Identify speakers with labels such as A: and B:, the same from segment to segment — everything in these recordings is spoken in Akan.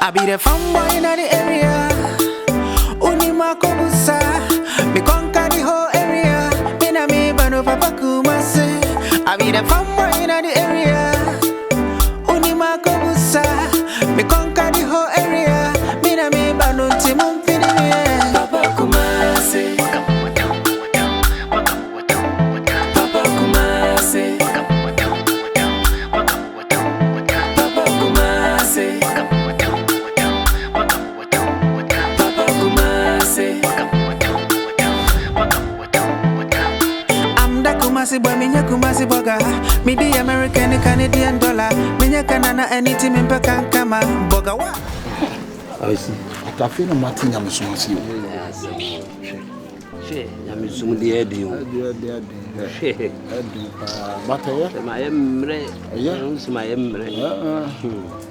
A: I be the fanboy in the area. Unima kobusa. Me conquer the whole area. Me na me bano papa kumase. I be the fanboy in the area. Unima kobusa. Me conquer the whole area. Me na me bano timon fini me. Papa kumase. Papa kumase. Kumasi boy, minya kumasi boga. Me the American, Canadian dollar. Minya kanana anything in pekan kama boga wa.
B: I see. I feel no matter nyame somasi.
C: She, nyame som de edi o. She.
B: Bataya.
C: Ma emre. Yeah, ma emre.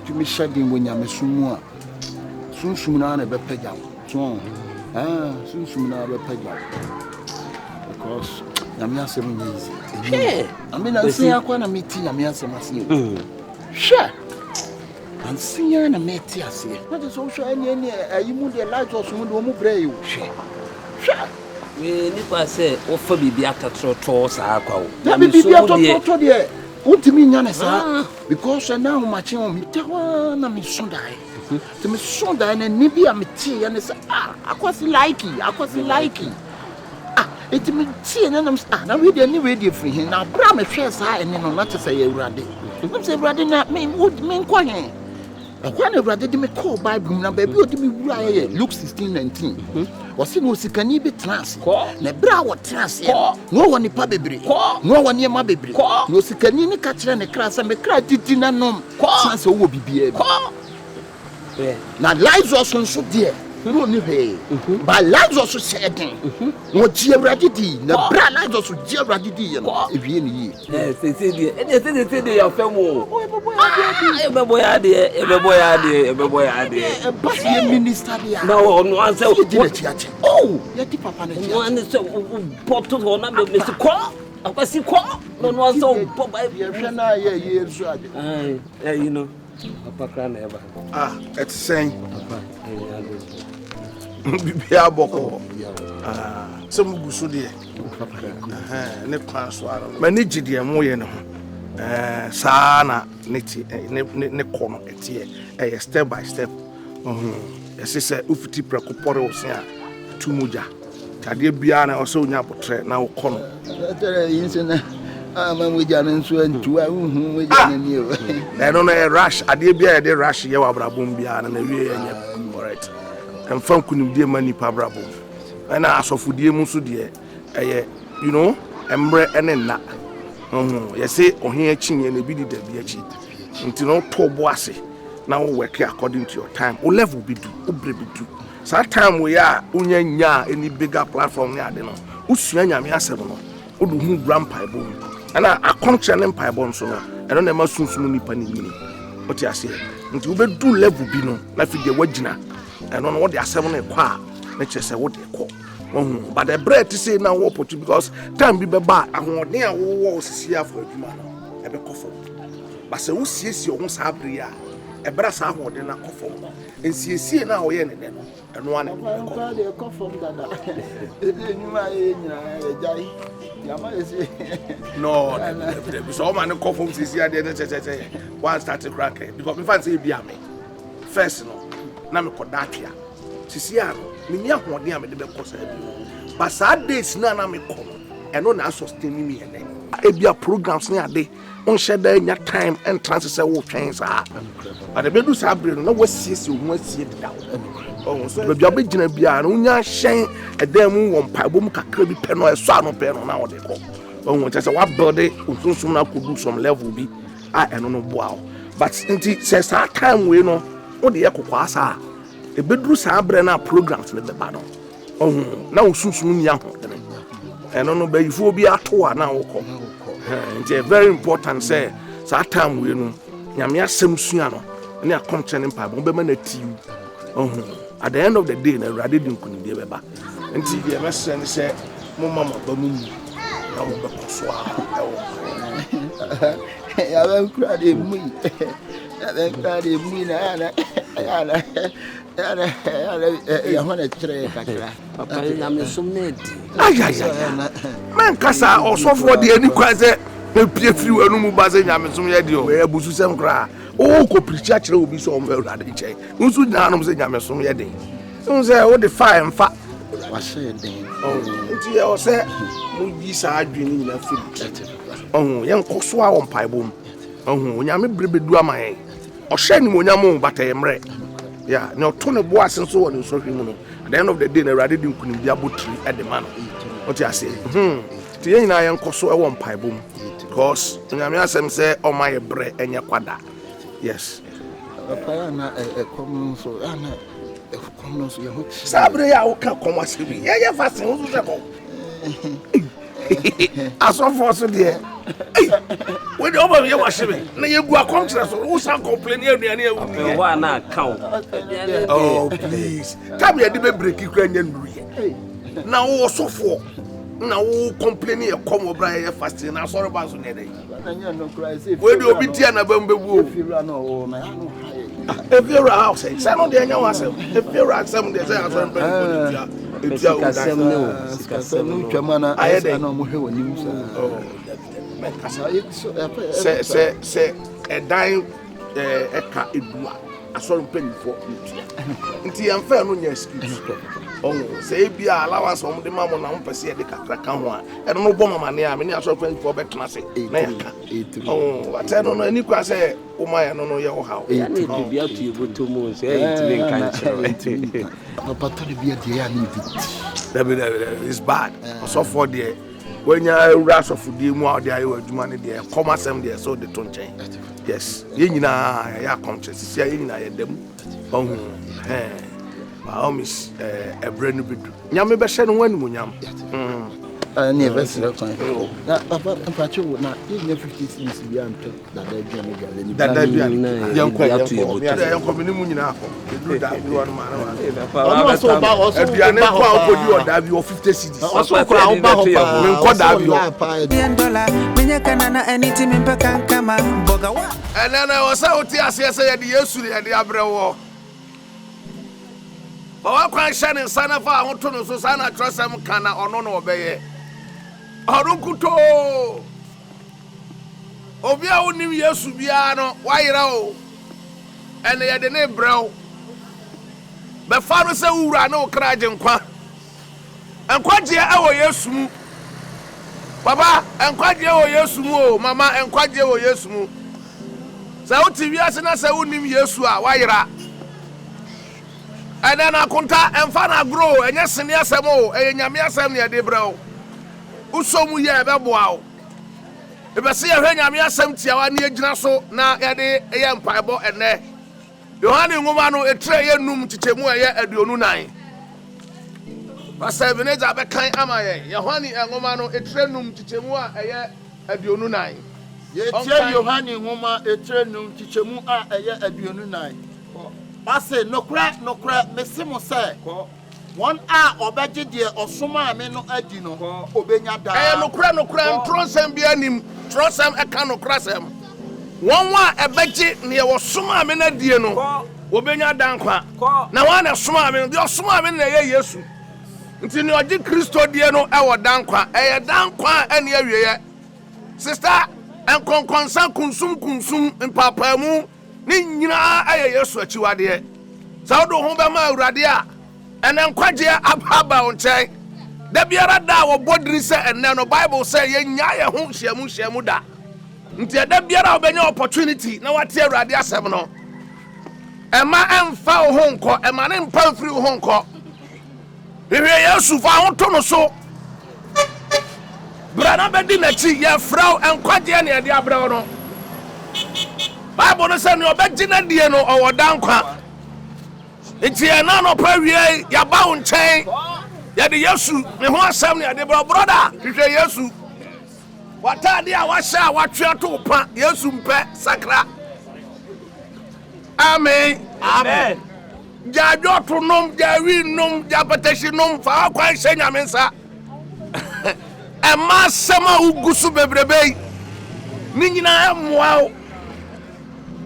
B: Tu me shadin bo nyame somu a. Sunsum na na be pagam. So. Sunsum na be pagam. Because I'm not saying easy. I mean, I say I want to meet you. I'm not saying sure. I'm seeing a mate. I say, what is also any you move the light or someone who brave you. Sure.
C: We never say, offer me the actor toss. I call.
B: Let me be the there. What do you mean, sir? Because now matching on me, I'm Sunday. To me, Sunday, and maybe I'm a tea, and it's I was like it. It means see and I'm now we didn't ready for him. Now Prah me share say and no not to say Erade. If say Erade na me would mean kwa hen. When Erade dey me call Bible na baby o dey me wura here Luke 16:19. O say no sikani be trans. Na bra wo trans here. No one nipa bebre. No one near ma bebre. No sikani ni ka kire ne kra say me kra didi na nom. Trans wo bibia bi. Na lives also so there. No ni hey. But lives also said no geography na bra lives also geography no e wie ni
C: say dey your famo e be boy ade
B: but ye minister dia
C: no no answer
B: oh ye di papa na
C: no answer porto ho na me se ko akwasi ko no answer papa
B: ye hwe na ye so ade
C: you know papa kra na eba
B: it's saying bibia boko some gusu de ne kwa so ara mani gide mo ye ne ho saa na ne kono etie step by step yesi se ufiti prekopore wo se a tumuja tade bia na o se onya potre na wo kono
D: yin se na man we jana nso antu a hu we jana ni o
B: no rush ade bia de rush ye wa brabom bia na wie enya correct and from kunimdie mani pa brabo na asofudie mu so de you know embre ene na you say ohin achinye na bi di da bi achi nti no to bo ase na wo work according to your time o level bi du o bre bi du sa time we ya unya nya any bigger platform ya de no usua nyame asem no o du hu grandpa bo na akonche ne mpa bo nso no eno na ma sunsun nipa ni nyini o ti ase nti wo be du level bi no na fi de wagina and on what they are 7 kwa na chese what they call but the bread to say now what because time be ba ahode a wo osisi afọ adwuma no e be kofo but say wo siesie wo sa abre a e bra sa ahode na kofo ensiesie na wo ye ne no eno ane
D: ko de kofo dada enyuma ye nyina e jai yama ese
B: no so man kofo siesie ade na che one start crack because me fancy be am first no na me kodatia sisi ano me nya hoden a me de be kosa bi but sad days na me ko eno na sustain me ene ebia programs na ade on sheda nya time entrance say wo twen sa but be do sa bre no na wasiesie wo asie da oh so be bia be gina bia no nya hyen edam mu won pa bom kakra bi pe no eso ano pe no na wo de ko oh tell say wa build it unsum na could some level bi eno no boa but nti say sa time we no o de yakokwa asa e bedru sa abre na programs le beba no na osunsun nya ho eno no be ifo bi ato a na wokọ nti very important say sa time we no nyame asem sua no na akomche mpa bo be ma na tiu at the end of the day na rade din kunu de beba nti ye message ni say mo mama ba mu na mo be koso a
D: ya ba kura de mu Daddy, I want to try.
C: Papa, I'm so mad.
B: Man, Cassa, or so for the any quasi. Pie free enu mu ba se nyame som ye de o we abusu sem kra o ko preacher kire obi so o me urade che nsu nyina no se nyame som ye de so say o de fa emfa
D: wa se den
B: nti o se mu yi sa adwini nyina fi ye nkoso a won paibom nyame brebedu amaye o hye ni mo nyamo bata yemre ya ne oto ne bo ase so won so hwe mu no at the end of the day na urade di nkunim bia botri e de ma no o ti ase ti ye nyina ye nkoso e won paibom because nyame asem say o my bre enye kwada yes
D: papa na common so ana common so ye ho
B: sabre ya o ka komo asebi ye fasten o so ko aso for so de we dey over ye washebe na ye gu akontra so o san complain aduane ewu
C: ni wa na account
B: oh please come here dey break ikra nya nuru ye na wo so for na wo complain e come obra ye fasting na sorry ba so dey we dey obi tia na bambebu if you're house say no dey nya wasem if you're asem dey say asem bambebu tia o
D: kasem twamana ayeda na mo hwe wonim sa
B: se edan eka edua asori mpanifo nti yamfa no nya excuse say be allowance on the mamma na mpese e de kakra ka ho a e no bo mama ne a me ne asori mpanifo betena se na yaka ate no no ani kwa say o ma no no ye wo hawo
C: ya ne bibia tu eboto mo say e ti ben kan chere
D: no patole bia de ya ni bi
B: it's bad so for there when you rush of the mu out there you adwuma ne there come asem there so the ton chen yes ye nyina ya conscious sia ye nyina ye dem Miss a brand new bit. Yammy Beshan when Munyam.
D: Ne vessel na papa mpacho na ye 50 cents beyond that they
B: young quite to mu nyina ko do that you one man
D: also ba also
B: aduane ko a ko di oda bi 50 cedis
D: also ko a ba ho
B: me nko da bi
A: $10 menya kana na anything me peka kama boga wa
B: enana wo sa oti ase ase ye de Yesu ye de abrewo ba wa kwan hye sana fa ahoto no so sana trosem kana ono no obeye arunkuto obi a wonim Yesu bia no wayira o ene ye de ne brew be fa no se wura na okraje nkwa enkwaje e wo Yesu mu baba enkwaje wo Yesu mu o mama enkwaje wo Yesu mu sa oti wiase na sa wonim Yesu a wayira and then akunta emfa na grow enye sene asem o enyame asem ne de brew usomu ye beboa o ebese ye hwe nyame asem tiawa ne agina so na ye de ye mpaebo ene Yohane ngoma no etre ye num chichemu ye aduonu nan Pastor Evangelism be kan ama ye Yohane ngoma no etre num chichemu a ye aduonu nan
D: ye tie Yohane ngoma etre num chichemu a ye aduonu nan Ase nokra mesimo say one a obeje de osoma me no adi no obenya da
B: nokra ntronsem bia nim tronsem eka nokra sem one wa ebeje ne osoma me na die no obenya da nkwa na wa na soma me de osoma me na ye Yesu nti ne oje Kristo die no e wo da nkwa e da nkwa ene awieye sister enkonkonsa kunsum mpapamu ni nyina aye Yesu achiwade sa do ho be ma awurade a ene nkwaje ababa onchen da biara da wo bodri se ene no Bible say ye nya ye ho hyiamu da nti da biara obenya opportunity na wate awurade asem no ema emfa wo ho nko ema ne mpa mfiri wo ho nko hwe Yesu fa ho to no so brana bedi na chi ye frau enkwaje ne de abrawo no Bible no say no obegina die no owoda nkwa enti na no pa wie ya ba wo nchen ya de Yesu me ho asam ne de brother hwe Yesu watade a wahya watwe to pa Yesu mpe sakra amen jajo to nom jawi nom japatashi nom fa kwan hye mensa e ma sama ugusu bebrebe ni nyina moa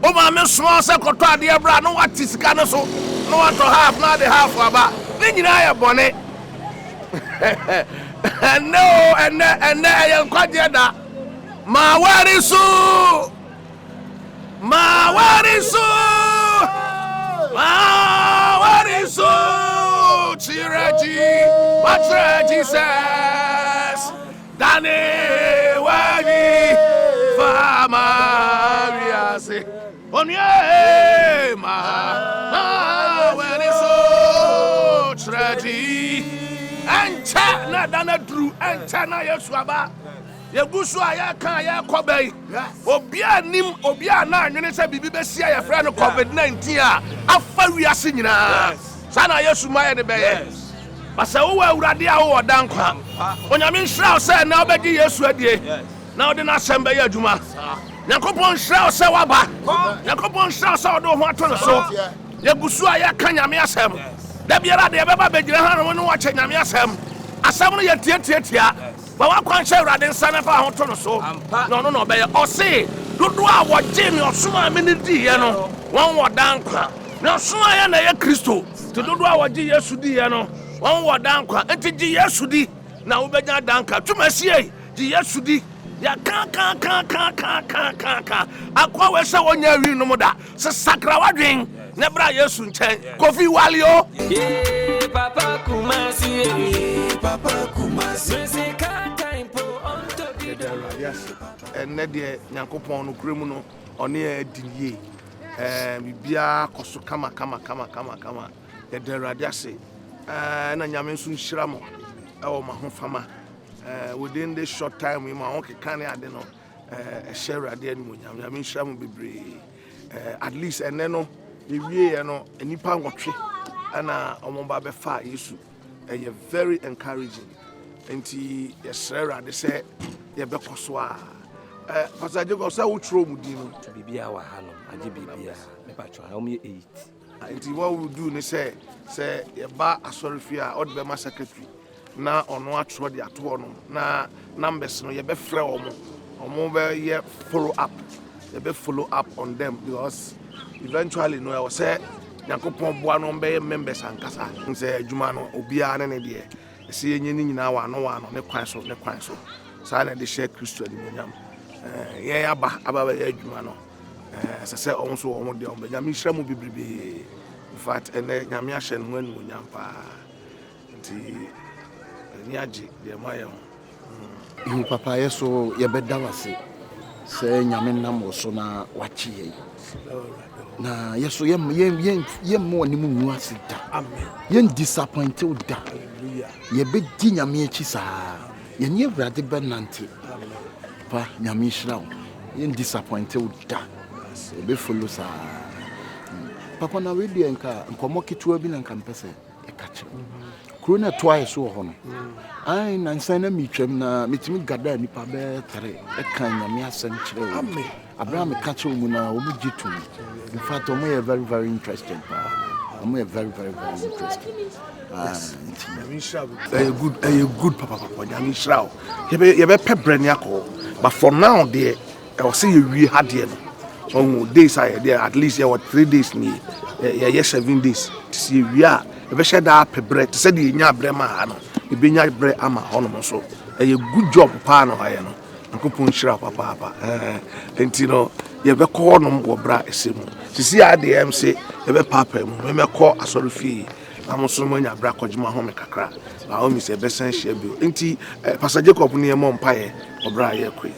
B: O ma me small se koto ade bra no what sika no so. No what to half na the half aba. Ni nyina ya bone. No, and I am quite da. Ma warisu. Ma warisu. Ma warisu. Chiraji. Matra Jesus. Dane wagi. Fama riase. Onye ma warisu. Chiraji. Ancha na dana dru. Ancha na yesuaba. Yegusu aya kan ya kobai obia nim obia na anwene se bibi besia ya fra no COVID-19 a afa wiase nyina sana yesu maye ne beye basa wo awurade a wo dankwa onyame nhira se na obedi yesu adie na ode na asem beye adwuma yakopon nhira se waba yakopon nhira se odo ho ato so yegusu aya kan nyame asem da biara de beba begire ha no wo che nyame asem asem no ye tietietia but what can share rather than Santa Fa so? No, be or say, do a what Jamie or Suma Minity, one word down. Now, Suma and Christo to do our G.S. Sudiano, one word down, and to G.S. Sudi. Now, we began Danka to Messier, G.S. Sudi. Ya can't. I call us one year, no more that. Sacra Wadring, never Yesun Chen, Coffee Walio.
E: Papa Kumasi, Papa Kumasi.
B: And Nedia Yankopon criminal on near Didier. Bibia Kosu kama. The Deradiasi. And Yaminsun Shramo. Oh, my home farmer. Within this short time, we my uncle can I don't know. Share a dear Yamin Shram be at least and then no, if ye know any pound of tree. And Omomba Fa Yesu. You're very encouraging. And yes, sir, they say, you're Becoswa. Pastor Jacob, so which room would you to be our Halo? I did be help me 8. And what we do, they say, you're bar a sorry fear, or be my secretary. Now, on what road you are to one, now, numbers, no, you're be frail or more, yeah, follow up. You be follow up on them because eventually, no, I was say, Yankopon Buano Bay members and Casa, and say, Jumano, Obia, and idea. See any now one on the council, the council. Silent the share Christian William. Yeah, about Edmano. As I said, also on the Yamisha will be in fact, and then Yamishan when Yampa. Niaji, dear Mayo.
D: You papa, so you better say, Yaminam was so now watching. Na yeso ye mo ni mu nuasida amen ye disappointed da ye be di nyame achi saa ye ne awrade benante pa nyame hira ye disappointed da ye be follow saa papa na we di enka nkomo ketua bi na nka mpese e ka che krona toa so ho no ai na nsan na mitwam na mitimi gada nipa be tere e kan nyame asem kire amen Abraham catch Muna Omujitu. In fact, I'm very, very interested. I'm very, very, very interested.
B: A good papa, Yamin Shroud. You be pep Breniaco, but for now, dear, I'll see you really hard here. On days I there, at least there were 3 days, me, 7 days to see we are. If I said up a bread, to say the Brema, you be not bread, I'm a honor so. A good job, Pano, I know. Akupun shira papa enti no ye be call no wo bra esemu sisi adem say ye be papa mu me call asori fi amoso mo nya bra kojuma ho me kakra na o mi se be san share bi enti Pastor Jacob ne mo mpaye obra ye kwe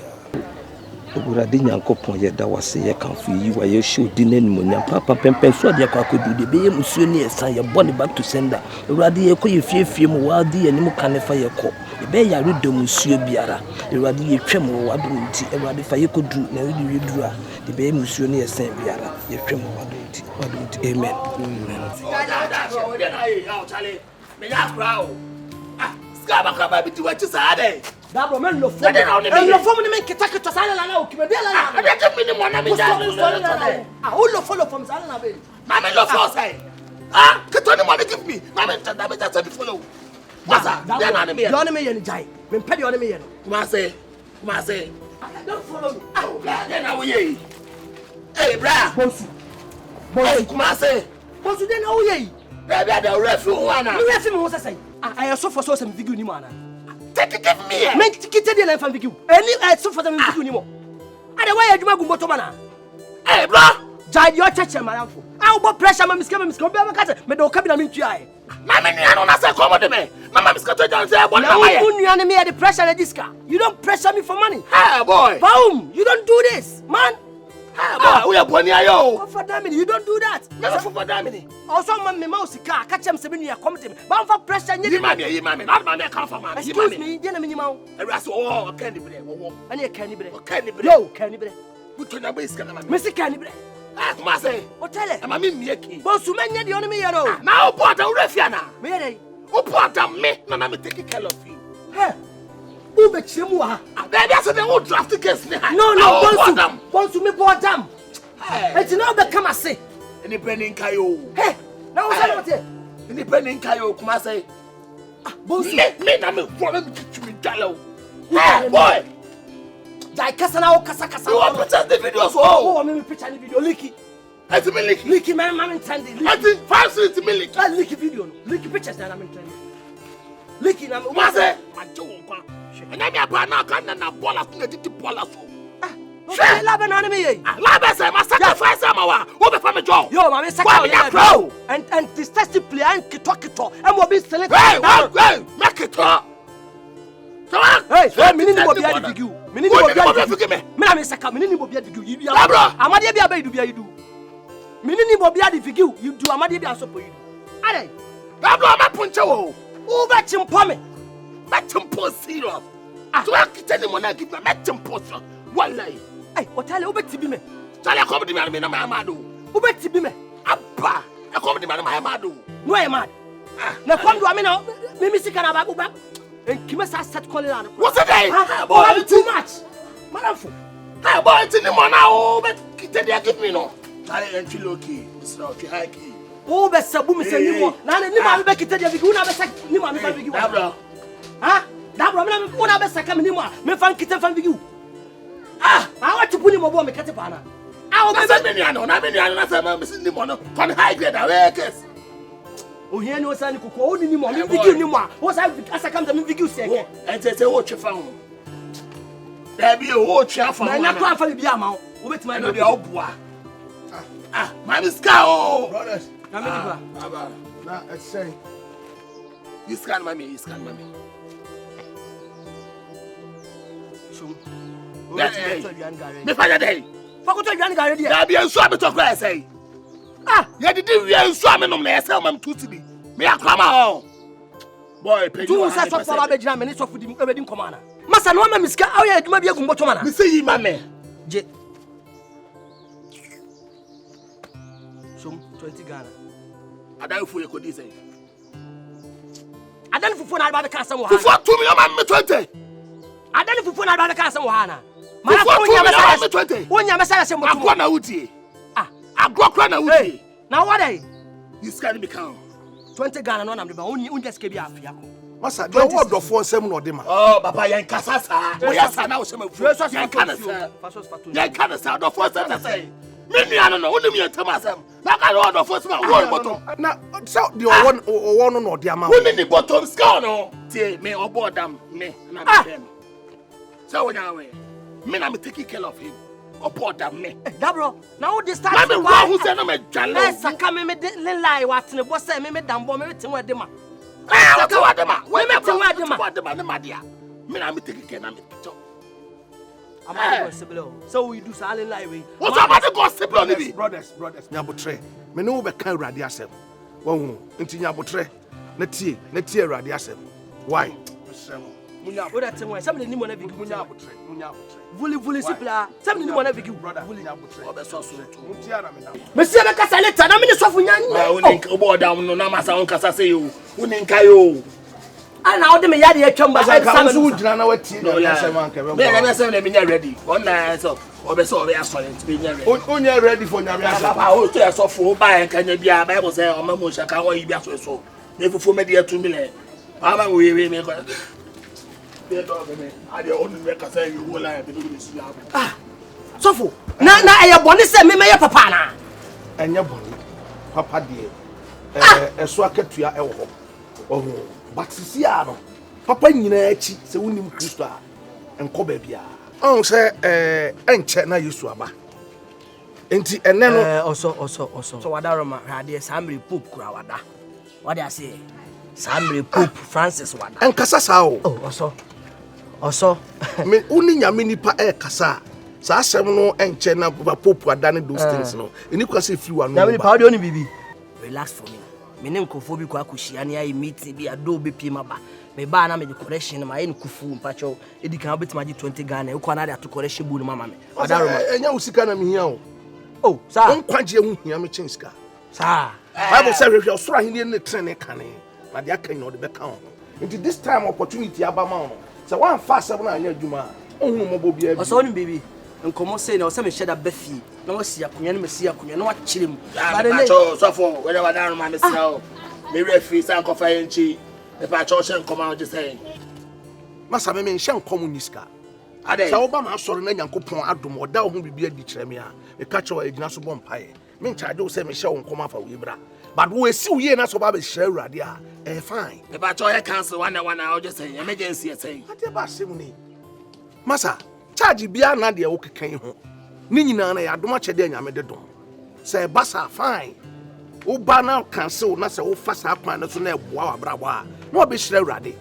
C: Urade Nyankopon ye da wase ye kan fu yi wa ye show di nanim nya papa pempen so de kwakodu de be ye musuo ne esan ye bone back to sender urade ye ko ye fiefie mu wa di ye nim kanefa ye ko be ya redo musuo biara urade ye twem wo wado nti urade fa ye ko dru na ye di dru a de be ye musuo ne esan biara ye twem wado nti amen
E: me ya kra o ah skaba kaba bi ti wa ti sa ade
F: D'abord, même le fond. Le fond, mais qui t'a que tu as là, qui me dit là.
E: Ah, mais tu mon ami.
F: Ah, où le fond, ça là.
E: Maman, le fond, c'est. Ah, que tu ne give me. Maman, tu as déjà fait du follow. Masa, bien en ami.
F: Y'en aimé une jaille. Même pas y'en aimé.
E: Comment c'est?
F: Don't follow me.
E: Ah, bien en oui. Hey, Prah.
F: Bonsu.
E: Hey, Kumase.
F: Bonsu then how ye?
E: Baby, I don't refi one.
F: Me refi me was say. I so for so some video ni mo ana.
E: Take it give me.
F: Men tikite dey fan video. Any I so for some video ni mo. Ade why adwuma gumbo to mana.
E: Hey, Prah.
F: Jai your church maranfo. I will pressure my miska obi amaka me do ka bi na me ntwa ai.
E: Na me nua no na say come with me. Mama miska to John say bon na
F: Now
E: my.
F: you nua me the pressure na diska. You don't pressure me for money.
E: Hey, boy.
F: Boom, you don't do this, man.
E: Hey, boy, we are boni ayo.
F: For damn you don't do that.
E: Me for damini.
F: Also man me mouse car catch am se me nua come to me. But for pressure
E: Yi mami. Not man come for man.
F: Excuse me, dey na me nyima wo.
E: Every so oh, can the bre. Wo.
F: Ani e kan ni bre.
E: Can the bre.
F: Yo, kan ni bre.
E: Buto na be iska na
F: Me si kan ni bre.
E: Ah, Kumase.
F: O tele.
E: Ama me mieki.
F: Bonsu menya de on me yero.
E: Na o pota o refiana.
F: Me yere.
E: O pota me na me take care of you.
F: Hey. Who be chemu ha?
E: Baby, I said they won't draft the case.
F: No, Bonsu me boardam.
E: Hey.
F: Eti na be come ase.
E: Any penny kayo.
F: Hey. Na wo say what here?
E: Any penny kayo Kumase.
F: Bonsu.
E: Me na me follow me to me dalo. Hey, boy.
F: Jai kasa na o kasa.
E: You want to test the videos?
F: Oh, me picture ni video leaky.
E: Eti me leak.
F: Leaky man intended.
E: Eti fancy it me leak.
F: Leaky video no. Leaky pictures na intended. Leaky na
E: Kumase. Macho nkwa. Enya me aba na kan na bola ku na titi bola so.
F: Shey la be na me ye.
E: La be say ma sacrifice am wa. Wo be fa me jo.
F: Yo, ma me sacrifice. And this testy play and kito. And mo be select.
E: Hey, make it up.
F: Hey, me ni mo bia di figu. Me ni mo bia di figu.
E: me.
F: Me na me saka, me ni mo bia di figu. You do.
E: Abra.
F: Amade bia ba you do. Me ni mo bia di figu. You do amade bia so for you do. Ade.
E: Abra ma punche wo.
F: Who be chimpo me?
E: Ma chimpo serious. So I kitani mo na give me chimpo so. Wallahi.
F: Hey, otale who be tibi me?
E: Sale come di me na ma amado.
F: Who be tibi me?
E: Abba. E come di me na ma amado.
F: No e mad. Na come do am na me sika na ba ba. And Kima set calling on.
E: What's the day?
F: Boy, too much. Madam,
E: hey, boy, it's in the morning. Oh, but they give me no. Charlie and Chiloki, it's not Chihaki.
F: Oh, but Sabu is a new one. Now, the Nima back to the Viguna, Nima,
E: Dabra.
F: Huh? Dabra, one of us, I come in Nima, me fan kitten from you. Ah, I want to put him over me, Catapana. I'll be missing the money. Can high grade away, case. Oh, here no son could call any more. What's I come to me, you say,
E: and say, what you found. There be a watch for my not for the Biamo, with my old boy. Ah, my scow, brothers. Now, let's say, you scan my me, Me father day.
F: Faculty Yanga,
E: there be a swab to cry, say. Ah, you did we are swimming on the SL, to be. Me a come on. Boy, pay
F: you set up for a bedroom minutes of the wedding commander. Massa no man miska how you maybe a gumbotomana.
E: Me say, mamma.
F: Some 20 Ghana.
E: I don't for you could say.
F: I don't for phone about the castle.
E: For 2 million, 20.
F: I don't for phone about the castle.
E: My 2 million, 20.
F: When you message him,
E: I'm going to Uti. I go crying away.
F: Now what day?
E: This can become
F: 20 Ghana no number only just keep ya.
B: Massa, do what the phone sem no dem.
E: Oh, papa yan kasasa. We are sana o sem fu. Yan kanasa. Yan kanasa do phone sem say. Me nua no woni me tamasem. Na ka do do phone sem won bottom.
B: Na so the one no the amount.
E: Woni ni bottom score no. Tie me obodam me na me dem. So we now me na me take care of him. Opota me.
F: Dabro, now this start.
E: Mama wa hu say no me jale.
F: Let's come me lie what ne boss say me dambo me tin we dem.
E: Ah, what wa dem. We me tin we dem. What dem na ma dia. Me na me take care na me picture.
F: I'm not possible. So we do silent lie we.
E: What about the gossip on me?
B: Brothers. Nyabotre. Me no be kan Urade asem. Wo hu, nti nyabotre. Na tie Urade asem. Why?
F: Munya oda tin we. Some ni mo na big
B: Munya abotre.
F: Vuli sipla. Some ni mo na big
B: Brother, nyabotre.
E: Obeso so to.
B: Ntia na me na.
F: Monsieur be kasa later na me ni sofu nya.
E: Woni obo down no na masa on kasa say you. Woni nkai yo.
F: Ana ode me yade atwam ba
B: Ka so gina na watie na asem anka be.
E: Me na say na me nya ready. On na so obeso obe asole to be nya ready.
B: Onya ready for nya ready.
E: Papa o to so fo ba en kanya bia Bible say o ma mo shaka wo yi bia so. Na fufu me de 2 million. Mama we me ko. Be do me. I dey own me kasa you go lie be do this lab.
F: Sofo. Na e boni se me meye papa na.
B: Enye boni. Papa de eso akatua e wo ho. Oh, but sisi ano. Papa nyina achi se wonim Kristo a enko ba bia. On se enche na Yesu aba. Enti ene no
F: oso. So wadaroma hade Samri Pope kura wada. What they say? Samri Pope Francis wada.
B: Enkasa sa o.
F: Oh, oso.
B: Me uni nyame nipa kasa. Sa asem no enche na Pope wada ne those things no. Eni kwase free wa no.
F: Nyame nipa odi oni bibi. Relax for me. Me ne nkofo bi kwa kushia ne ayi meeting bi ado be pie maba. Me ba na me the correction ma yen kufu mpacho edikan obetima gi 20 Ghana. E kwa na dey to correction bu no mama me. Wadaroma.
B: Enya usika na me hia o.
F: Oh, sir.
B: On kwaje hu hia me chinska.
F: Sir.
B: Bible say hwehwe osoro ahene ne trene kane. Na de aka no de beka ho. Into this time opportunity aba ma no. Say one fast 7 anya adwuma. Ohunu mobo bia bi.
F: Oso ni baby. Nkomo say na o say me sheda bafi. Na wo sia kunya ne me sia kunya na wa chirem.
E: Ba de so for we never down ma me sia o. Me refi san kofa yenchi. Me pa cho she nkoma o je say.
B: Masa me nhye nkom niska. Ade. Sa oba ma asoro na Nyankopon adom oda ho bibia di kyereme a. Me ka cho egina so bompae. Me nchaade o say me hye nkom afa we bra. But we see we na so ba be hye awurade a. Fine.
E: Me pa cho ye cancel one o je say emergency say.
B: Ade ba sem ni. Masa charge bia na de wo kekan ho. Ni nyina na ya adom akyede anyame de dom. Say basa fine. Wo ba na cancel na say wo fa sa kwan na so na eboa wa brabo a. Na obe hye awurade.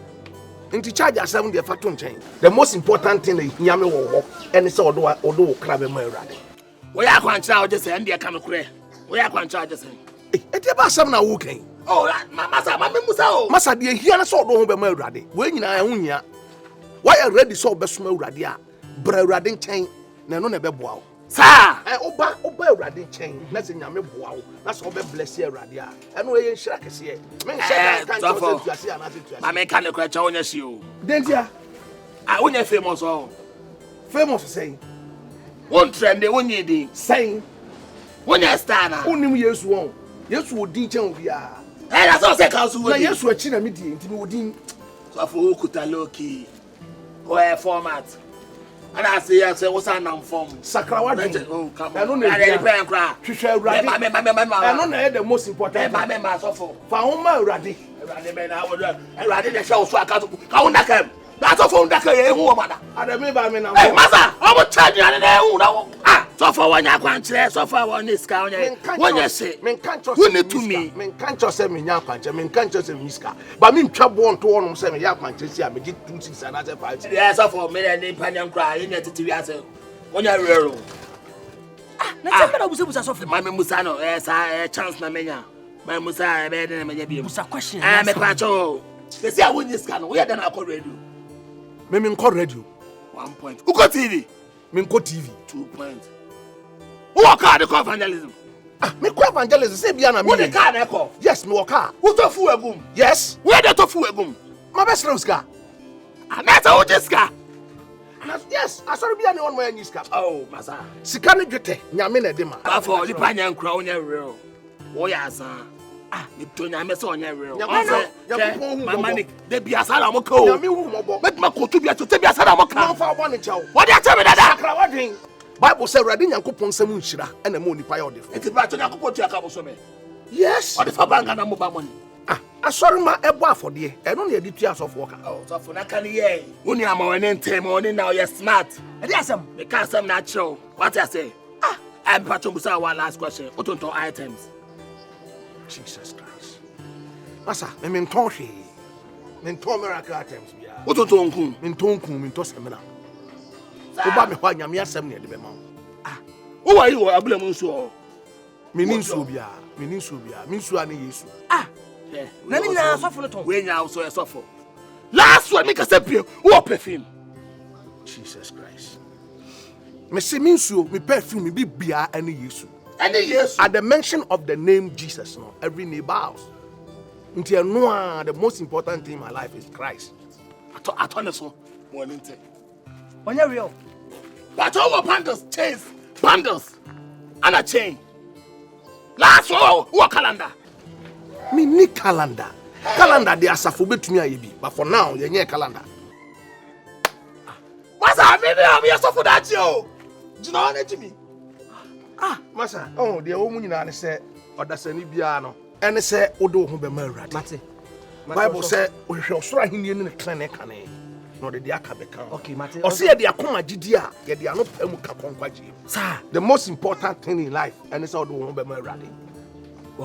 B: Inti charge asem de fato nchen. The most important thing is nyame wo ho. Ene say odo kra be ma awurade.
E: Wo ya kwancha o je say ende ka me kure. Wo ya kwancha o je say.
B: Eti ba asem na wo kan.
E: Oh, masa ma me musa o.
B: Masa de hia na say odo ho be ma awurade. We nyina ho nyia. Why are ready so obesuma awurade a. Bra awurade nchen na no na be boa wo.
E: Sa
B: oba awurade nchen na se nyame boa wo. Na so be bless awurade a. Eno ye nhira kese e. Me nhira kan to se tuase ana se tuase.
E: Ma me kan le kwa cha onya si o.
B: Dentia.
E: Ah, onya famous o.
B: Famous say.
E: Won trend e wonye din.
B: Say.
E: Wonya star na.
B: Onim Yesu won. Yesu odin chen obia.
E: Na so se council
B: Na Yesu achi na me die ntimi odin.
E: So for okuta loki. O format. And I say what's an form?
B: Sakrawa.
E: Oh, come on.
B: I don't know. Hwehwe awurade. I don't know the most important.
E: So for.
B: Fa homa awurade.
E: Awurade me na awurade de show so aka ka won dakam. Na so for ndaka ye hu o mada.
B: Adame ba me na.
E: Eh, masa, omo charge ane na hu na wo. Ah, so for wanya kwankyere, so for won iska wanya se.
B: Men kan cho
E: se to me.
B: Men kan cho se me nya kwankyere, men kan cho se me iska. Ba me ntwa bo nto wonom se me ya kwankyere si a me gi 26 and as 5.
E: Yeah, so for me na panyam kra, ye net titi ase. Wanya rero.
F: Ah, na tell me na busa so for.
E: My musa no, sa chance na menya. My musa be dey na menya bi.
F: Busa question.
E: Ah, me pacho. They say I won iska no, we dey na call radio.
B: Me nko radio
E: 1 point. Who got TV?
B: Me nko TV
E: 2 point. Who work hard to evangelism?
B: Ah, me ko evangelism say bia na me.
E: Who the car na call?
B: Yes, me work hard.
E: Who to fu egum?
B: Yes.
E: Where the to fu egum?
B: My best friend ska.
E: Ah, na ta o jiska.
B: Yes, I saw bia na one more nyiska.
E: Oh, masa.
B: Sika ne dwete, nyame na de ma.
E: Ba for li panya nkra onya real. Wo ya san. Ah, me to nyame so onya real. Mama ni de bia sara mo ko.
B: Nyame hu mo bo.
E: Bet ma ko tu bia to te bia sara mo ka.
B: No fa bo ne chawo.
E: What dey tell me dada?
B: Sakra wadwen. Bible say Awurade Nyankopon nsam nhira na mo nipa ya odefo.
E: Enti ba to Nyankopon tu aka bo so me.
B: Yes.
E: Odefa banga na mo ba money.
B: Ah, asori ma ebo afode. Eno na edi tu asofo ka.
E: Oh, so for na kan ye. Woni ama woni ntem woni now you smart.
F: E dey asem.
E: Me can some natural. What I say? Ah, I'm patching busa one last question. What on items?
B: Jesus Christ. Masa, me nton hwe. Me nton miracle items bia.
E: What on nku?
B: Me nton nku, me nton semina. Oba me hwa nyame asem na de be ma.
E: Ah. Who are you abule mu nsuo?
B: Me ni nsuo bia, me ni nsuo bia. Me nsuo ani Yesu.
F: Ah. Na ni na sofo no ton.
E: We nya so e sofo. Last one make say pio. Who perfume?
B: Jesus Christ. Me say me nsuo, me perfume, me bia ani Yesu. At the mention of the name Jesus, no, every knee bows. Until no, the most important thing in my life is Christ.
E: I told you so.
F: Onya real.
E: But all bundles, chains, bundles, and a chain. Last one, what calendar?
B: Me need calendar. Calendar they are safobet me ayebi, but for now, you need calendar.
E: What's that? Maybe I'm here for that, yo. Jina on to me.
B: Masa, oh, the old woman and say, or that's any piano. And they say, Odo Humbermurad.
F: Mate.
B: Bible said, we shall strike in the clinic. No, the Akabenezer.
F: Okay, Mate.
B: Or see the Akoma Gidia, get the Anopemuka Conquaji. Sir, the most important thing in life, and it's all the Humbermurad.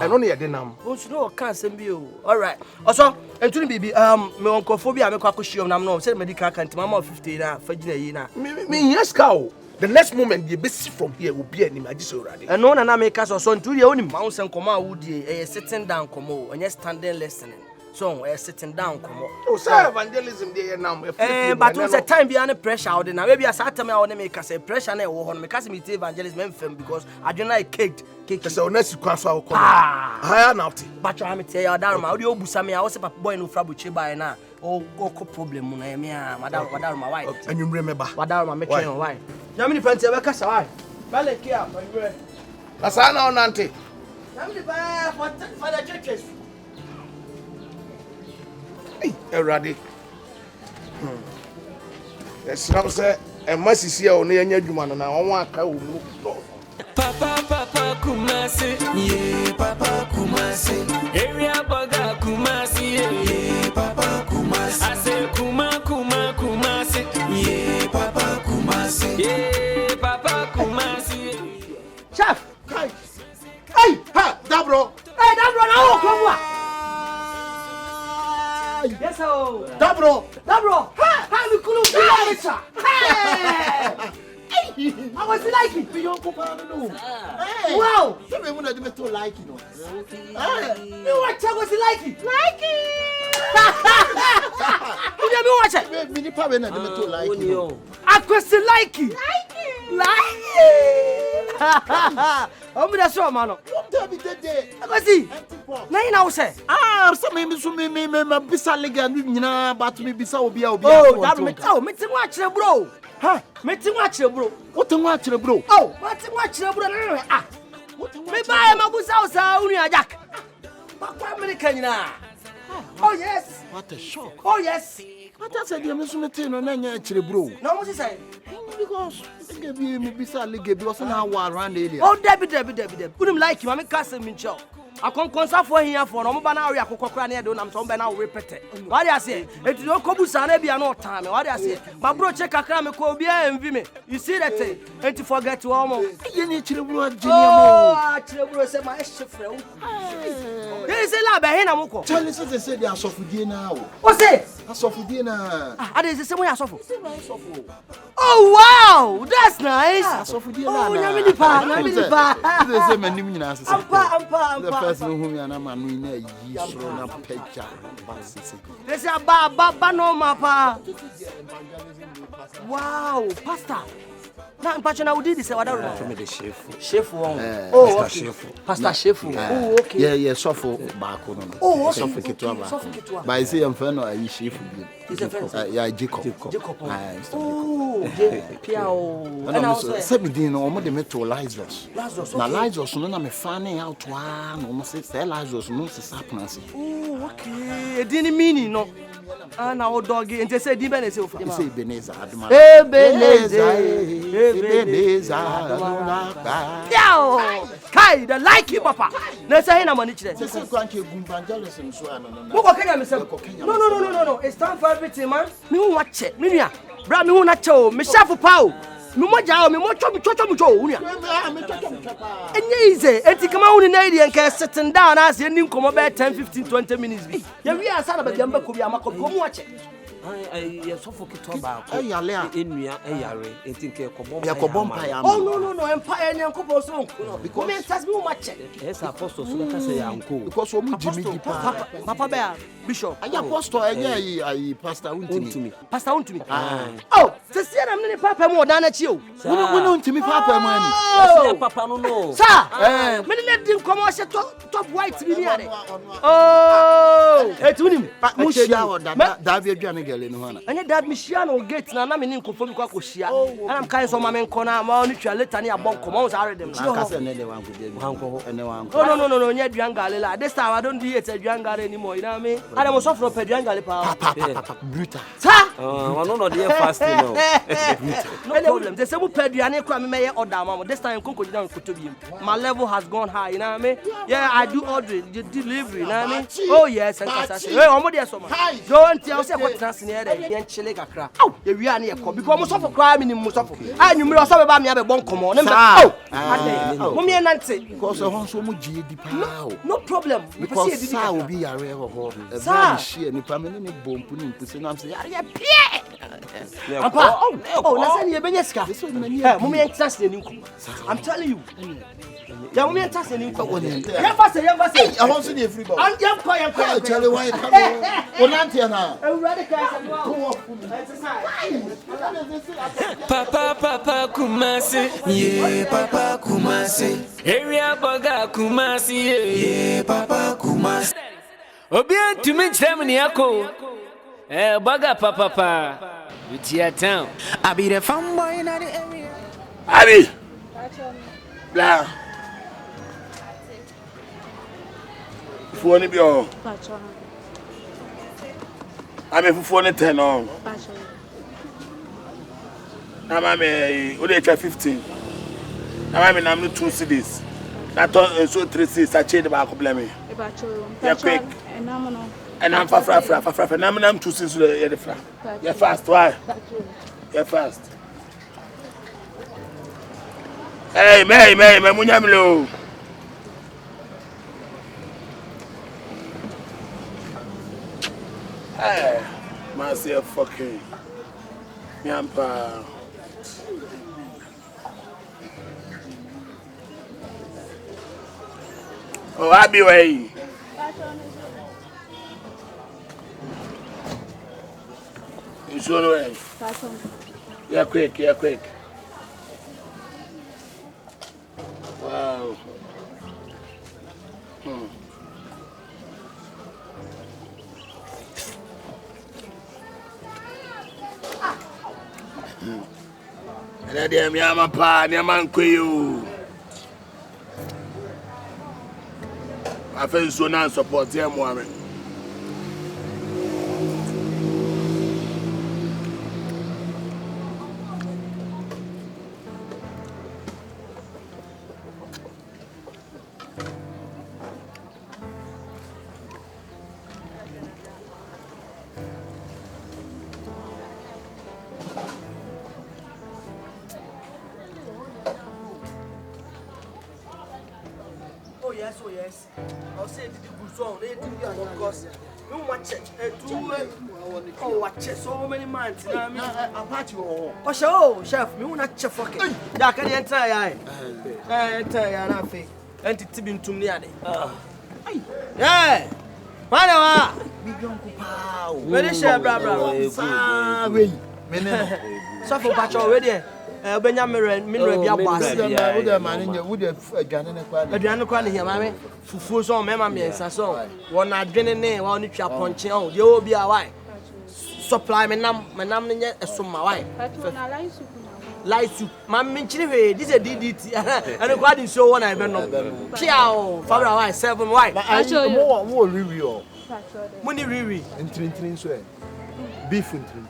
B: And only a denam.
F: Don't you know can't send you? All right. Also, and to be my oncophobia, I'm a quackshio, I'm not said medical can't. Mamma 50 now, for Gina.
B: Me, yes, cow. The next moment the best from here will be an image already.
F: And no one I make us or son to the only mounts and come out, sitting down, come on, and yes, standing listening. So sitting down, come on.
B: Oh, sir, evangelism there now.
F: But what's the time beyond pressure out there? Maybe I sat to me, I want to make us a pressure and on because me evangelism film because I do not cake.
B: So next you can't so come. Higher now.
F: But I'm tell you, Dharma, audio busami, I was a boy no frabuchi by now. Oh, go problem, Madam, my wife.
B: And you remember,
F: Madam, my making why. How many friends ever cast away? Ballet care,
B: that's our now, Nanty.
F: How many for the churches?
B: Already. Yes, now, sir, and must see you near your woman, and I want to
G: Papa Kumasi, yeah, Papa Kumasi, area Baga Kumasi, yeah, Papa Kumasi, I say Kumasi, yeah, Papa Kumasi, yeah, Papa Kumasi.
F: Chef,
D: Hey, ha, Dabro.
F: hey, Dabro, now come on. Yes, oh,
D: Dabro.
F: how we could do I was like it.
D: You don't Hey.
F: Wow.
D: You may want to do like you know.
F: You watch I was like it. Like it. You never watch it.
D: Me probably not do like you.
F: I question like it. Like it. Oh, me that's all, man.
D: What time is that day?
F: I see. Now you know say.
D: Some me bisa lega nyina but me bisa obi a obi.
F: Oh, that me tell me to watch the bro. Huh? Me to watch the bro.
D: What to watch the bro?
F: Oh, what to watch the bro? Ah. Me buy my busa sa uni ajak. What American na? Oh yes.
D: What a shock.
F: Oh yes.
D: What I said you me so me tell no na nya chire bro.
F: No what you say?
D: Because me bisa lega bi was na wa around area.
F: Oh, Debbie. Couldn't like you. I'm a castle mincho. I can't consult for here for no banana. I could cry near them. Some banana repeat it. What do I say? It's no Kobusana be no time. What do I say? My bro check a cram and me. You see that thing? And to forget to almost.
D: You need to bro.
F: Oh, Chilbro said my friend. There is a lab behind a moko.
D: Tell us they say they are suffering now.
F: What's it?
D: I suffering now.
F: I did the same way I suffer. Oh, wow. That's nice.
D: I suffering
F: now. Oh,
D: Namilipa. They say my name is
F: Ampa.
D: Person whom I am in a picture.
F: They say Baba no mapa. Wow, Pastor. Now, Pastor, now did this. What are you
C: the chef?
F: Chef one. Oh, okay. Pastor Chef.
D: Oh, okay. Yeah, suffer back on.
F: Oh, okay.
D: Suffer Kitwa. But I say I'm fan of chef. Yeah, Jacob.
F: Oh, Piao.
D: And also, 17 or more the metro Lazarus. Now, Lazarus, no, I'm fanning out one, almost say Lazarus, no, it's happening.
F: Oh, okay. It didn't mean no. And our doggy, and they say, Evangelism.
D: You say Ebenezer.
F: Yo! Kai, the like you, Papa. Let's say, I'm on it.
D: Evangelism.
F: No. It's time for everything, man. Me who watch it. Me, bra, me who not show. Me chef pow. Me mo jao, me mo cho. And easy. And to come out in area and can sitting down as you need come about 10, 15, 20 minutes. Yeah, we are sad about the could be a macro. Come watch it.
C: I suffocate about
D: Hey, Yalia.
C: Inria, Ayare, and think a
D: Cobompa.
F: Oh, no, Empire and Couple song. Because it has no much.
C: yes, Apostle, so let us say uncle.
D: Because we Jimmy
F: Papa Bear, Bishop.
D: I apostle, I pastor to me.
F: Pastor on to me. Oh, to see I'm not Papa more than at you.
D: We don't to me, Papa, man.
F: Oh,
C: Papa, no.
F: Sir, many let him come out top white. Oh, it's winning.
D: Mushia or Davia Janigan. girl in Hana.
F: And your dad, Michiano gate, and I'm in Kofobi Koshia. And I'm kind of my corner, my only later near Bonko. I was already them. No, yet young Galila. This time I don't do it at young Gal anymore, you know what I mean? I was off from young Galipa.
D: Brutal.
F: Sir?
C: I don't know the fast, no.
F: No problem. The same Pediani Cramay or Dama. This time Coco down to be. My level has gone high, you know what I mean? Yeah, I do order the delivery, you know what I mean? Oh, yes, and hey, I'm there so much. Don't tell us what transfer and chile crack. Oh, we are near because of a crime in Musafu. I knew most about me have a bon come on. Oh, Mummy and Nancy.
D: Because I want so much
F: no problem.
D: Because I will be a rare horse. A very sheer and permanent bomb putting to say, I'm saying,
F: I'm telling you. Yeah, we are testing you.
D: I want to see everybody. I'm tell you why.
G: Papa Kumasi, yeah, Papa Kumasi. Area Baga Kumasi, yeah, Papa Kumasi. Obia to me, Germany, Ako. Baga Papa, with your town.
A: I be the fanboy in the area.
B: Abi. Blah. Fufu ni bi o. Ame fufu ni 10 o. Na ma me o dey 15. Na ma me na me 2 CDs. Na to so 3 CDs a change ba ko blame me. Yeah, quick. And I'm fra. Na me na 2 CDs so the fra. Yeah, fast why? Yeah, fast. Hey, me munyamlo. Hey, myself fucking Yampa. Oh, I be way. You should way. Yeah, quick. Wow. And then I'm a pa, I'm a queue. I feel so non support them, woman.
F: Oh yes. I'll say the good song. They do because you watch it. Oh, watch it so many months. You know what I mean? Apache. Oh, chef. Me wanna chef fucking. Yeah, can you enter? Enter. Na fe. Enti tibin tumni ade. Yeah. Why big uncle pow. Where is chef bra?
D: Sorry.
F: So for patch already. Obenya mineral bia boase
D: wo de man wo de adwane ne kwa
F: adwane kwa ne hia mame fufuo so mema miensa so won adwene ne wa oni twa ponche o de obi a why supply menam ne nye esoma why light soup mam menchiri hwe this a DDT and kwa din so won I be no kia o fabra why 7 why
D: mo riwi o
F: muni riwi
D: ntrin so beef ntrin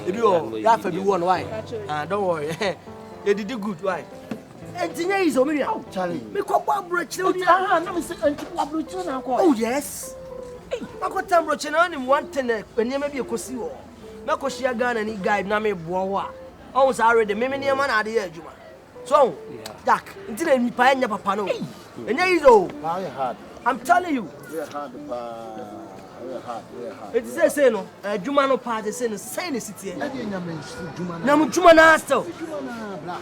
F: if you have to do one why don't worry you did good why engineer is o me
D: Charlie
F: me ko broche
D: na me say broche na ko
F: oh yes I got time broche na ni one ten enia ma bi ekosi wo na ko shia Ghana ni guide na me bo ho a on was already me nia ma na ade adwuma so Jack nti na nipa enya papa no enya is o
D: hard
F: I'm telling you
D: very hard
F: it is say no adwuma no part say no say ne city e
D: nyam
F: juma na still
D: bla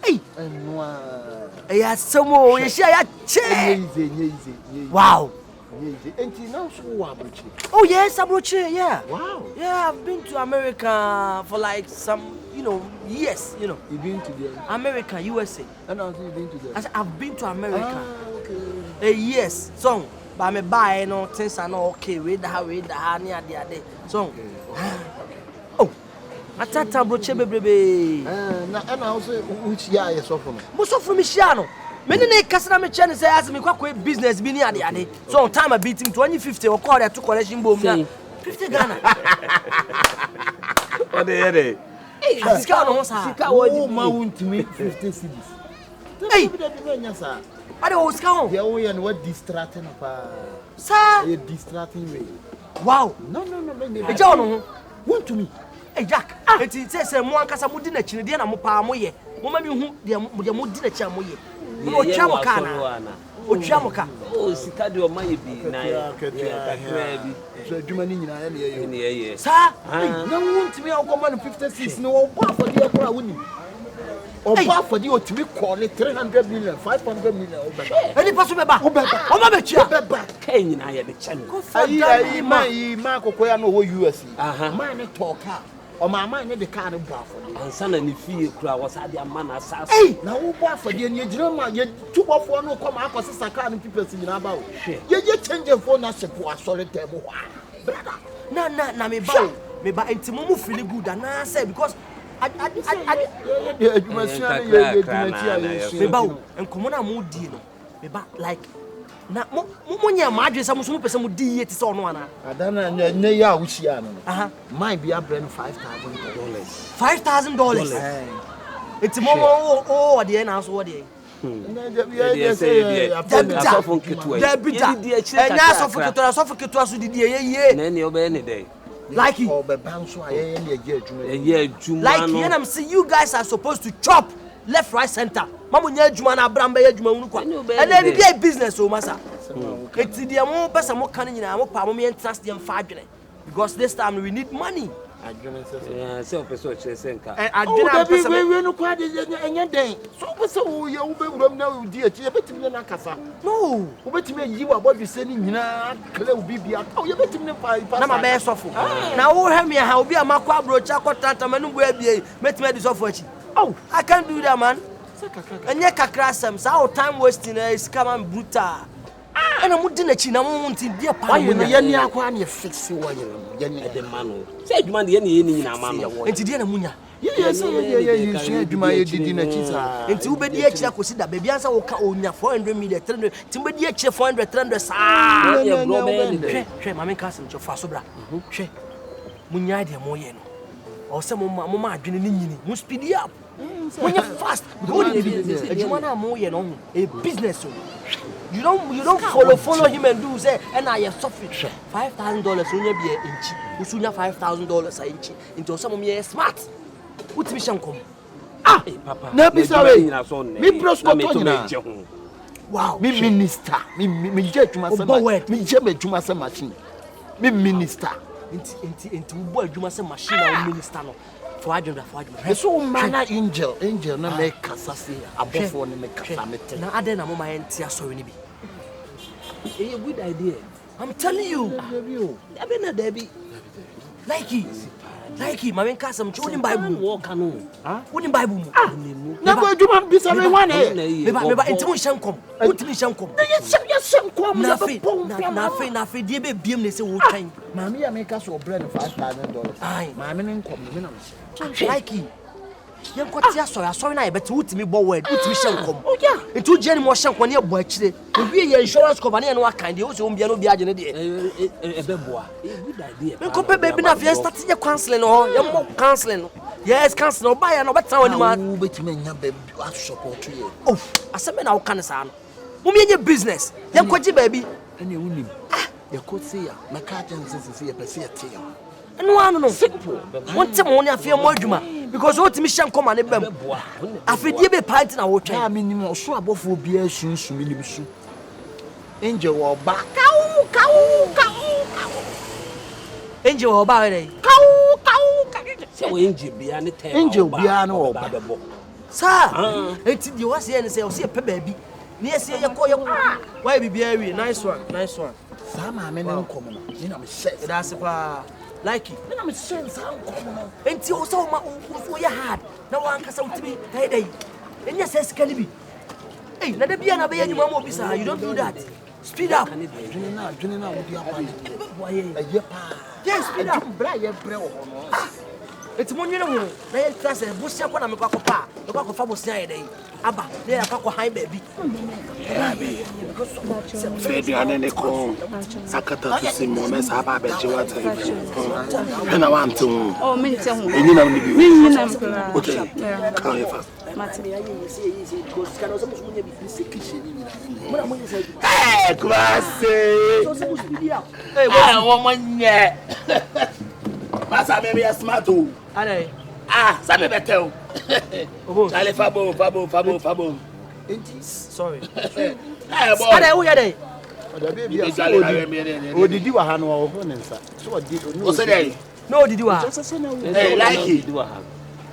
F: hey
D: enwa
F: ya somo ye shia ya che
D: easy
F: wow
D: enti now so wa broche
F: oh yes abroche yeah
D: wow
F: yeah I've been to America for like some years
D: you've been to the
F: America USA
D: and also you've been to the
F: I've been to America
D: okay
F: yes so But me buy no things are not okay. Wait the near the other. So, oh, I thought broche baby.
D: Na and also which year you suffer me?
F: Most of me shiano. Many na customer me channel say ask me kwa business bi near the other. So time I beat him 2050 or call that to collection boom na 50 Ghana.
C: What the hell?
F: Hey, this guy no sa.
D: Oh, ma want me 50 cedis.
F: Hey,
D: sir.
F: I don't scout.
D: Yeah, we are what distracting pa.
F: Sir,
D: You distracting me.
F: wow.
D: No.
F: E John no.
D: Want to me.
F: Hey Jack, it say mo ankasa mo di na chine de na mo pa mo ye. Mo ma mi hu de mo di na cha mo ye. Mo twa mo ka na. O twa mo ka.
C: Oh, sika de o ma ye bi na ye.
D: Kakra bi. So adwuma ni nyina ye
C: Ni ye.
F: Sir,
D: na want me o come on 56 no o ba for the akora woni. O ba for the o timi call 300 million, 500 million o beba.
F: any person be ba. O ma be tua.
D: Beba.
C: Kai nyina ye be channel.
D: Ayi ma kokoya no wo US.
C: Aha.
D: Man ne talk ha. O ma man ne de car ne ba for the.
C: Ansa na ni fie kura wo sa de amana asase.
F: Hey,
D: Na wo ba for the nye jira ma ye tubofo no come akose saka ne people si nyina ba o.
C: Hwe.
D: Ye change phone na se po asore table ho. Brother.
F: na me ba enti mo feel good and I say because I me ba enkomo na mo di no me ba like na mo nya ma adwe sa mo so mo pese mo di ye ti se ono ana
D: Adana ne ya wo hia no.
F: aha
D: Mine be a brand $5,000.
F: $5,000 enti mo the na so what the Debita so didi ye
C: Na ni obe ni dey.
F: like it. Like here I'm saying you guys are supposed to chop left right center. Mamu nya adwuma na abram be adwuma unu kwa. And then be business o masa. Eti dia mo pesa mo kan nyina mo pa mo me trust dem fa adwene. Because this time we need money.
C: Yeah, so person chere senka.
F: Adwene pesa
D: we no kwa de enye den. So pesa wo ye wo be wuram na wo di achi e betimi na kasa.
F: no.
D: Wo betimi yi wa body se ni nyina kle wo bibia. O ye betimi pa.
F: Na ma be sofo. Na wo he me ha obi amakwa brocha kwatanta manu bo abie metime di sofo achi. Oh, I can't do that man. Enye kakra sem sa time wasting is come and brutal. And I'm not dinner china monti dear pa.
D: You know, ye akwa na fix wo ye
C: The man o. Say adwuma de ye ni nyina ma no.
F: Enti dia na munya.
D: ye so adwuma ye didi na chisa.
F: Enti wo bedi akira kosi da bebia ansa wo ka onya 400 million 300 ti bedi akira 400 300 sa. Hwe mama ka sem chofa so bra. Hwe munya de mo ye no. O se mo ma adwene ni nyini. Mo speed up. When you fast, adwuma na mo ye no a business. You don't follow him and do say and I suffer $5,000 onya be inchi. Usunya $5,000 a inchi. Into some me smart. Utimi shankom.
D: Ah,
C: Papa.
D: na be sorry. Me prosco to nyina.
F: Wow.
D: Me minister. Me je adwuma se me je adwuma se machine. Me minister.
F: Inti wo adwuma se machine na minister no. For adwuma.
D: So man angel na me kasa se abofo ne me kasa me te.
F: Na ade na mama enti asori ni bi.
C: A good idea.
F: I'm telling you.
C: Abi na Debbie.
F: Like mama ka sam chuni Bible.
C: Walk anu.
F: Woni Bible mu.
D: Na go adwuma bi se me wan e.
F: Me ba enti mo hyankom. Utimi hyankom.
D: Ye shankom na be pon
F: Na fe die be biem ne se wo twan.
D: Mami ya me ka so bread $5,000.
F: Ai.
D: Mami ne nkom me na me.
F: Like yen kwati asori na ye beti utimi bo word utimi hyankom. Etu je ni mo hyankom ne ebo akire. Ebi ye insurance company no akan de o se ombia no bi age ne de.
C: Ebeboa. A good idea.
F: Me kope baby na fi start ye counseling no. Ye mo counseling no. Yes, counseling no buy na betan woni ma.
D: Wo betime nya baby a support you.
F: Oh, aseme na wo kan sa no. Mo me nye business. Ye kwaji baby.
D: Ene unim. Ye ko se ya na ka jen se ye pese ye te ya.
F: No one no simple. Want mo ne afia mo adwuma because what me hyan koma ne bam. Afidie be party na wo twen.
D: Ya minim oso abofo bia sunsun minim su. Angel wo ba.
F: Angel wo ba we
C: Say we angel bia ne te.
D: Angel bia no wo ba.
F: sir. Eti di wase ye ne se o se pe baabi. Ne ye se ye ko ye why bibia wi nice one.
D: Sa ma me ne nkom no. Ni na me share.
F: That's pa like it.
D: Me na me share sa nkom no.
F: Enti o so ma o ye hard. Na wan kasa utimi dai. Enya se skani bi. Hey, na da bia na be ye nyuma mo bi sa. You don't do that. Speed up.
D: Dwene na wodi apane.
F: Yes, speed up.
D: Bra ye bre wo no.
F: It's money no. Na ye class e busia kwa na me kwa kopa. Me kwa kofa busia ye dey. Aba, na ya kwa high baby.
E: Fediane ne ko sakata to Simon sa ba be je wata. Na want to.
H: Oh, me tell you.
E: Eni na me bi.
H: Me na Prah.
E: Okay. Can you fast?
D: Hey, classe.
E: Woman ye. Masa me be smart o.
F: Ade.
E: Sa me betel. Dale fabo.
F: Sorry.
E: Boy.
F: Ade, who ye dey?
D: Odidi wa ha no wo ho ne nsa. So odi no.
E: O say dey.
F: No, did you have?
E: Hey, like it.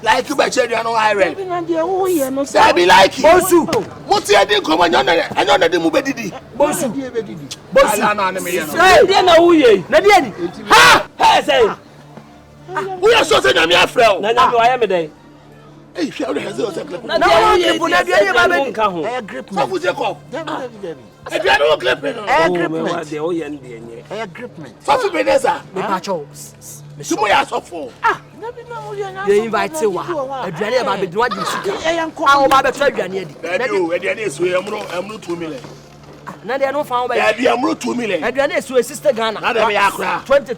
E: Like you, but you don't know I read.
D: Bosu.
E: Say be like it. Bosu. What you did come on? I know that the move did.
D: Bosu.
F: Hey, dey na who ye? Na dey ni. Ha! Hey, say.
E: We are so saying I'm your friend.
F: Na do I am dey.
E: Hey, she already has a clip.
F: Na who ye? Na do ye ba be ka ho.
D: Grip.
E: So who's your call? If you are no clip,
D: grip.
E: So Akabenezer.
F: Me pacho.
E: Sumo ya so for.
F: They invite say wa. Aduane e ba be dwa di sika. Ah, o ba be try aduane adi.
E: Aduane so emro 2 million.
F: Na dey no fa o ba.
E: Emro 2 million.
F: Aduane so sister Ghana.
E: Na dey ya akra.
F: 20.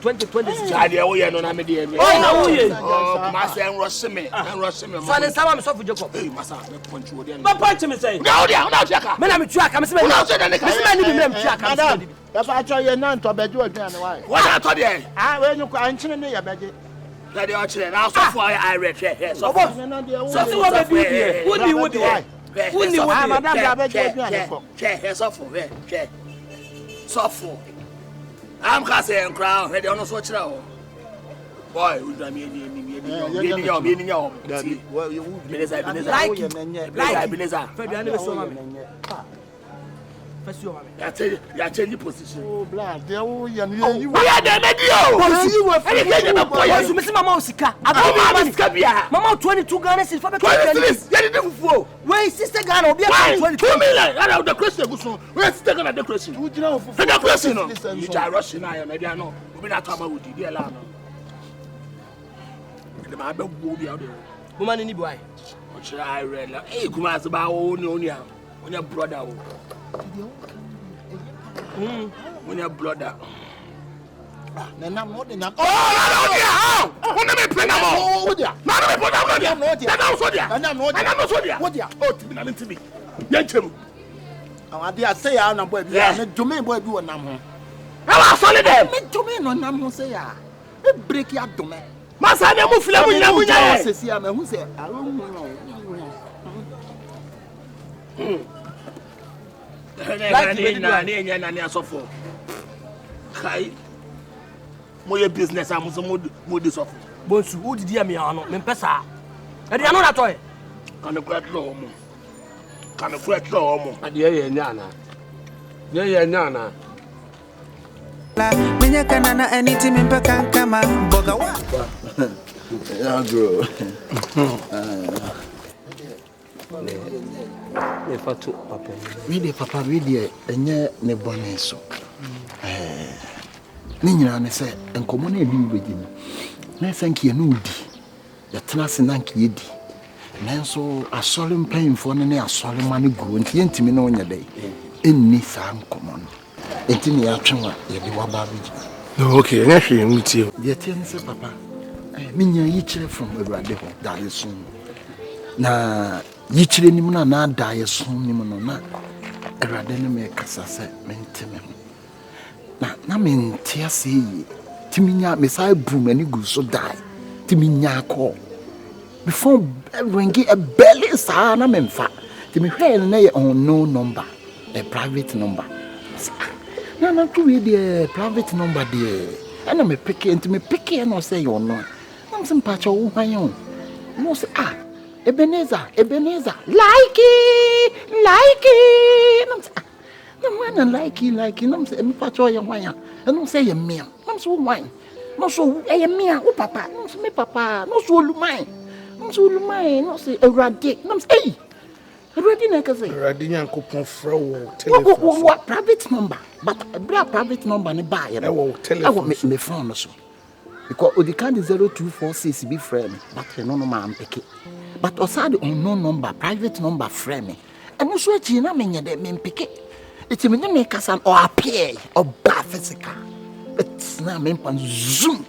E: Chade wo ye no na me dey me.
F: Oh, na wo ye.
E: Oh, ma say enro me.
F: Fa ne sama me so for Jacob.
E: Hey, masa me punch wo dey.
F: Ba punch me say.
E: Na wo dey, na chaka.
F: Me na me tuaka, me say me.
E: Na so dey ne ka.
F: Me say me ni me tuaka.
D: Madam, that's why I tell you now to bedu aduane why.
E: What I told you?
D: We no kwa anchine ne ya beje.
E: Na dey o chire na so for I read here. So
F: So fi wo be do here. Wo di.
D: Madam, da beje aduane ko.
E: Che, so for here. Che. So for. I'm ka say enkra, he dey no so chire o. Boy, we do me ni. Evangelism.
F: Fa aduane be so ma me.
E: Ya change position.
D: Oh, blood, they all you know.
E: We are the medio.
F: Bosu me say mama osika. Mama 22 Ghana cedis for be
E: 23. Ya dey fufu.
F: Wey sister Ghana obi e 22.
E: 2 million. Na the Christian go so. We sister Ghana decoration.
D: You know for
E: the Christian no. You just rush na ya media no. Obi na tama wudi dey la no. The ma be go bi out there.
F: Woman ni boy.
E: O chira I read la. Eh kuma se ba wo ni onia. Onia brother wo. Onia brother.
D: na nam no de nam.
E: Oh, na no dia. Wona me pray na mo.
D: Oh, dia.
E: Na no me pray na mo dia.
D: Na
E: na so dia.
D: Na no dia.
E: Na no so dia.
D: Wo dia.
E: Oh, tibi na ntimi. Yanchem.
D: Awade ase ya na boy bi. Na dwome boy bi wo nam ho.
E: Na wa so le dem.
D: Me dwome no nam ho se ya. E break ya dwome.
E: Masa na mu fila mu nyina mu nya.
D: Sesi ya me hu se awo mu no.
E: Na asofo. Kai. Mo ye business am so mo di sofo.
F: Bonsu wo didi am ya no me pesa. E de ano na toy.
E: Kan ko atlo mo. Kan ko atlo mo.
C: Ade ye nya na. Ye nya na.
A: La minya kanana anything me peka kama boga wa.
I: Yeah, bro.
C: Ne fatu papa.
D: We dey papa we dey enye ne bone so. Ne nyina ne se enkomo na ebi ubegi ni. Na sanki na udi. Ya tena se nanki yedi. Nanso asole mpanyimfo ne asole ma ne guro nti yentimi na onya dai. Enni sa nkomo no. Enti ne ya twenwa ye de wa ba begi.
E: No, okay, na hwe mutie.
D: Ye tie ne se papa. Minya yi kire from Awurade ho da yeso. Na yi kire nim na da yeso nim no na Awurade ne me kasa se menteme ho. Na mentia se yi. Timinya me sai brum ani gu so dai. Timinya ko. Before ringi a belly sa na memfa. Timi hwe na ye unknown number, a private number. Na to we the private number there. Ana me pick into me pick no say you no. I'm some patch o hwan. No say Ebenezer, like it. No man like it. No say me patch o hwan. No say ye me. No so hwan. No so e me o papa. No so me papa. No so lumai. No so lumai. No say Awurade. No say Already neka say.
B: Already nyankopon frɛ wo telephone.
D: What private number? But a private number ne buy.
B: E wo telephone.
D: Me phone so. Because the kind 0246 be friend, but no man pick it. But osade unknown number, private number friend. And no so chi na me de me pick it. It's me make kasan or appear or ba physical. But na me pan zoom.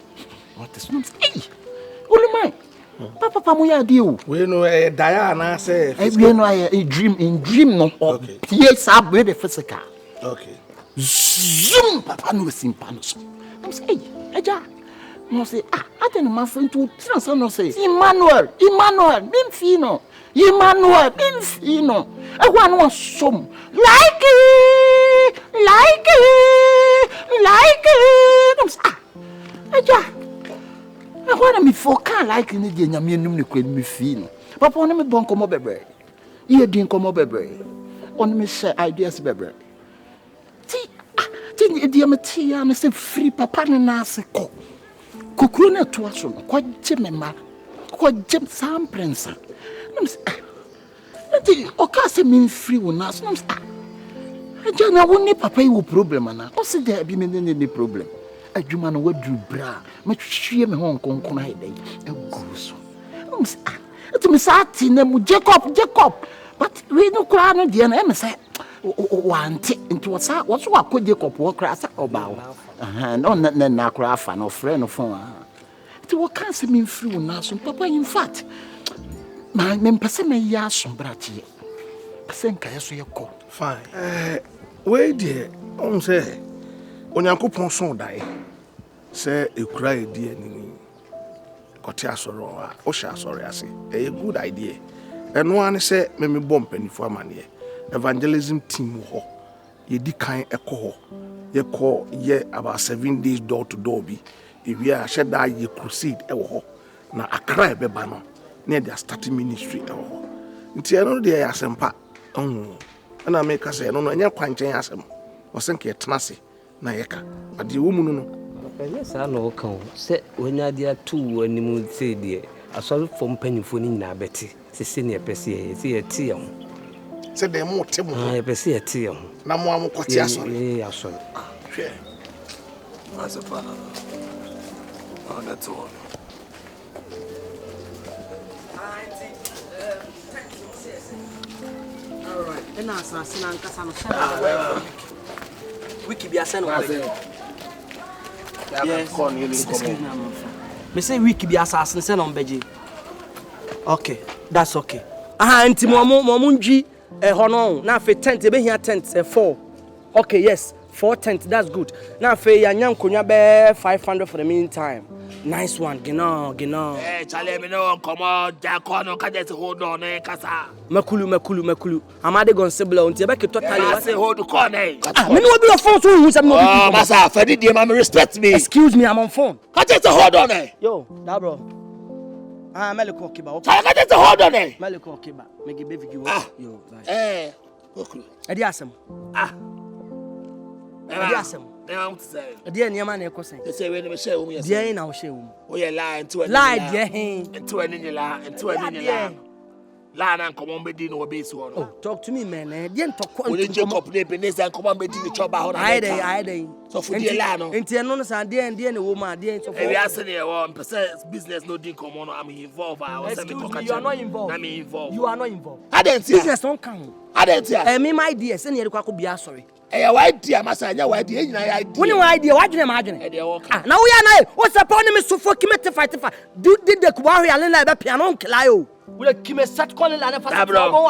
D: What is no? Hey. Only mine. Papa mo ya deal.
B: We know Diana say.
D: We know a dream no.
B: Okay.
D: Yes, I be the physical.
B: Okay.
D: Zoom papa no simpanos. I'm say, hey, eja. No say, I tell my friend to transfer no say. Emmanuel, Bimfino. Emmanuel, Bimfino. I want some like it. I'm say, eja. I want me for can like in the Yamian me feel. Papa on me bon come bebe. Ye din come bebe. On me say ideas bebe. Ti dear Matia and say free papa na se ko. Kukuru na to aso no kwa gye ma. Kwa gye sam prince. Nam say ti o ka se me free wo na so nam say aja na wo ni papa yi wo problem na. O se there be me ni problem. Adwuma no wadu bra matwie me ho nkonkon aidai aguso it me sati na mu Jacob but we no kra no de na me say wante into what so akọ Jacob wo kra sa obawo no na kra afa no frɛ no fon it wo kan se me mfiri wo na so papa in fact my me pese me ya so bratie pese nka yeso ye kɔ
B: fine we dey on say onyankopon so dai say ekura edi anini kote asoro a o sha asoro ase a good idea eno an say me bom panifo amane evangelism team ho ye di kan ekɔ ho ye about 7 days door to door bi ewi a sheda ye crusade ewo ho na akra ebeba no na they starting ministry ewo ho nti eno de ya asempa na me ka say no enya kwanchen asem o senke etnase na yeka ade wo munu no
C: yes I know kan se onya dia tu animu se de asori fo mpanifo ni nyina beti se ne pese ye se ye tie ho
B: se de mo te mo
C: ye pese ye tie ho
B: na mo amokote asori
C: asori
B: hwe
E: Masepa that's all.
F: All right then asase na nkasa no wiki bi ase no yes. Me say wiki bi asase se no mbeje. Okay, that's okay. Enti mo ndwi hono na fe tent e be hia tent 4. Okay, yes. 4 tent, that's good. Now fe ya nyankonya be 500 for the meantime. Nice one, genau.
E: Chale me no come on, Jacono ka just hold on kasa.
F: Makulu. Amade gon sebla unti be ke totally
E: I say hold on
F: me no be your phone so who say no.
E: Oh, massa, Fedi dey ma respect me.
F: Excuse me, I'm on phone.
E: Ka just hold on
F: Yo, da bro. Meliko kiba.
E: Okay. Ka just hold on
F: Meliko kiba. Me give baby you. Yo,
E: bye. Okulu.
F: Edi asem. Edi asem.
E: They want to say.
F: Edi niam na ekosen.
E: They say we no share wo.
F: Edi na wo share wo.
E: Oh yeah, lie into it.
F: Lie there hin.
E: Into it ni la. La na come on be di no be so no.
F: Oh, talk to me man. Edi ntoko.
E: We Jacob dey Evangelism come on be di choba ho na.
F: I dey.
E: So for the la no.
F: Enti no say edi na wo ma edi so for.
E: We are saying one percent business no dey come on. I'm involved.
F: Excuse me, you are not involved.
E: I'm involved.
F: You are not involved.
E: I don't see.
F: Business don't count.
E: I don't see.
F: Me my idea say na dey kwa bia sorry.
E: Eh why dia masa nya why dia nyina ya idea.
F: When you idea why dwene ma dwene?
E: Eh dey work.
F: Na we are na o say pa me sofo kime te fight do did the kuba hwe ale na be piano nkla yo. We kime set calling la na fa
E: bro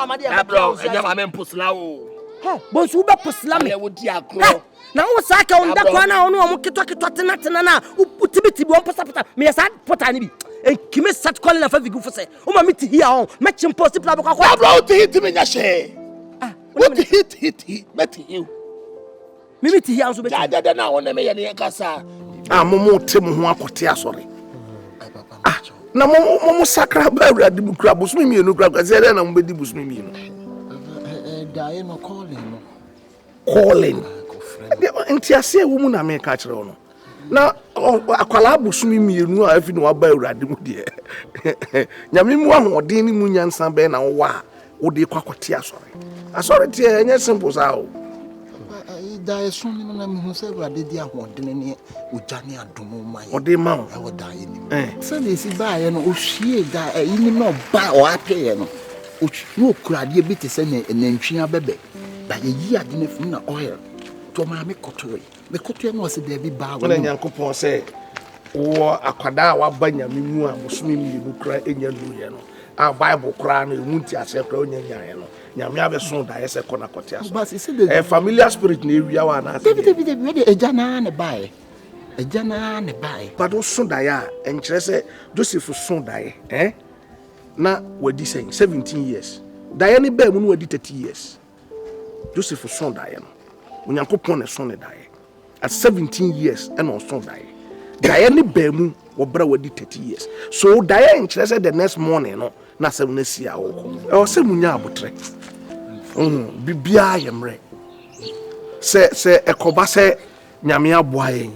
E: enya ma me pusla o.
F: He bon su be pusla me.
E: Le wo di akro.
F: Na wo sa ka on da kwa na onu o kitwa tena na utibiti bi on pasa me sa pota ni bi. Kime set calling la fa vigu fo say o ma me ti here on me chimpo si pla kwa kwa.
E: Bro ti hit me nya she. What hit met you.
F: Mimi ti here on so be.
E: Da na wona me ye ne kasa.
B: Momo te mo ho akote asori. Na momo sakra ba awrade mu kura busumi mienu kura kwase na mo bedi busumi mienu.
D: Die no calling.
B: Ntiase wo mu na me ka kire ono. Na akwala busumi mienu a afi no aba awrade mu de. Nyame mu ahoden ni mu nyansa be na wo wode kwa kwatia asɔre tie enye simple sao
D: da eso ni na me hu se Awurade di ahodene ne ojane adomo mai
B: ode ma wo
D: e da yi ni se le si ba ye no ohwie da yi ni no ba o apeye no no kurade bi te se ne nantwia bebe ba ye yi ade ne fun na oil to ma me kotoe no se da bi ba wo
B: na Nyankopɔn se wo akwada wa ba nyame mu a bosome mi bu kra enya luye no a Bible kra no emunti ase kra onya nyaye no nyame abeso da yese kona kotia so familiar spirit na ewia wa na
D: David we de ejana ne bae but
B: o so da ya enkyere se Joseph so da ye na wadi say 17 years da ye ne ba mu no wadi 30 years Joseph so da ye no Onyankopɔn ne so ne da ye at 17 years and on so da ye da ye ne ba mu wo bra wadi 30 years so da ye enkyere se the next morning no na se na sia wo o se munya abotre bibia yemre se ekoba se nyame aboa yen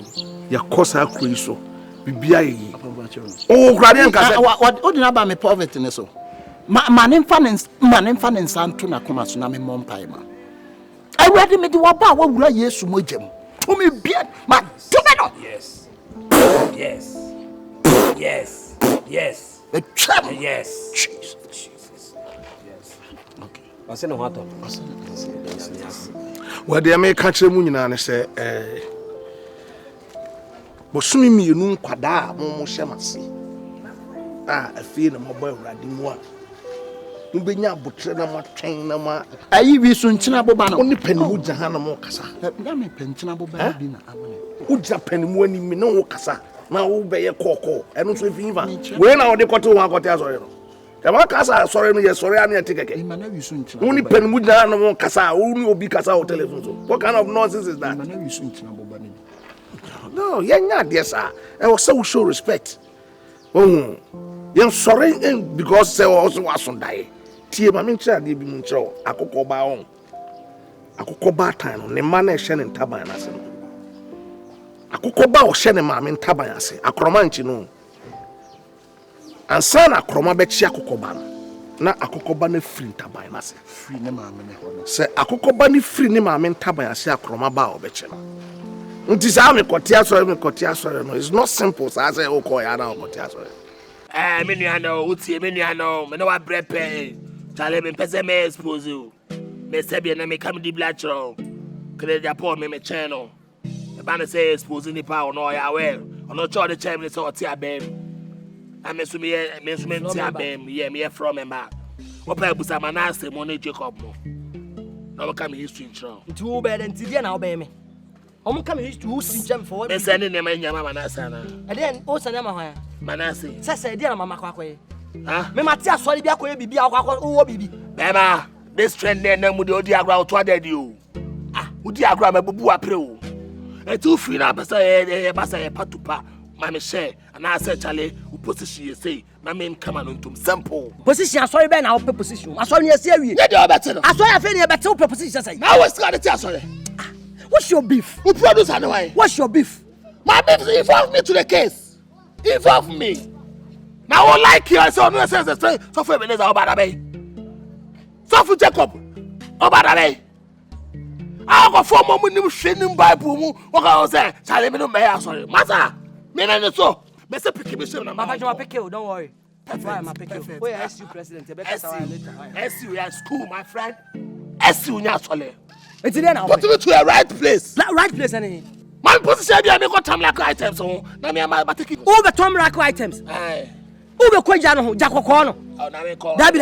B: ya kosa akoi so bibia yi o grade nka se
D: o dina ba me poverty ne so manin fanen santo na koma so na me mompai ma Awurade me di wo ba wo wura Yesu mojam to me bia ma to me no
C: Yes. Yes. Jesus. Yes. Okay. What's in the water?
B: Well, they make country munina and say, Bosumi mi nu kwada mo shemasi. I feel no boy radimwa. Nu benya botre na ma twen na ma.
D: Ayi wi so nchina boba na.
B: Oni panimu jahana mo kasa.
D: Na me penchina boba bi na amane.
B: Uja panimu ani mi no kasa. Na wo be ye kokko. Eno so fiva. We na wo de koto ho akote asore no. Kama kasa asore no ye sore an ye tekeke.
D: Imana wi so nchina.
B: Oni panimu jahana mo kasa. Oni obi kasa o telephone so. What kind of nonsense is that?
D: Imana wi so nchina boba ni.
B: No, yenya dear sir. I was so show respect. Oh, yen sorry because say also was on die. Tie ma mentra de bi muntra akokko ba on. Akokko ba tan no ne ma na ehye ne ntaban na se no. Akokko ba o hye ne ma me ntaban ase. Akroma nchi no. Ansa na akroma be chi akokko ba no. Na akokko ba na free ntaban na se.
D: Free ne ma me ne ho no.
B: Se akokko ba ni free ne ma me ntaban ase akroma ba o be chi no. Nti sa me kotia so no. It's not simple sa say o ko ya na kotia so.
E: Me nuano, utie me nuano, me no wa brepe. Chale me pese me expose you. Me sebi na me come di blatro. Kre dia po me channel. E ba na say expose ni pa no ya well. Ono cho the chairman so oti abem. I me so me ti abem. Yeah, me from me ba. Opa busa manase mo na Jacob mo. No come history intro.
F: Nti wo be den ti dia na wo be me. Omo come history wo sinchem for what?
E: Me say ne ma nyama manase na.
F: E den o sanya ma hwan?
E: Manase.
F: Sese dia na mama kwakoye.
E: Ah,
F: me mate asori bia koye bibi akwakọ wo bibi.
E: Bema, this trend na mu de odi agra to adedi o. Ah, odi agra mabubu apre o. E tu free na pesa e basa e patupa. Ma me share na say chale position you say na me come on ntum simple.
F: Position asori be na wo position. Asori na esi awie.
E: Ne de obete no.
F: Asori afi na bete wo position say.
E: Now what's got the asori?
F: What's your beef?
E: Who produce anyway?
F: What's your beef?
E: My beef involve me to the case. Involve me. Now I like you, so no sense. So for Evangelism, Obadabe. So for Jacob, Obadabe. I go for more money, shooting Bible. What I was saying, Charlie, no mayor, sorry, Master. Me and so, Mr. Picky, Mr.
F: Papa, pick you, don't worry. Why am I pick you? Where SU president?
E: SU, at school, my friend. SU, Nyasole.
F: It's in now.
E: Put me to a right place.
F: Right place, any.
E: My position, I make what time like items. So, now me, I'm taking
F: all the Tom Rack items.
E: Aye.
F: Ube kwa jano jakoko no. Dabi.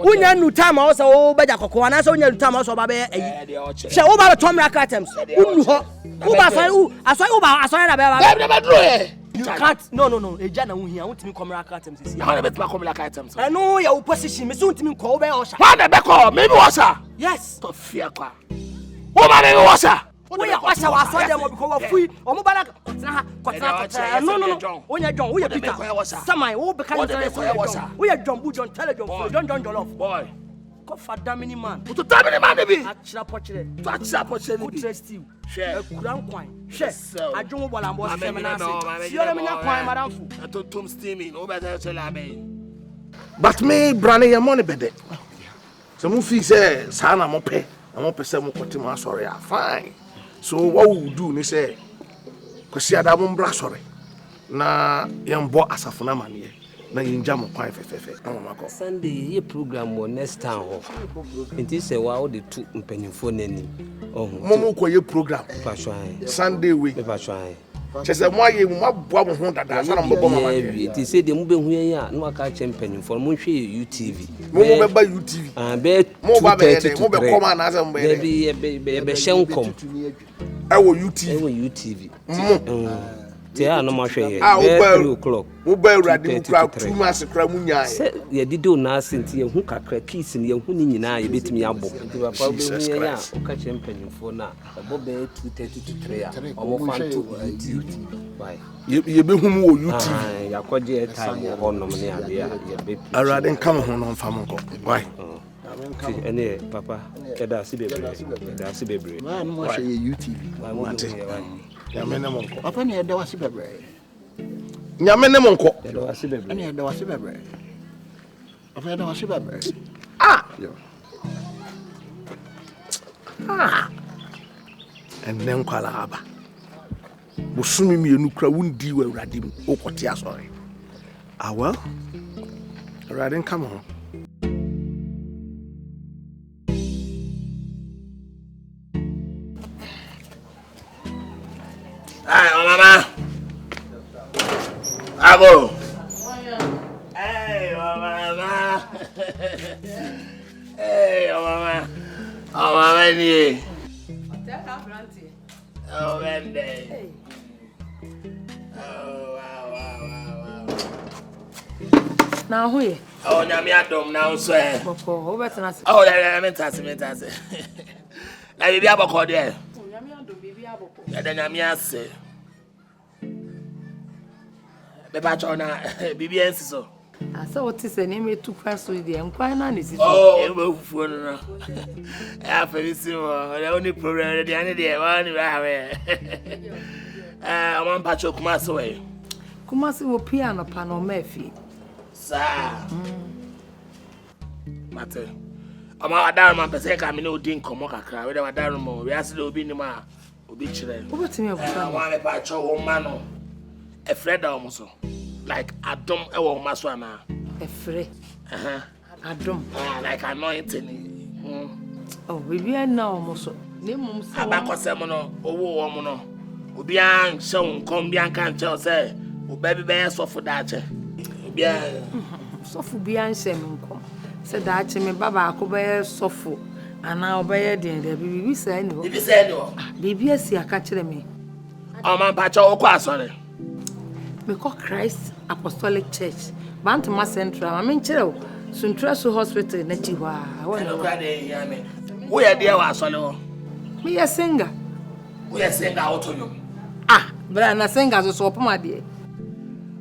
F: Unya nu time also o be jakoko na so unya nu time also ba be eyi. She o ba Tom Rack items. Unu ho. Uba so na be ba.
E: Dabi dro e.
F: You can't. No. Eja na uhia untimi come Rack items isi.
E: How be come Rack items?
F: I know your position. Me so untimi ko be osha.
E: How be call? Maybe washa.
F: Yes.
E: To fear kwa. Wo ma me washa.
F: We are washa wa so dem because we free. Omo bala kwatna. No. Onya John, we are Peter. Samai, we be kan say we are John Bujon, tell John, John Jollof. Boy. KOFAS mini man.
E: To damini man be.
F: Achira pochire.
E: To achira pochire be.
F: Trust you.
E: Share.
F: Kuran kwan. Share. Adwo bola mbo semina se. Siole menya kwan madam fu.
E: Atontom steaming. O be tell abe.
B: But me brane your money bede. So mo feel say sa na mo pe say mo kote mo asori fine. So what we will do ni say kwesi ada mo mbra asori na yembo asafuna mane na yinja mo kwan fefefe na mo akọ.
C: Sunday ye program wo next time ho. Enti say wa wo de tu mpanimfo nani.
B: Mo ko ye program. Sunday we. Chese mo aye mo aboa mo ho dada sa na mo bo mama de.
C: Enti say de mo be hu yan a na waka che mpanimfo mo hwe UTV.
B: Mo be ba UTV.
C: Be
B: mo ba be mo be come na say mo be.
C: Be shenkom.
B: Ewo UTV.
C: Ewo UTV. Tia no ma hwe ye.
B: 3 o'clock. Mo ba urade mo kra 2 months kra mu nyaa.
C: Se ye didi na asenti ye hu kakra kiss ni ye hu ni nyina ye betimi abo. Nti papa be hu ye ya o ka chempanyimfo na ebo be 2:30 to 3 a omo fanto UTV. Bye.
B: Ye be hu mu wo UTV.
C: Ya kwaje time ho nom ne ade ya be.
B: Urade nka mo ho no mfa mo nko. Bye.
C: Ene papa eda si bebre.
D: Na mo hwe ye UTV.
B: Nyamene monko.
D: Papa ne eda wase bebre.
B: Nyamene monko.
C: Eda wase bebre.
D: Ne eda wase bebre. Papa eda wase bebre. Yo.
B: Enne nkwala aba. Bosumi mienu kra wundi wa urade mu okote asori. Well. Urade nka mo.
E: Hey, mama. Abo. Hey, mama. Hey, mama. Oh, mama ni. Oh, Monday. Oh, wow.
H: Now who ye?
E: Oh, nyami adom now so.
H: Boko, who better not?
E: Oh, mentase. Na bibi aboko de. Then I'm yes. Beba chona bibi ensiso.
H: I saw what is the name of 2 questions there and quite honest.
E: Oh, no. I feel so. The only problem the only day one we have. One patch of Kumasi way.
H: Kumasi will piano pano mefi.
E: Sir. Mate. Ama adaru man pese ka me no din komo kakra. We da adaru mo. We ase do obi ni ma. Obi chire.
H: What to me about?
E: One me patch o ma no. E Fred almo so. Like Adam e wo ma so ana.
H: E Fred. Adam.
E: Like anointing.
H: Oh, we be na almost. Ne mum so.
E: Abakose mo no, owo wo mo no. Obi an hye nkom bi an kan che o say, o baby be so for that che. Obi an
H: so for bi an hye nkom. Say that che me baba akobe sofo. Ana obeye den de bibi say ni ho.
E: Bibi say ni ho.
H: Bibi asi aka kire me.
E: O man pa che o kwa asore.
H: Me call Christ Apostolic Church. Bantama Central. I mean chiro. Suntraso Hospital na chiwa.
E: No kwa de ya me. Wo ye de wa asole ho.
H: Me a singer.
E: Wo ye singer auto
H: But na singer so opoma de.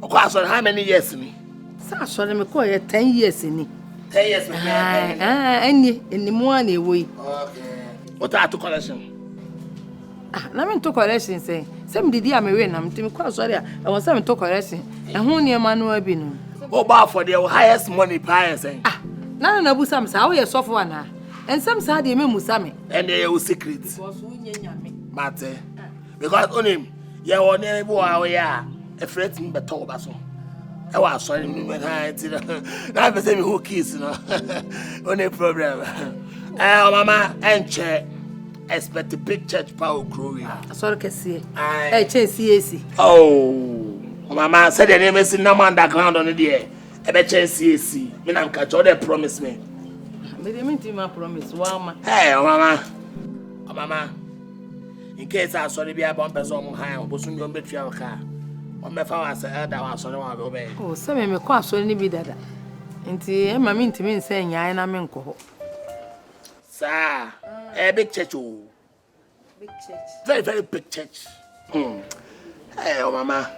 E: O kwa asole how many years ni?
H: Sa asole me call 10 years ni.
E: 10 years me.
H: Eni mo an ewe.
E: Okay. What are to collection?
H: Na me to collection say. Say me didi am we na me call sorry. I was say me to collection. E ho ne ma no abi no.
E: O ba for the highest money price saying.
H: Na busam sa wo ye sofo ana. Ensam sa de me musame.
E: And they your secret.
H: Because who nyame.
E: Mate. Because onim ye won e bo a we a fret me beto ba so. E wa so ni me ha ti na be say me who kiss no. Only problem. Mama enche expect a big church power growing.
H: Sorry kese. Che CAC.
E: Oh. Mama said the name is no underground on the day. E be che CAC. Me na nka cho dey promise me.
H: Me dey mean to my promise. Wama.
E: Hey, mama. Mama. In case I saw the be about person on high, obosun yo betua ka. O me fa wa say elder wa so wa be obey.
H: Oh, say me kwa so ni bi dada. Nti e ma me ntimi nse nyaa na me nko ho.
E: Sir, a big church.
H: Big church.
E: Very, very big church. Hey, oh mama.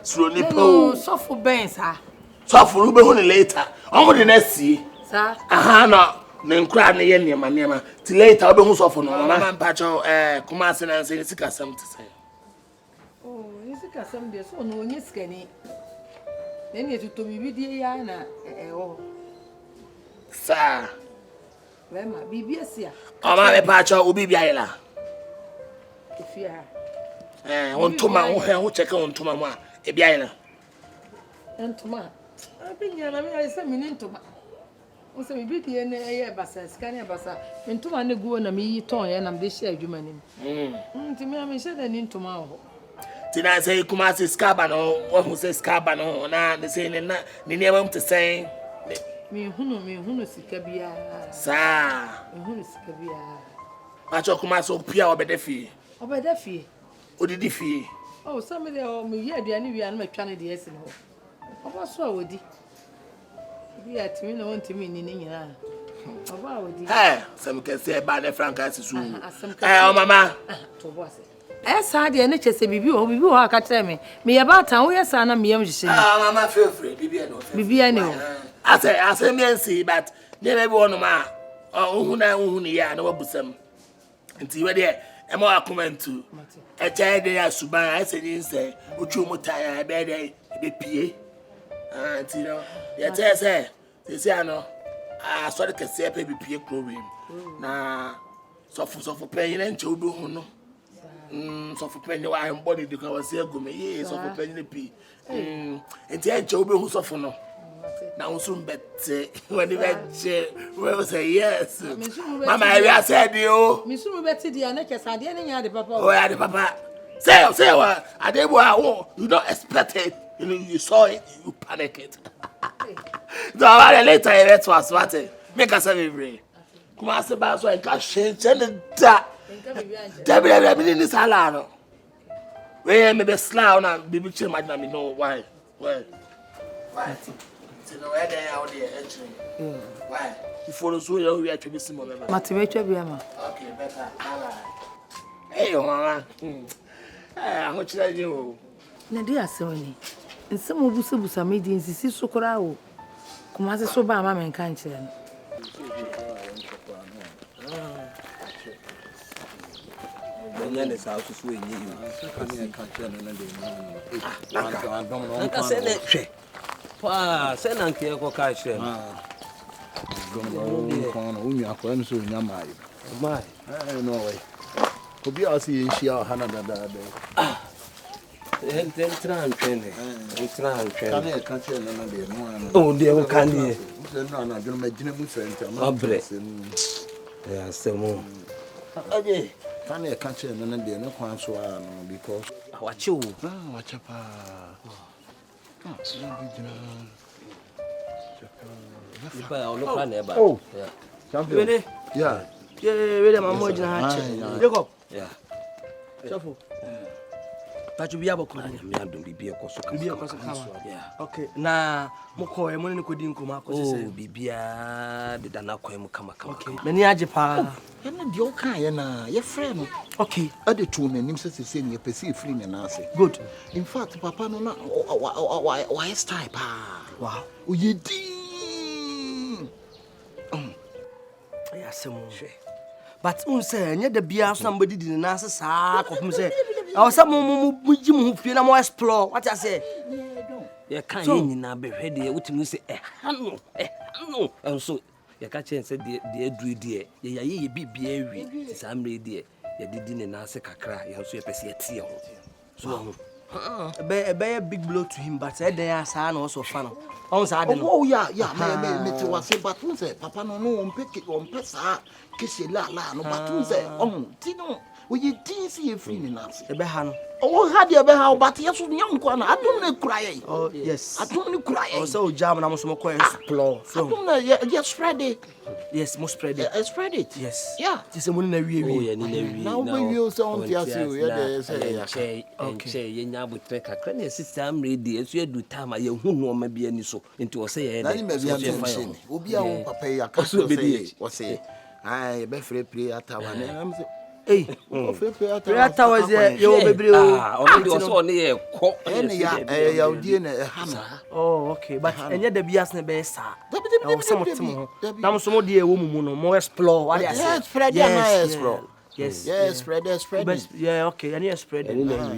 E: Slowly
H: po. So for ben sir.
E: So for ube hone later. Omo the next see.
H: Sir.
E: No. Ne nkra ne ye niema. Till later ube hu so for no mama mpacho Kumasi na nse sika sam te say.
H: Oh, sika sam de so no onye sika ni. Ne ne to bibi die ya na oh.
E: Sir.
H: Wema, BBS.
E: Ama me pacha obi bia yela.
H: Efia.
E: On toma ho check on toma mo e bia yela.
H: Ntoma. Abinya na me ayese mini ntoma. O se bibi die na eye basa scan basa. Ntoma na guo na me yi ton ye na me de hia adwuma nim. Ntimi am hia da ni ntoma ho.
E: Tina say kuma se skaba no, wo say skaba no na de say na ni niam to say.
H: Me hunu sika bia.
E: Sa.
H: Me hunu sika bia.
E: Pacha kuma so pia obede fie.
H: Obeda fie.
E: Odidi fie.
H: Oh, somebody me ye aduane wi an me twa ne de esi no. Oba so a wodi. Bi atimi na won timi ni nyina. Oba wodi.
E: Some can say ba na franka sisu. Oh mama.
H: To boss. Sa de ne chese bibi o aka tell me. Me ye ba tan wo ye sa na me yam hihye.
E: Mama feel free bibi no.
H: Bibi ne o.
E: I say me see but never be one ma. Ohun ni ya na wabusam. Nti we de e ma comment to. E chai de asuban I say ni say otu mu tire be de be pie. Nti no. Ye tell say ano sorry ke say pe be pie problem. Na so pen na nche obi hu no. So for pen wa body de ka wase agome ye so for pen ne pi. Nti e nche obi hu so for no. Now soon better when you we say yes. Mama, I said you.
H: Me soon better the aneke sade ne nya de papa.
E: Oh, yeah, the papa. Say what? I did what you don't expect it. You saw it, you panic it. So later it was what make us every. Come on, say ba so en ka change da. Debi ni ni sala no. We me be sla na bibi che imagine me know why. Why? No where they out there actually. Why? You follow so you we actually see more member.
H: Matibetwa bia ma.
E: Okay, better. Hey, mama. I want you to do.
H: Na dia asewani. Nsem obusebusa me di nsisi sokora o. Kuma se so ba ma men kan kire no.
C: Banyane sa so enyi you. Kan kan kire no na de no. Nka se na hwe. Send and care for cash. No, only a friend so nyamai. My, no way. Could be as he share Hanada. Then try and train it. Oh, dear, can you? No, I don't imagine a center. Yes, some more. Okay, can I catch it and then be no answer because what you? Watch up. Oh, champion. Yeah.
F: Yeah, my mother. Jacob.
C: Yeah.
F: Shuffle. But you be able to
C: be a cost. Yeah.
F: Okay. Now, Moko, I'm only going to come out.
C: Oh, Bibia, the Danaco come.
F: Okay. Many Ajipa.
I: And the okay, and your friend.
F: Okay.
I: Other two names to say you perceive free and answer.
F: Good.
I: In fact, Papa, no, why is type?
F: Wow.
I: Oh, you ding.
F: Yes, but say, near the beer, somebody didn't answer, sir. Say, I was some who feel more explore. What I say?
C: You can't now be ready. What you say, no, and so you catch and said, dear, dear, ye be beery, some dear, you didn't answer Kakra, you also a so.
F: A big blow to him, but said they are son also fun. Oh,
I: yeah, me to was but who say, Papa no, pick it on Pessa, kiss you la, no, but who say, Tino, will you see a free enough?
F: A behan.
I: Oh, had you ever how, but yes, young one, I don't cry.
F: Oh, yes,
I: I don't cry.
F: Also, jam and I'm some more explore.
I: Just spread it.
F: Yes, most spread it.
I: Spread it.
F: Yes.
I: Yeah.
F: It's a moon in a
C: wee.
I: Now we will sound yes,
C: okay, you now would take a cranny system ready as you do time. I who know maybe any so into say,
I: will be our papa. I can't be or say, I be free play at our
F: hey, prayer towers there, your baby.
C: Also near
I: a hammer.
F: Oh, okay, but and yet the bias never saw. Some of them. Now, some dear woman, more explore. What I
I: spread, yes, bro.
F: Yes,
I: spread.
F: Yeah, okay, and yes, spread.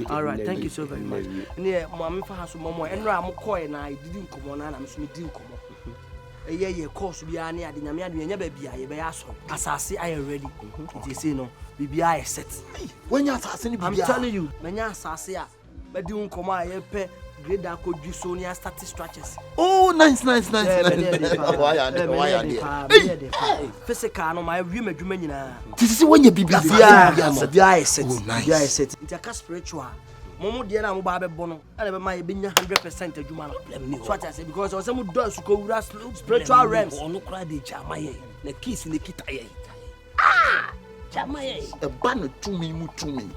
F: All right, thank you so very much. Yeah, Mamma has some more, and Ram Coy and I didn't come on, and I'm didn't come on. ye course bia na ade nyame ade nya ba bia ye be aso asase I ready it say no bibia is set
I: when you asase ni bibia
F: I'm telling you menya asase a be di unkomo a ye pe grade akodwu so ni start structures
I: oh nice why
F: physical no my wi madwuma nyina
I: tisi when you bibia
F: bibia is set it a spiritual momo de na mo ba be bono ana be ma ye benya 100% adwuma no so what I say because o say mo do asuko wura spiritual realms
C: ono kra de chama ye na kiss ne kita ye chama ye
I: e ba no tumi mu tumi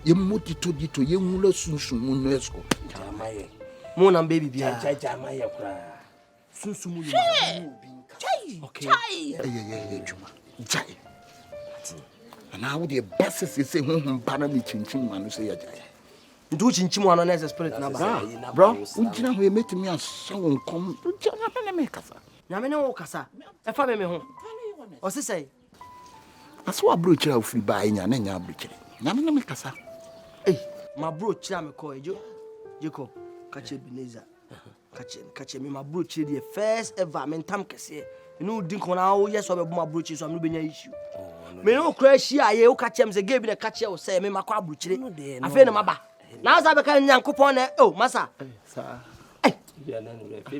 I: ye moti to dito ye nwula sunsun mu no esko
C: chama ye
F: mo na baby bia
C: chama ye kra
F: sunsun mu
C: chai
I: okay juma jai ana wo de best se honhom pa na mi chinchin ma no se ya jai
F: ndu chinchimu ano na spirit na ba
I: bro unjina ho emetimi aso nkom unjina na me kasa
F: nyame ne wo kasa e fa me ho o se sei
I: aso abro chira ofiri ba nya na nya abro chira nyame na me kasa
F: ma bro chira me ko ejo Jacob Akabenezer kache me ma bro chira the first ever mentam kese no din ko na wo yes obebu ma bro chira so am no benya issue me no kra shi aye wo kache me se ge bi na kache wo se me makwa bro chira afi na maba na za be kan Nyankopon na oh masa
I: sa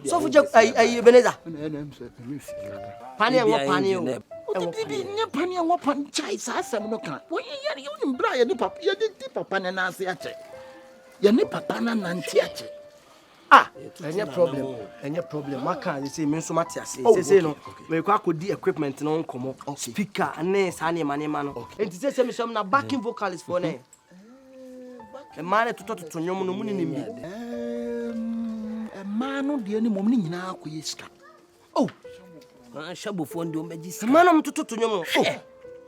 F: so fu Ebeneza pani ngo pani o
I: bibi nye pani ngo pan chai sa asem no kan wo ye ni bra ye ni papa ye di papa na na ase ache ye ni papa na na nti ache
F: any problem maka they say me so mate ase say no me kwa akodi equipment no nkomo speaker ne sa ne manema no enti say me so na backing vocalist for ne e mane toto nyom no muni nimbi
I: e manu de ni mom ni nyina akoye sika
C: shabofo ndi omeji sika
F: manu toto nyom no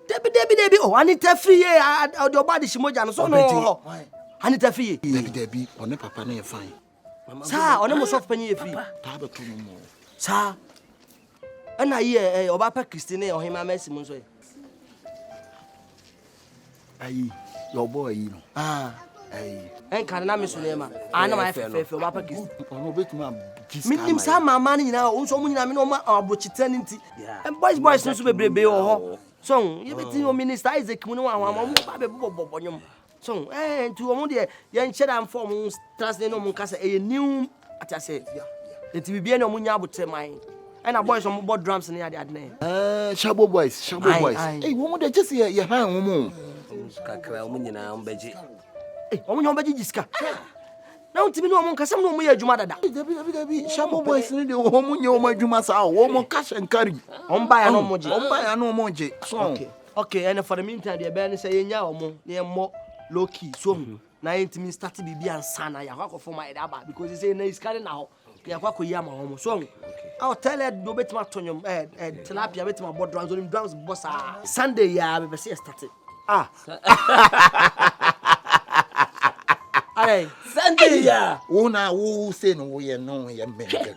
F: debi anita free de obadi shimoja no so no anita free
I: debi one papa na ye fine
F: sa one mo soft pani ye free
I: ta ba to mo
F: sa ana ye obapa Christine ohima mesi mo so ye
I: ayi your boy you know
F: en kan na mesunema ana ma fefe o papa kis
I: ono betuma
F: minim sa mama ni nyina o so mu nyina me no ma abochitani nti en boys no so bebrebe o ho so ye beti o minister Isaac mu no wa mo ba be bobonyom so nti o mu de ye ncheda am form trust no mu kasa e new atase nti bibia no mu nya aboteman and boys on board drums ni ade na
I: shabo boys wo mu de jesi ye han wo mu
C: kakra wo nyina ombeji
F: omo nyomba jijiska na untimi no omo nkasam no omo ya adwuma dada
I: debi shabo boys ni de omo nye omo adwuma sa omo cash and carry
F: omba ya no
I: moje so
F: okay and for the meantime the be say yenya omo na emmo low key so na intimi start bibia ansana ya kwakọ for my daba because he say na is carry na ho ya kwakọ yi ama omo so I'll tell her do betima tonyom tilapia betima board drums boss Sunday ya be say start Hey,
C: Sunday ya.
I: Who say no we no ye menga.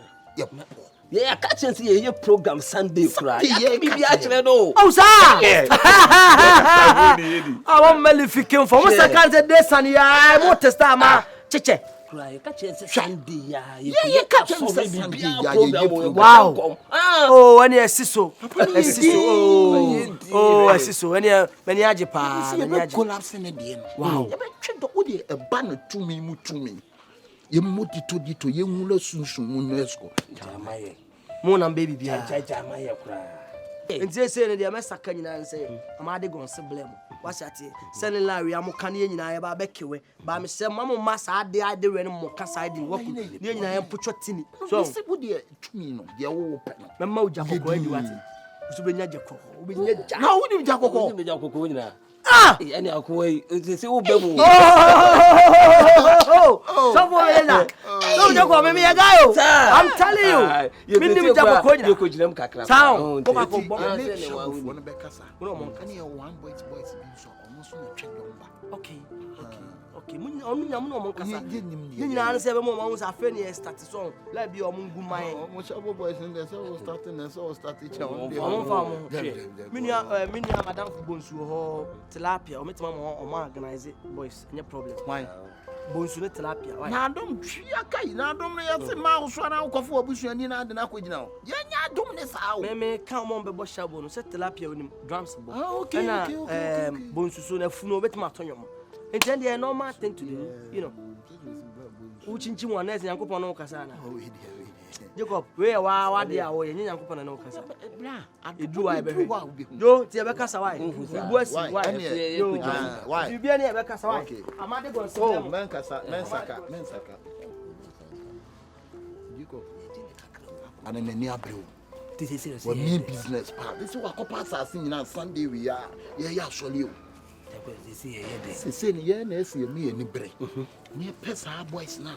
C: Yeah, catch and see your program Sunday cry. Yeah, bibi actually no.
F: Oh, sir. I want malifiking for what second day Sunday ya mo testa ma cheche.
C: Cry catch and see Sunday ya.
I: Yeah, catch and see Sunday ya.
F: Wow. Oh, when you siso. Oh, siso. When you aje pa.
I: When you collapse in the end.
F: Wow.
I: You be treat the odi e ban to me. Ye moti to dito ye nwula sunsun mu nesko.
C: Jamaye.
F: Mo na baby bia.
C: Jamaye kura.
F: Enti say ne de amesaka nyina nse. Amade gonse blem. Wasiate. Sene Larry amoka ne nyina ye ba bekewe. Ba me se mama masa ade we no mo kasa ade woku. Ne nyina ye mpotwo tini. So
I: se wo de tumi no de wo pe no.
F: Mema uja kokko adi wate. Usu benya jakko. Ubenya ja.
I: Na wo ni jakko.
C: Ni jakko nyina. Any akoi say wo be mu.
F: So for ena. So you go me ya guy. I'm telling you. Me ni jakko ko nyina.
C: You ko jinam kakra.
F: Sound. Ko ba ko bo.
I: Wo no be kasa. Wo mo kan ye one boys be so almost no twed domba.
F: Okay. Mun onu nyam no mo kasa. Ni nyina an se be mo ma sa fe ni start so. La bi o mun gu mai.
I: Mo shabo boys in there so starting and so start each one.
F: Mo fa mo. Minia madam bonsu ho tilapia o metima mo organize boys any problem.
I: Why?
F: bonsu tilapia.
I: Na dom twia kai na dom no yesi ma so na akofo obusuani na ade na akogina o. Ye nya dom ne saa o.
F: Me kan mo be bo shabo no se tilapia onim drums bo.
I: Okay.
F: Bonsu so na funo betima tonyomo. Enti dey normal thing to do, you know. Uchinchi mo na Nyankopon no kasa na. Jacob, where wa dey awo ye Nyankopon no kasa.
I: Bra,
F: edu wa be. Jo, ti e be kasa why? Ibu asi why? Why? You be any e be kasa why? Amade go say.
I: Oh, men saka. Jacob. Ana nani abreu.
F: This is serious.
I: We mean business part. This is what KOFAS assassin na Sunday we are. Yeah, surely. Se ni ye na esi me ani bre. Me pesa boys na.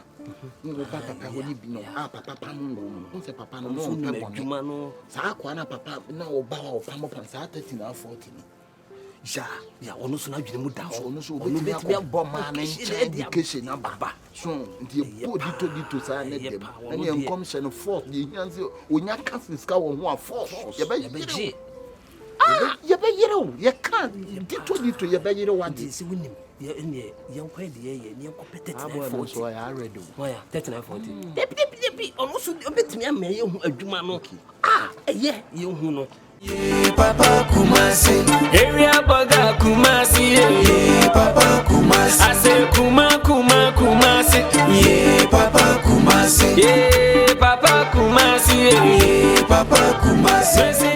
I: Ngo papa honi bi no. Papa pam no. Nse papa no no pe bono. Sa kwa na papa na oba wa pam pam sa 30 na 40 no.
F: Ya onu so na dwene mu da.
I: Onu so obi be abọ ma na education na baba. So nti e po dito sa na dem. Ani enkom se no force de nyanse onya cases ka wo ho a force. Ye be ye be yero ye kan dito ye be yero one day
F: si winim ye nkwa de ye ne competitive
I: effort so ya ready
F: why 39 40 depi almost obetimi am ye hu adwuma no ye hu no
A: ye papa kumasi
G: Area Boga Kumasi,
A: ye papa kumasi
G: ase kumasi,
A: ye papa kumasi
G: ye Papa Kumasi,
A: ye papa kumasi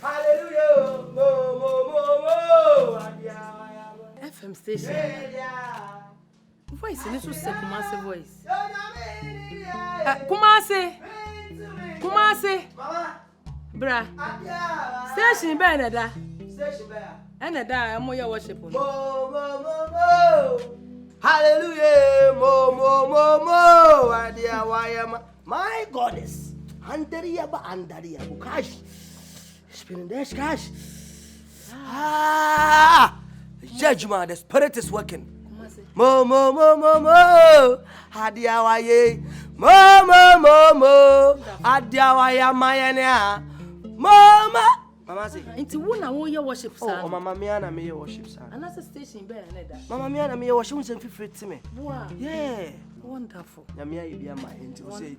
H: Hallelujah, FM station. Voice, this was Kumasi voice. Kumasi. Bra. Station Benada. And a die, I'm your worship.
F: hallelujah mo adia wayama my goddess andariya cash spinning dash cash judgment the spirit is working mo adia waye mo adia wayama ya Mama say,
H: "Into one I want your worship, sir."
F: Oh, Mama, me and me worship, sir.
H: Another station better than that.
F: Mama, me and me worship was in 50 to me.
H: Wow.
F: Yeah.
H: Wonderful.
F: Yamia, you be my hand to say,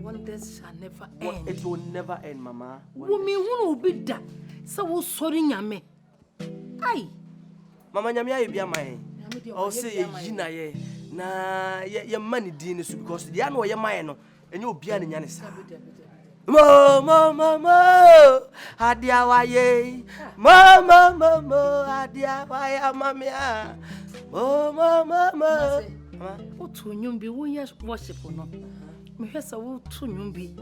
H: Wonders shall never end.
F: It will never end, Mama.
H: Woman, who will be that? So, sorry, Yame. Aye.
F: Mama, Yamia, you be my hand. I'll say, Yina, na your money dinners because the annual Yamano and you'll be an Yanis. Mo adia waye mo adia waya mamia mo
H: otu nyumbi wo yes worship no me hwesa wo tu nyumbi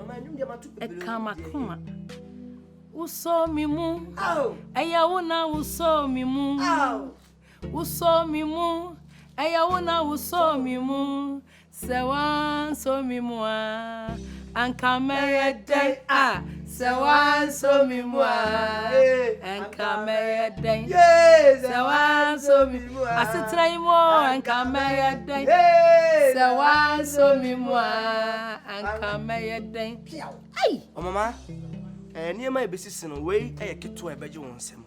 H: e kama kuma wo so mi mu eya wo na wo so mi mu wo so mi mu eya wo na wo so mi mu se wan so mi mu Anka meyeden se wan so mi mu anka meyeden se wan so mi mu asetra imo anka meyeden se wan so mi mu anka meyeden ai
F: o mama niema ebesisi no we keto e beje won sem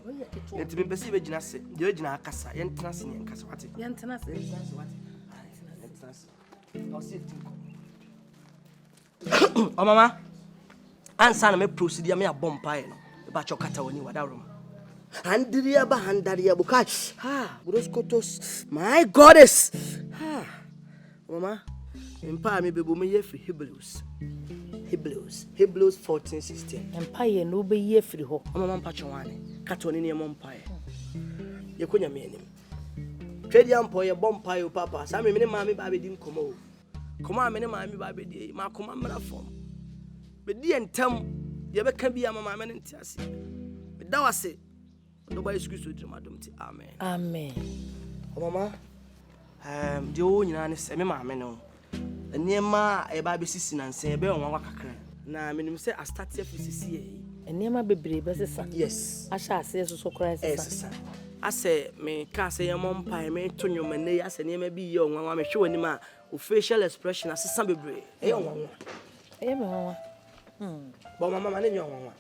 F: enti me besi be gina se de gina akasa ye ntena se ne nkasa wate
H: ye ntena se
F: I'll see it. Oh mama, answer na me proceed ya me abom pae no. E ba chokata woni wada room. Handaria bukai. Broskotos. My goddess. Mama, empa me bebo me ye free Hebrews 14:16.
H: Empire no be ye free ho.
F: Mama mpa chwane. Kato ni em pae. Ye konya me anim. Twedi ampo ye bom pae o papa. Sa me ne ma me ba be dim komo. Come on, my baby, my command form. But the entem, you ever can be a mamma and Tiasi. But that was it. Nobody excuse you, Madam. Amen.
H: Amen.
F: Oh, Mamma, the old Yanis, and my man, and near ma a baby sister and say a bell on Waka. Now, I mean, say I start here for CCA.
H: And near my baby, son.
F: Yes,
H: I shall say so Christ.
F: I say, me can't say a mom pie, me to your man, yes, and you may be young, I'm sure any man. Facial expression as some baby.
H: Eh me mama.
F: But mama mane nyo mama.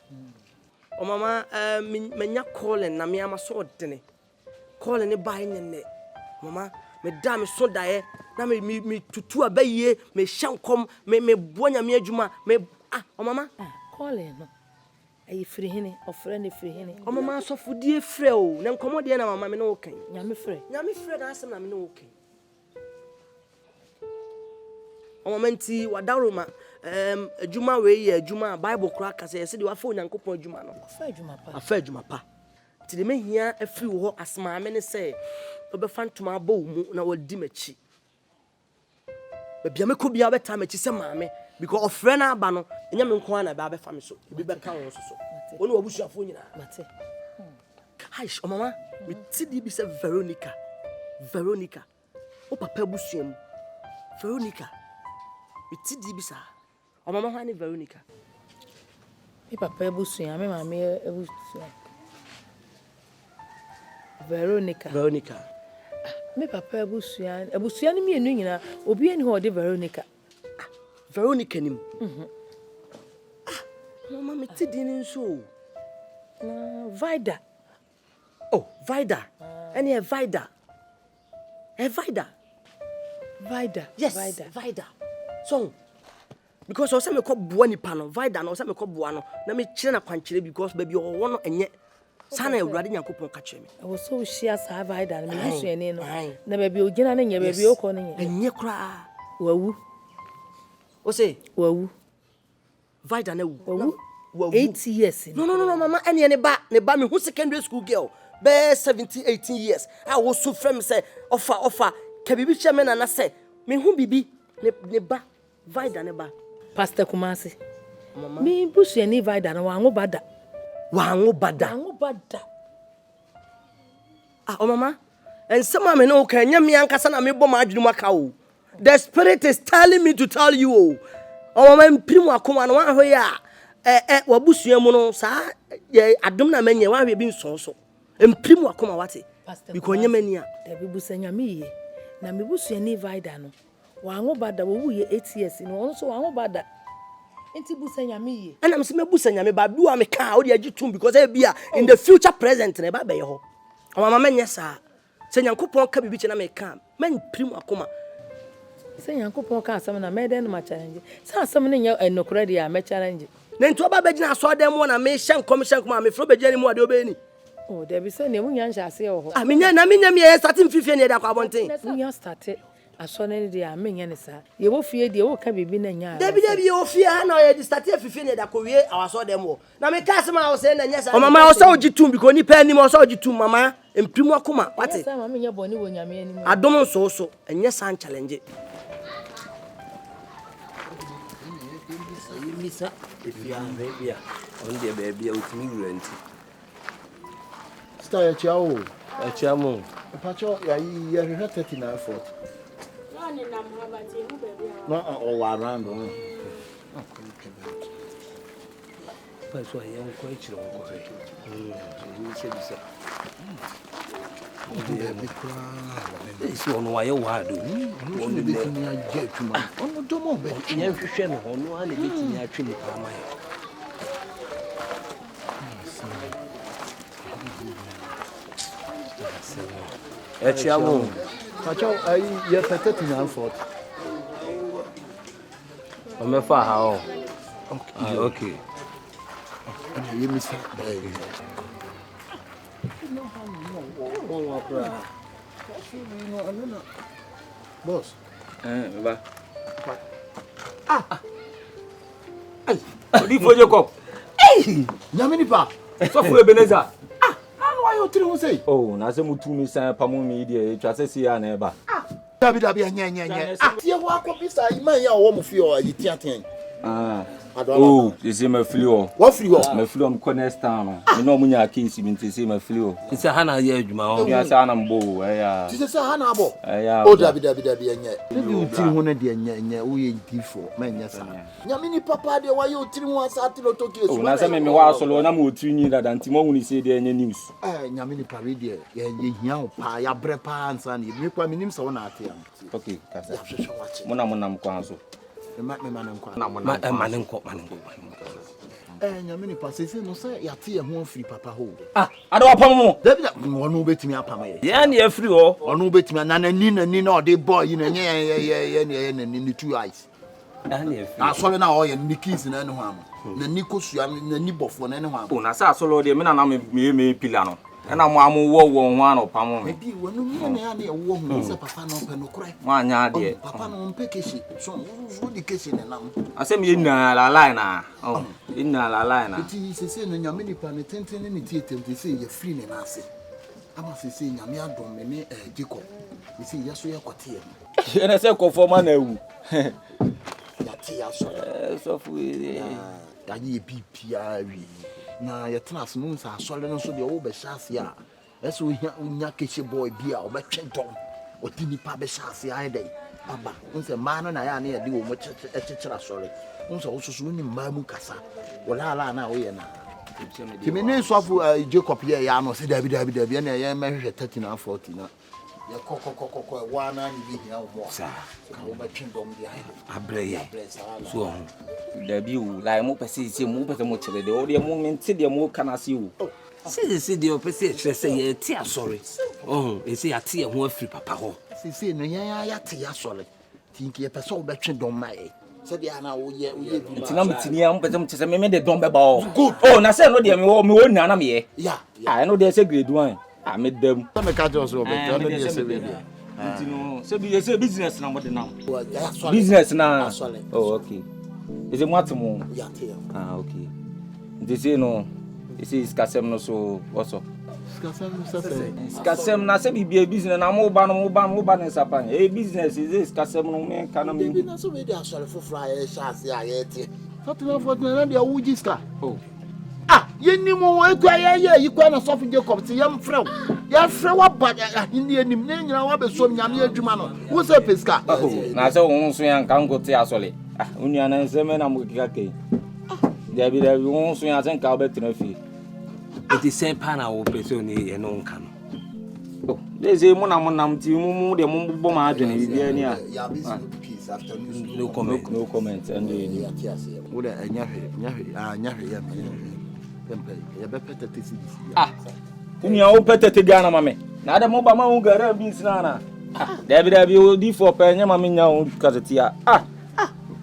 F: O mama menya calling na me ama so dene. Calling ne buy ne. Mama me da me so dae na me tutu abaye me hyankom me boanya me adwuma me o mama
H: Calling no. Ayi free hene, ofre ne free hene.
F: O mama so fudie frɛ o. Na nkomo de na mama me no kan.
H: Nyame frɛ.
F: Nyame frɛ na asem na me no kan. O mama nti wadaroma adwuma we ye adwuma Bible kura kase yesi de wafa onyankopon adwuma no. Afa adwuma pa. Ti de mehia afiri wo asma me ne se obefa ntoma abo mu na wadi machi. Bia me ko bia beta machi se maame because ofre na aba no enya me nko na ba befa me so ebi beka won so woni wabusuafo nyina
H: mate
F: aish o mama me ti di bi se Veronica o papa busuam Veronica me ti di bi sa o mama ha ni Veronica
H: mi papa busuam me maame busuam Veronica me papa abusuan mi enu nyina obi eni ho de Veronica
F: nim mama me ti di ni so
H: na Vida
F: Vida any Vida yes Vida so because o se me ko boa nipa no Vida no o se me ko boa no na me kire na kwankire because baby o wo no enye sana Ewurade Nyankopon ka kire me
H: o so hia sa Vida na me busu ene no na baby o gina na nya baby o ko no nya
F: enye kra
H: wawu
F: o se
H: wawu
F: Vida na
H: wawu 8 years
F: no mama ene ne ba me hu secondary school girl be 17-18 years I was so from say offer ka bibi cheme na say me hu bibi ne ba Vida ne ba
H: Pastor Kumasi mama me busu ene Vida na wango bada
F: o mama ensema me no ka nya me ankasa na me bom adwunu maka o the spirit is telling me to tell you o mama mprimu akoma no wan hoya wabusuam no sa adom na manye wan hwe bi nsonso mprimu akoma wate because nya mani a
H: da bi busanya me ye na me busuam ni Vida no wango bada wo wuye 8 years no won so wango bada enti busanya me ye
F: ana me se me busanya me ba biwa me ka o de agitum because e bia in the future present na ba be ye ho o mama manye sa se Nyankopon ka bibi che na me ka man mprimu akoma
H: se Nyankopon ka asem na me den ma challenge se asem ne nya enokura dia me challenge
F: na nto ba begina so dem mo na me hyan kom me fro begina ni mu ade obeni
H: oh there be say ne mu nya nhase ye ho
F: menya me start mfifie ne da kwa bonten
H: mu nya start aso ne dia menya ne sa ye wo fie dia wo ka bibi na nya
F: David ye wo fie ha na ye start afifie ne da ko wie awaso dem wo na me ka asema wo say na nya sa o mama o sa ogitum because ni pa anim o sa ogitum mama emprimu akoma wate
H: sa mama nya boni wo nyame anim
F: adom so enye san challenge
C: Misa efia bebia on de bebia utimi wurenti
I: Star chao.
C: Achamo
I: Pacho ya ye 39 40. No all around.
C: Paso aí ko ichiro ko se bisa isi ono waye wado ono
I: betimi agye twuma ono domo be
C: nya hwehwe no ono ana betimi atwe ni pama ya chiamo
I: Pacho ai ye 39 40.
C: Omefa ha o okay
I: Ye misa boss
C: ba di foje ko
I: nyame nipa
C: so fu Ebeneza
I: why you tell me say
C: na se mutu mi san pamu mi de etwa se se ya na e ba
I: dabi anya tie ho akopisa iman ya wo mo fi o yitiaten
C: ese ma flio
I: what free o
C: ma flio m connect town me no munya case mi ntese ma flio ise ha na ya adwuma ho ya sa na mbo ya
I: tise sa ha na abo
C: ya
I: o dabi anya bi utiri ho na de anya wo ye difo ma nya sa nyame ni papa de wa ye utiri ho asati lo to case
C: na se me wa solo na ma otiri ni dada ntimo hu ni se de anya news
I: nyame ni papa de ye hia o pa ya bre pa ansa ni mi kwa minim se wo na ate am
C: okay kasa mona mkwanso Manenko.
I: Nyamini pasese no say yate ye ho afiri papa ho.
C: Ade wapam mo.
I: David wonu betimi apam ye.
C: Ye na afiri ho.
I: Wonu betimi na ni na ode boy yi na nye ni two eyes.
C: Na afiri.
I: Asole na o ye ni keys na ne ho am. Na ni kosua na ni bofo na ne ho am.
C: Na sa asole de me na me pila no. Na mo wo ho an opam me.
I: Bi wonu ni na ya wo hu se papa no pe no krai.
C: Mo anya de.
I: Papa no mpe keshi. So wo di keshi ne nam.
C: Asem ye na la line na. Inna la line.
I: Iti sese no nyame nipa ne tenten ne tietem te se ye free ne na ase. Ama sese nyame adom me ne Jacob. Me se yeso ye kote ye.
C: Ene se konforma na ewu.
I: Ya ti aso.
C: So fu
I: ya ye bibia wi. Na ye tena so no nsa asole no so de wo be hyase a. Eso unya keche boy bia obetwedom. Odi nipa be hyase ai dai. Aba, unse ma no na ya na ye de wo mo chechira asole. Unse wo susu ni mamu kasa. Wala ala na wo ye na. Ti me ne sofu Jacob ye ya no se dabi na ye mehwe 30 na 40 na. Ye kokokokoko wa na ni bi hia wo mo. Sa ka wo betwedom dia.
C: Abreye. So dabi u la mo pese mo pese mo chire de o de mo mente de mo kana se u. Se de o pese chire se ye ti asore. Ese ya ti e ho afiri papa ho.
I: Se no ya ti asore. Tinki ye pese wo betwedom mai. Se dia na wo ye bi.
C: Ti na mtini am pese mo chese me de don be ba o. Na se no de me wo na me ye.
I: Ya.
C: No de se grade 1. Me dem.
I: Me ka jo so be. No de se be.
C: Ntino se business na mo de nam. Business na. Oh, okay. Is it what mo?
I: Yeah,
C: okay. They say no. It is kasem no so also. Kasem na se be business na mo ba na sapan. Business is kasem no me kana me.
I: Business so we dey asole for fly chance ya yeti. Saturday for na dey wujiska.
C: Oh.
I: Yeni mo ekwa ye yikwa na sofu Jacob ti yam frew. Ya frew abada ni anim na nyina wa be som nyame adwuma no. Wo se peska.
C: Na se wo nso yan kan go te asole. Unia na nseme na mo kika ke. Dabi wo nso yan sen ka obetina fi. It is same pana wo person ni e no nka no. Oh, they say mo na ti mu de mo bo ma adwene bibia ni a.
I: Ya business peace afternoon.
C: No comment and
I: wo de nyahwe ya ya be petete si.
C: Unia wo petete Ghana mame. Na de mo ba ma wo gara bi nsina na. Dabi o di for pe nya mame nya wo kazetia.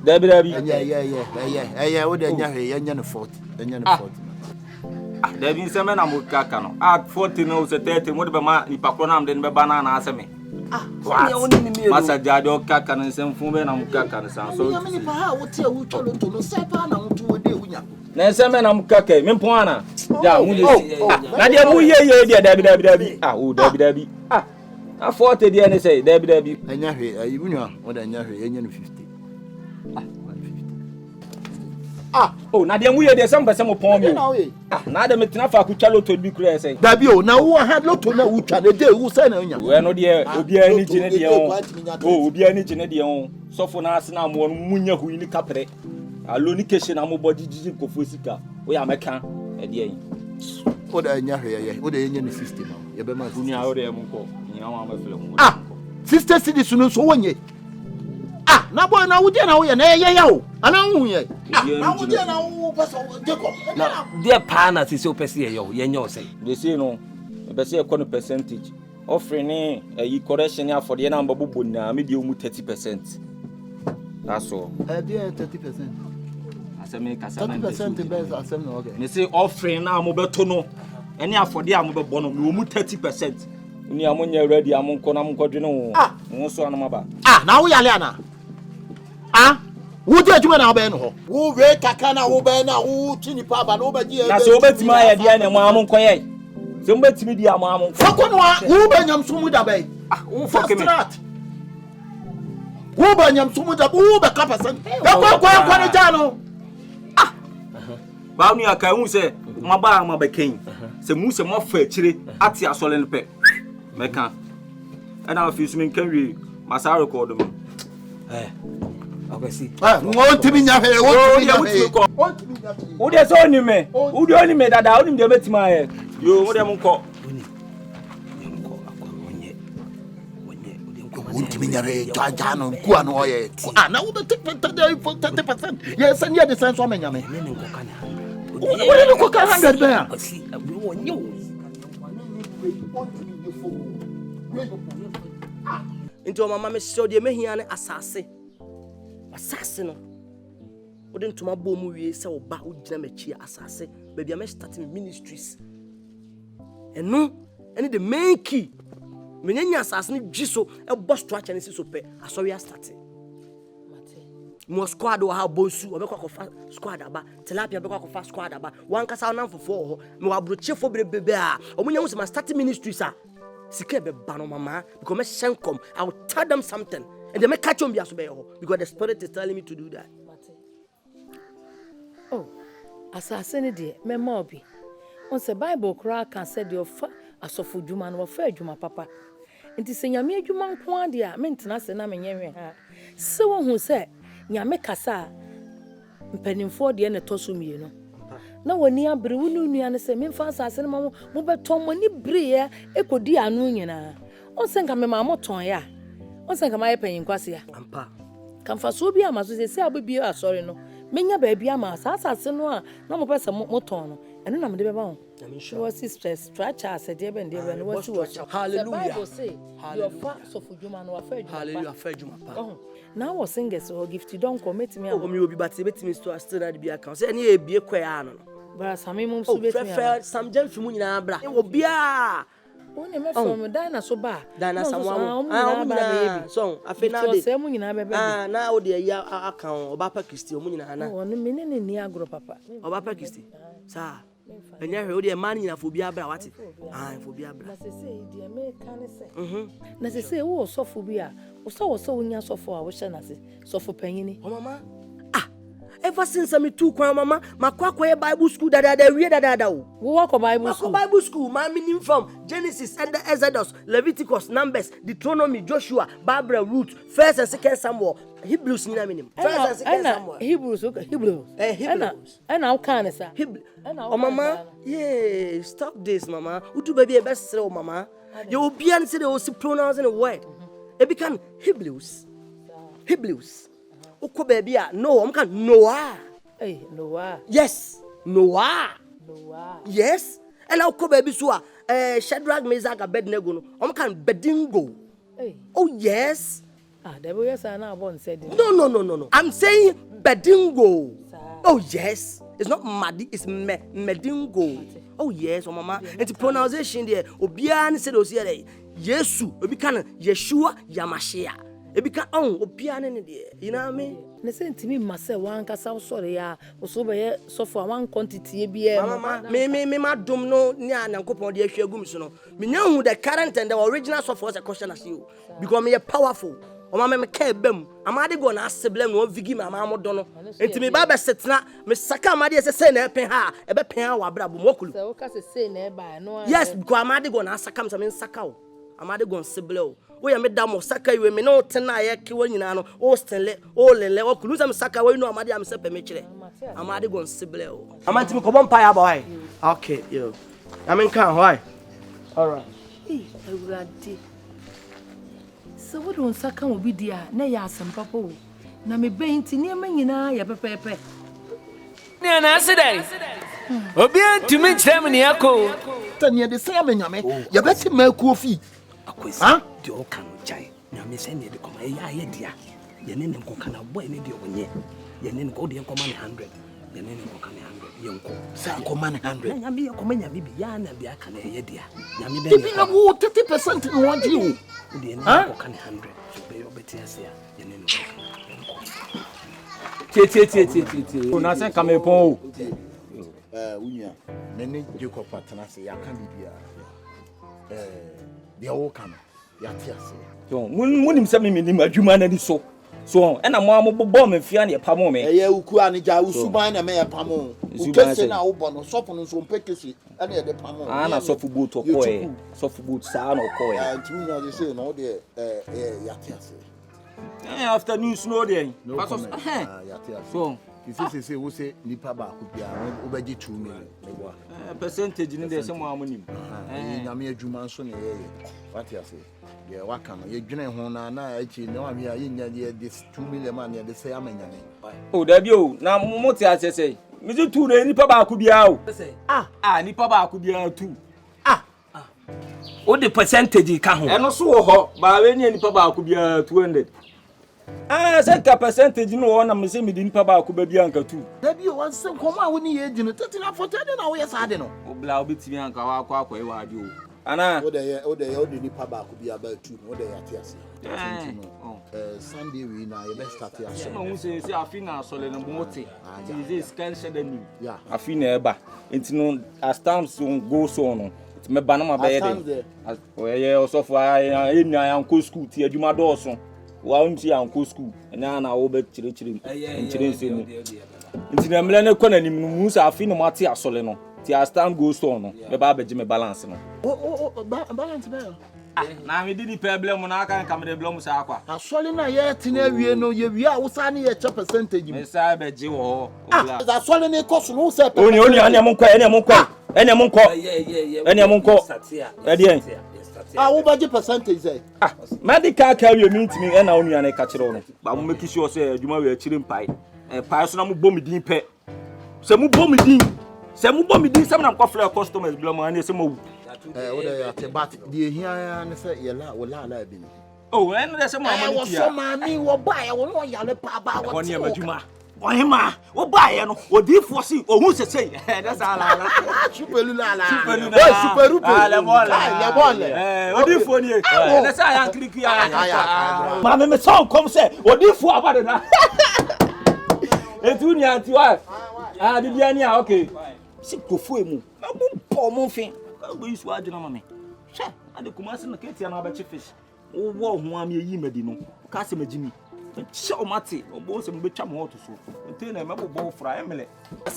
C: Dabi
I: Yeah, wo de nyahwe ya nya no 40. Nya no 40.
C: Dabi nseme na mo kaka no. 40 no se 30 mo de be ma ni pakro na am de be ba na aseme. Masa jade o kaka no nsem fun be na mo kaka no san so.
I: Nyame ni pa ha wo te wo twolo to no se pa na wo to wo de wunya.
C: Na nseme na mo kaka me pon ana. Ja mu de na de mu ye de dabi. Dabi. 40 de ne say dabi.
I: Anyahwe ayibunwa wo de anyahwe ya nya no 50.
C: Na de mu ye de sem pese mo pon mi. Na de metina fa ku twalo to bi kura say.
I: Dabi o na wo ha loto na wo twa na de wo say na nya.
C: We no de obi ani gine de on. Obi ani gine de on. Sofo na ase na mo munya hu ni kapre. Alo ni keshe na mo body jiji kofo sika. O ya meka e de yin.
I: O da anyahwe ye. O de nya ni system. Ye be ma
C: dunia o de mu ko. Ni awon ma fele mu.
I: Sister cities no so wonye. Na boy na wo de na wo ye na ye o. Ana hu ye. Na wo de na wo pesa Jacob.
C: Na de pa na se o pese ye yo ye nya o say. They say no. E pese e kono percentage. Offering e correction ya for the na mbabu na me de mu 30%. That's all.
I: There 30%.
C: Aseme kasa
I: 30% best asem no okay.
C: Me say offering na mo beto no. Any afford ya mo be bono me mu 30%. Ni amonya ready amonko na monkodwe no. Mo so anama ba.
I: Na wo yale ana. Wo je adwuma na wo be no ho. Wo we kaka na wo be na wo tini pa ba na wo be ji.
C: Na so obetima ya dia na mo amonko ye. So mbetimi dia mo amonko.
I: Foko no wo be nyam so mu da be.
C: Wo foko me.
I: Wo be nyam so mu da wo be ka percent. E kwa ne ja no.
C: Ba nu aka hu se maba ma be ken. Se mu se mo fa akire ate asole no pe. Meka. Ana office men kan wi masa record me. Okay, see.
I: Won timi nya he, won timi nya he.
C: Wo de so ni me. Wo de oni me dada, oni me betima he. Yo, wo de mo nko.
I: Untimi nyare jano kwa no oye. Ah na wo be take 30%. Yes, and yeah the sense o menyame.
C: Ne ne nko kan 100.
I: Wo ne ko kan 100 ba ya.
C: Si we won yo.
F: Into mama me show de mehia ne asase. Asase no. Wode ntoma bɔ mu wie sɛ oba wogina machi asase. Baby am starting ministries. Eno any the main key. Menenya asase ne giso e boss structure ne so pe asori a starting. Mo squad o ha bonsu obekwa kofa squad aba tilapia bekwa kofa squad aba wan kasa na mfofo ho me wabrochefo brebebe a omunya hu se ma start ministries a sika be ba no mama because me shenkom I will tell them something and they make catch on bia so be ho because the spirit is telling me to do that.
H: Oh, asase ne de me ma obi on se Bible kra kan se de ofa asofo djuma no ofa adwuma papa nti se nyame adwuma nko ade a me ntena se na menye hwe ha se wo hu se nyame kasa mpanimfo de na toso mienu na woni abre wonu nua ne se memfa asase ne mo beton mani brie ekodi anu nyina on se nka me ma moton ya on se nka ma yepanyin kwase ya
F: Ampa
H: kamfa so bi amaso se abobie asori no menya ba bia ma asase no a na mo pese moton no eno na me de be ba ho was stress structure said de ben no what was hallelujah Bible say your fa so for juma no afa juma
F: hallelujah afa juma pa
H: now was singers or gift you don't commit me
F: o mi obi but betimi store still na be account say any ebie kwaya no
H: bara sami mum so betimi
F: fair some jam fimu nyina bra obi a
H: Oni me from Dana so ba.
F: Dana samwa so afena de.
H: So mu nyina bebe.
F: Ah na wo de ya aka oba pa Kristi mu nyina na.
H: Oni me ne ni agro papa.
F: Oba pa Kristi. Sa. Enya hwe wo de man nyina fo bia bra wate. Ah fo bia bra.
H: Na se de me kan se. Na se wo sofo bi a, wo so wonya sofo a wo hye na se. Sofo panyini.
F: O mama. Ever since I too kwa mama, makwa Bible school da wie da wo.
H: Wo walk Bible school.
F: Bible school, my meaning from Genesis and the Exodus, Leviticus, Numbers, Deuteronomy, Joshua, Barbara, Ruth, 1st and 2nd Samuel, Hebrews ni na meaning. 1st and 2nd Samuel.
H: Hebrews.
F: Hebrews.
H: And how can say?
F: Oh mama, yeah, stop this mama. Utu baby best say mama. You will be and say they will pronouncing a word. It become Hebrews. Oko baby no, I'm can Noah.
H: Hey, Noah.
F: Yes, Noah. Yes. And oko baby so Shadrach, Meshach, Abednego no. I'm can Bedingo.
H: Hey.
F: Oh yes.
H: The boy yes na born said.
F: No. I'm saying Bedingo. Oh yes. It's not Madi, it's Medingo. Oh yes, oh mama. And the pronunciation there, Obian said Osia Yesu, Obi can Yeshua Yamashia. Ebika on obiane ne de you know what I mean
H: ne sentimi mase wan kasa sori ya so be so for one quantity e bia
F: mama me madom no ni anankopon de ahwe agum so no me nya hu the current and the original software as a question as you because me powerful o mama me ka bam amade go na aseblem no vigi mama amodo no enti me ba be setna me saka amade se na pen ha e be pen ha wa brabo mokulu
H: se o ka se na e ba no
F: yes because amade go na saka me saka o amade go seblem we ya me damo saka iwe me no tena ye kiwa nyina no o stenle o lele o kulu sam saka we no amade am se pe me kire amade gon sible o amanti me ko bon pa ya boy okay yo I mean can why all right
H: ewurade so we don saka obi dia na ya asem papa o na me benti ne ma nyina ya pepepe
G: ne na asidai obi antumi kyerem ne akọ
I: tani de say amenyame ya beti makuo fi
C: akwesi de o kan chai na me se ne de koma ya ye dia ye ne nko kana boy ne de onye ye ne nko de nko ma 100 ye ne nko kana 100 ye nko
I: sa nko ma 100
C: nya me koma nya bibi ya na bia kana ye dia nya me be
I: tibi na wo 30% no waji wo
C: de ne nko kana 100 so be yo beti ase ya ye ne nko
J: tie na sen kamepon o
I: unya nene Jacob patana se ya kan bibia de wo kan ya tie ase
J: so munim se me nim adwuma na ni so ena mo bobbo me fia ne pamo me
I: eye uku anija usuban na me pamo ukese na wo bono sofo no so mpekesi ena de pamo
J: na sofo boot okoe sofo boot sa na okoe
I: tunya de say no de ya tie ase
J: afternoon snow dey
I: ya tie ase
J: so
I: This is we say nipa ba ko bia obeji 2 million.
J: Percentage ni dey say mo amonim.
I: Nyame adwuma nso ne ye. What you say? Yeah, waka no. Ye dwene ho na achi na wa me a ye nya this 2 million man dey say amanyane.
J: Oh, da bi o. Na mo ti ase say. Me ji 2 na nipa ba ko bia o. Nipa ba ko bia 2.
C: O the percentage ka ho.
J: Eno so wo ho, ba we ni nipa ba ko bia 200. Say ka percentage no wo na me say me di nipa ba ko ba bia nka 2.
I: Da bi o wan say koma wo ni ye di no tetina foto de na wo ye sa de no.
J: O bla obetimi anka wa akwa e wa de o. Ana
I: o de nipa ba ko bia ba 2 no de ya ti ase. Sunday we na ye best start ya.
J: So no say afina sole no mote. This can share the new. Yeah. Afina eba. Enti as times go so no. Me ba na ma ba ye de. Ye osofo enu anko school ti adwuma do so. Wa unti anko school. Na na wo be chire nse mu. Enti na mele ne kona nim no mu sa afina mo ate asole no. Ti as time go so no. Me ba beji me balance no.
I: Balance ba.
J: Na me di problem na aka nka me de blom sa akwa.
I: Asole na ye tina wie no ye wie a wo sa ne ye che percentage mu.
J: Me sa beji wo.
I: Asole ne koso no se.
J: Oni anya mo nkwa ene mo nkwa. Ene mo nkwa. Ene mo nkwa. Ede.
I: Wo baje percentage say.
J: Medical care we meet me ena onu anya ka kire wo no. Ba mo make sure say adwuma we akire mpai. Pai so na mo bom din pe. Se mo bom din. Se mo bom din se na nkwa flare customers blom anya se mo wu.
I: What they are but the here and say yella bi.
J: Oh, and there's some money.
I: Was so mommy will buy a one yalla papa
J: one year majuma. Why ma? What buy no? What do you foresee? Or who say? That's all.
I: Superlula.
J: What do you for you? That's I click here. Mamma, my song come say, what do you for about it? It's unia to us. Bibiania, okay. Sick to fool mu. Poor moving. Go use what you know, mammy. Sure, and the commerce in the kitchen about fish. Oh, wow, who me ye medino. Casim Jimmy. Show Matty, or both some bitch more to so. Until a mabble ball for Emily.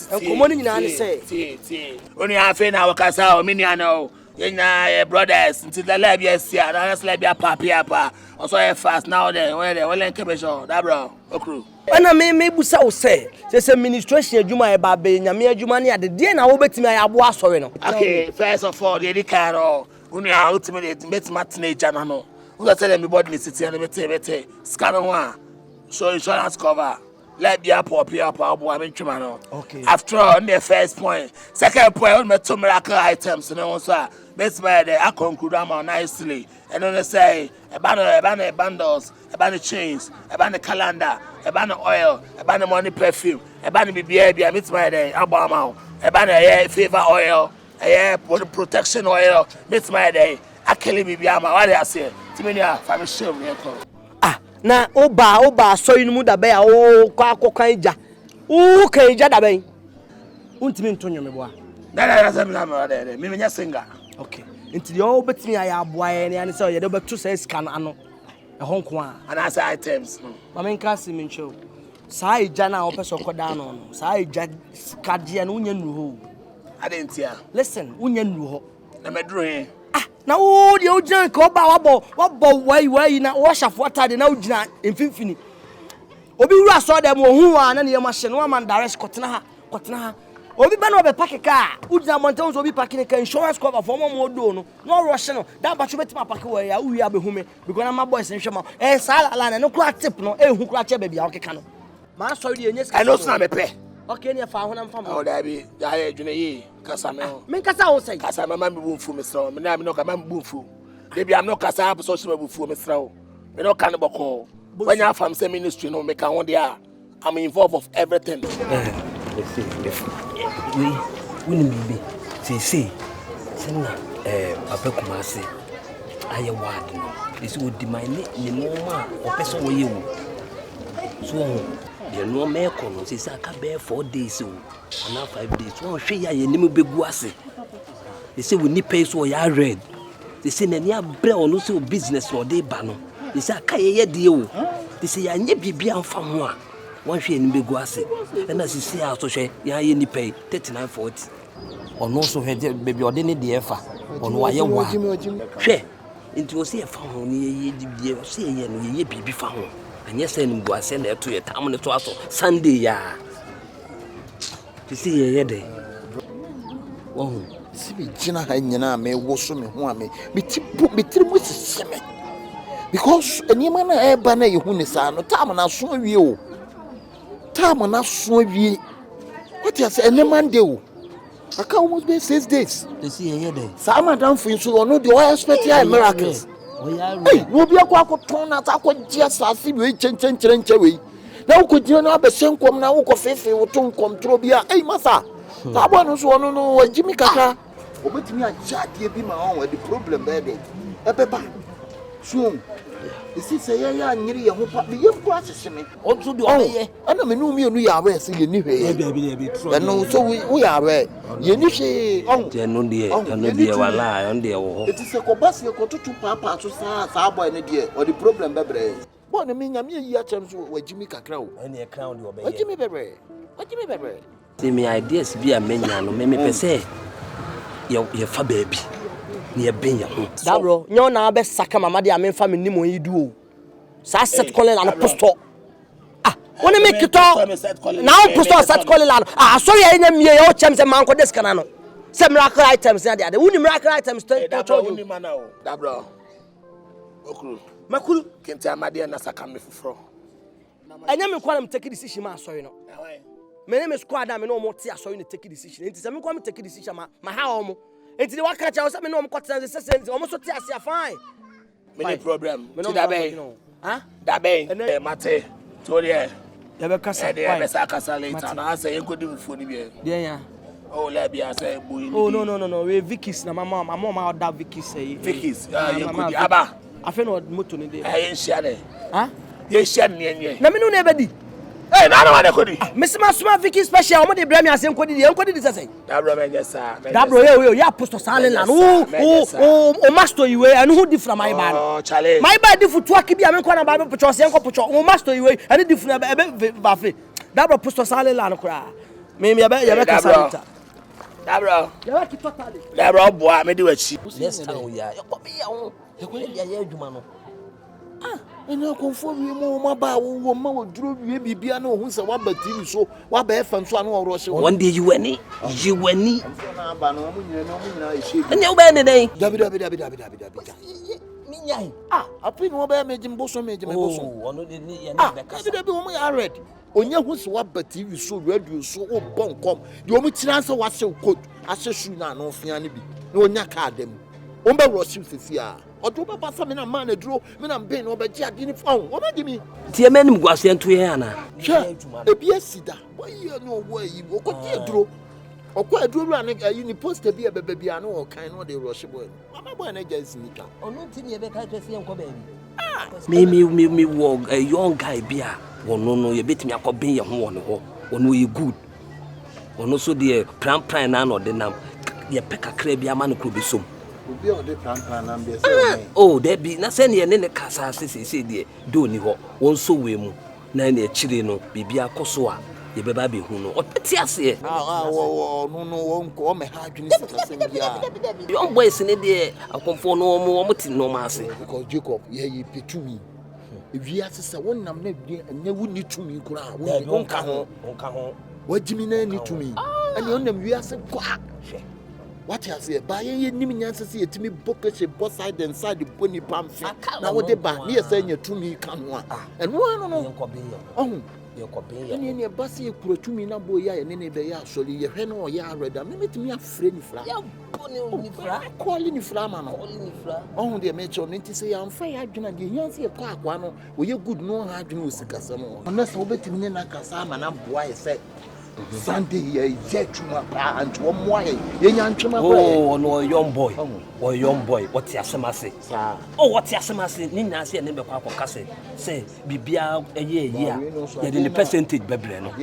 F: Come on in and say,
E: only half an hour casa, Miniano. Yena brothers until the lab yes, yeah, that's like your papa. Also, fast now then, where they will link that bro, crew.
F: And I may busa say, says administration, Juma Babe, Yamia Jumani at the day now, bet me I was sorry.
E: Okay, first of all, the Caro, Unia ultimate met matinee Janano. Who are telling me body city and the scan one. So insurance cover. Let me up, okay. After all, the first point. Second point, we met two miracle items, and also, best by the conclude nicely. And then they say, a banner bundles, a banner chains, a banner calendar, a banner oil, a banner money perfume, a banner BBA, I meet my day, a banner favor oil, a protection oil, meet my day, a killing BBA, what I say, Timinia, I'm sure.
F: Na oba so inu mu da be a o kwa akokan ija o kan ija da ben untimi ntonyo me boa
E: da se me there me nya singer
F: okay ntili o betimi aya aboa ye ne say ye de beto say scan ano e honko a
E: and as items
F: ma men ka se me ncho sa ija na o peso koda no sa ija skade na unya nu ho
E: adentia
F: listen unya nu ho
E: na medro he
F: na o de o jan ko ba wabo wai na o shafo atade na o gina emfimfini obi wura so dem ohun wa na ne machine no man direct kotena ha obi ba na obe pack car o gina mountain so obi pack ne ka insurance cover for mo do no no rush no that ba chubeti ma pack wa ya uwi abehume because na my boys nhwema sala la na kura tip no ehu kura che bebia okeka no ma so de enye
E: I know na me pe
F: okay ne fa honam fa
E: o da bi ya adwene yi kasa me
F: men kasa wo say
E: kasa mama me bumfu me sro me na me no ka mama bumfu debi am no kasa so so me bumfu me sro me no kan boko when you from say ministry no me kan won there I'm involved of everything
C: we ni bibi say na papa kumase aye ward no this would demand ni mama o person wo ye wo so the no me kono say Akabe 4 days o na 5 days won hwe ya ye nim begu ase they say we need pay so ya red they say na ni abre ono so business no dey ba no they say akaye ye de o they say ya nye bibia amfa ho a won hwe nim begu ase na say say aso hwe ya ye ni pay 3940 ono so hwe baby ode ne de efa ono wa ye wa hwe nti o say efa ho ni ye di bia o say ye no ye bibi fa ho anya say nim gu ase na eto ye tam ne to aso Sunday ya To see ye day. Oh,
I: see me Gina Hanyana me wash me one me put me 3 months because any man a banner you who is no time and I saw you. Time and I saw you. What you say, any man do? I can't almost be 6 days.
C: to see ye day.
I: Some are done for you, so no, the oil expect miracles. Hey, we'll be a quack turn at our just as if we change. Now could you not be sent come now? Faith will turn control. Hey, Massa. I want to know Jimmy Kaka. But me, I chat you be my own with the problem, baby. A pepper. Soon. This is a year and nearly a whole part. The young process me. Also, do I? And I know me, you are where, so you knew it. And no, so we are where. You knew she on the it is a cobas, you got 2 papa to Sabo and a dear, or the problem, baby. What I mean, I'm here, chums with Jimmy Cacrow. And a crown, you obey. Jimmy Baby. What Jimmy Baby?
C: See me ideas be a meniano, me per se. You're for baby. Near Benya.
F: Dabro, no na be saka mama de amen family ni mo yi duo. Sa set calling and apostle. Ah, wanna make it all. Now apostle set calling and sorry I nyam ye o chem se man ko des kana no. Say miracle items na de. Woni miracle items to
E: Woni mana o. Dabro. Okuru.
F: Makuru
E: Kente amade na saka me foforo.
F: Anya me kwa na take decision ma sorry no. My name is Squad, me no more tea, so you take a decision. It is a me come take a decision, my how. It's the work catch, I was me no more sense, almost what I fine.
E: Many problem. That bay. Huh? That bay. Mate. Toria.
F: Never casa.
E: Casa later. And I say you could do it for the
F: yeah.
E: Oh, Labia say,
F: oh, no. We Vicky's, my mom out that Vicky say.
E: Vicky's. You could Abba.
F: I feel what motor in there.
E: I ain't sharing.
F: Huh?
E: Yes, sharing.
F: No, me no never did.
E: Hey, no one could.
F: Miss Masma Vicky special, what they blame me as I'm going to say. Dabro, yeah, Apostle Salin, oh, master you and who different my man.
E: Oh, Charlie.
F: My body for Twaki, I'm going to Bible Patrol, oh, master you and a different Buffy. Dabro, Apostle Salin, cry. Maybe I bet you have a Dabro, Dabro, boy, I may do it.
C: Yes, we are.
I: Ah, and I conform you more about woman drew you be piano who's a one but TV so what bear from Swan or Russia.
C: One day you went it. And you day.
I: Ah, I think no bear made him bosom made him. I read. On your who's what but TV so red you so bon come. You only transfer what so good. I say soon no fiani be. No nyaka them. Umba Russia here. Or do Papa Samina man a draw, men I'm paying over Jack in the phone. What do you mean?
C: Dear men was sent to Hannah.
I: Sure, a beer cedar. Why you know where you go? What draw? Or quite draw running a unipost to be a baby, I know, or kind of the Russia boy. Mamma boy, I just sneak up.
C: Or not in your back, I see Uncle Baby. Ah, me walk a young guy beer. Or no, you bet me a copy your one or we good. Or no, so dear, Prah or the name. Your peck a crab, your man could be so. Oh, there be nothing here in the casa, say, dear, do you want so we move? Nine a chileno, Bibia Kosoa, your baby who know what Tiasia.
I: No, won't call me hard.
C: Young boys in a day, I come for no more no mercy.
I: Because Jacob, ye pay to me. If you ask a one, I'm never need to me, won't come home. What Jimmy need to me? And on them, we are so quack. What you say? Buy any minions see to me book a both side and side the pony palm. Now what they buy me saying you to me can one. And one on your copy. And in your bussy put to me now boy and any day actually your hen or ya read. Make me a friend fly. Calling you flaman. Oh, they made your name to say I'm fair. I do not get you see a quack one. Will you good no hard news Casamo? Unless I bet me in a casam and I'm boy said. Sunday here, jet to my pa and one more. Oh,
C: no, young boy. Oh, young boy, what's your samasi? Oh, what's your samasi? Nina say a name of Cassie. Say, Bibia a year, yet in the percentage, Bebleno.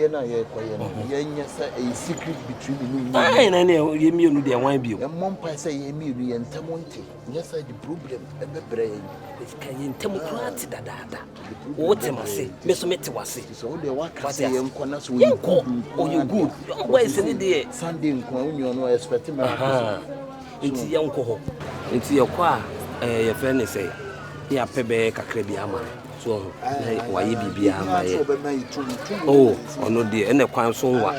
I: Yes, a secret between me
C: and you mean their wine bill.
I: And Mompa say, Emily and Tamonte. Yes, I the problem and the brain.
C: It's Kayin Temocrat, Dada. What am I say? Miss Metty was it.
I: So they walk as a young corners.
C: Oh, you good. Young boys in the day.
I: Sunday in Corn, you know, expecting my
C: it's young coho. It's your qua, your friend say. ya pebe kakra bi ama so waye bibia ama ye oh ono de ene kwan so wa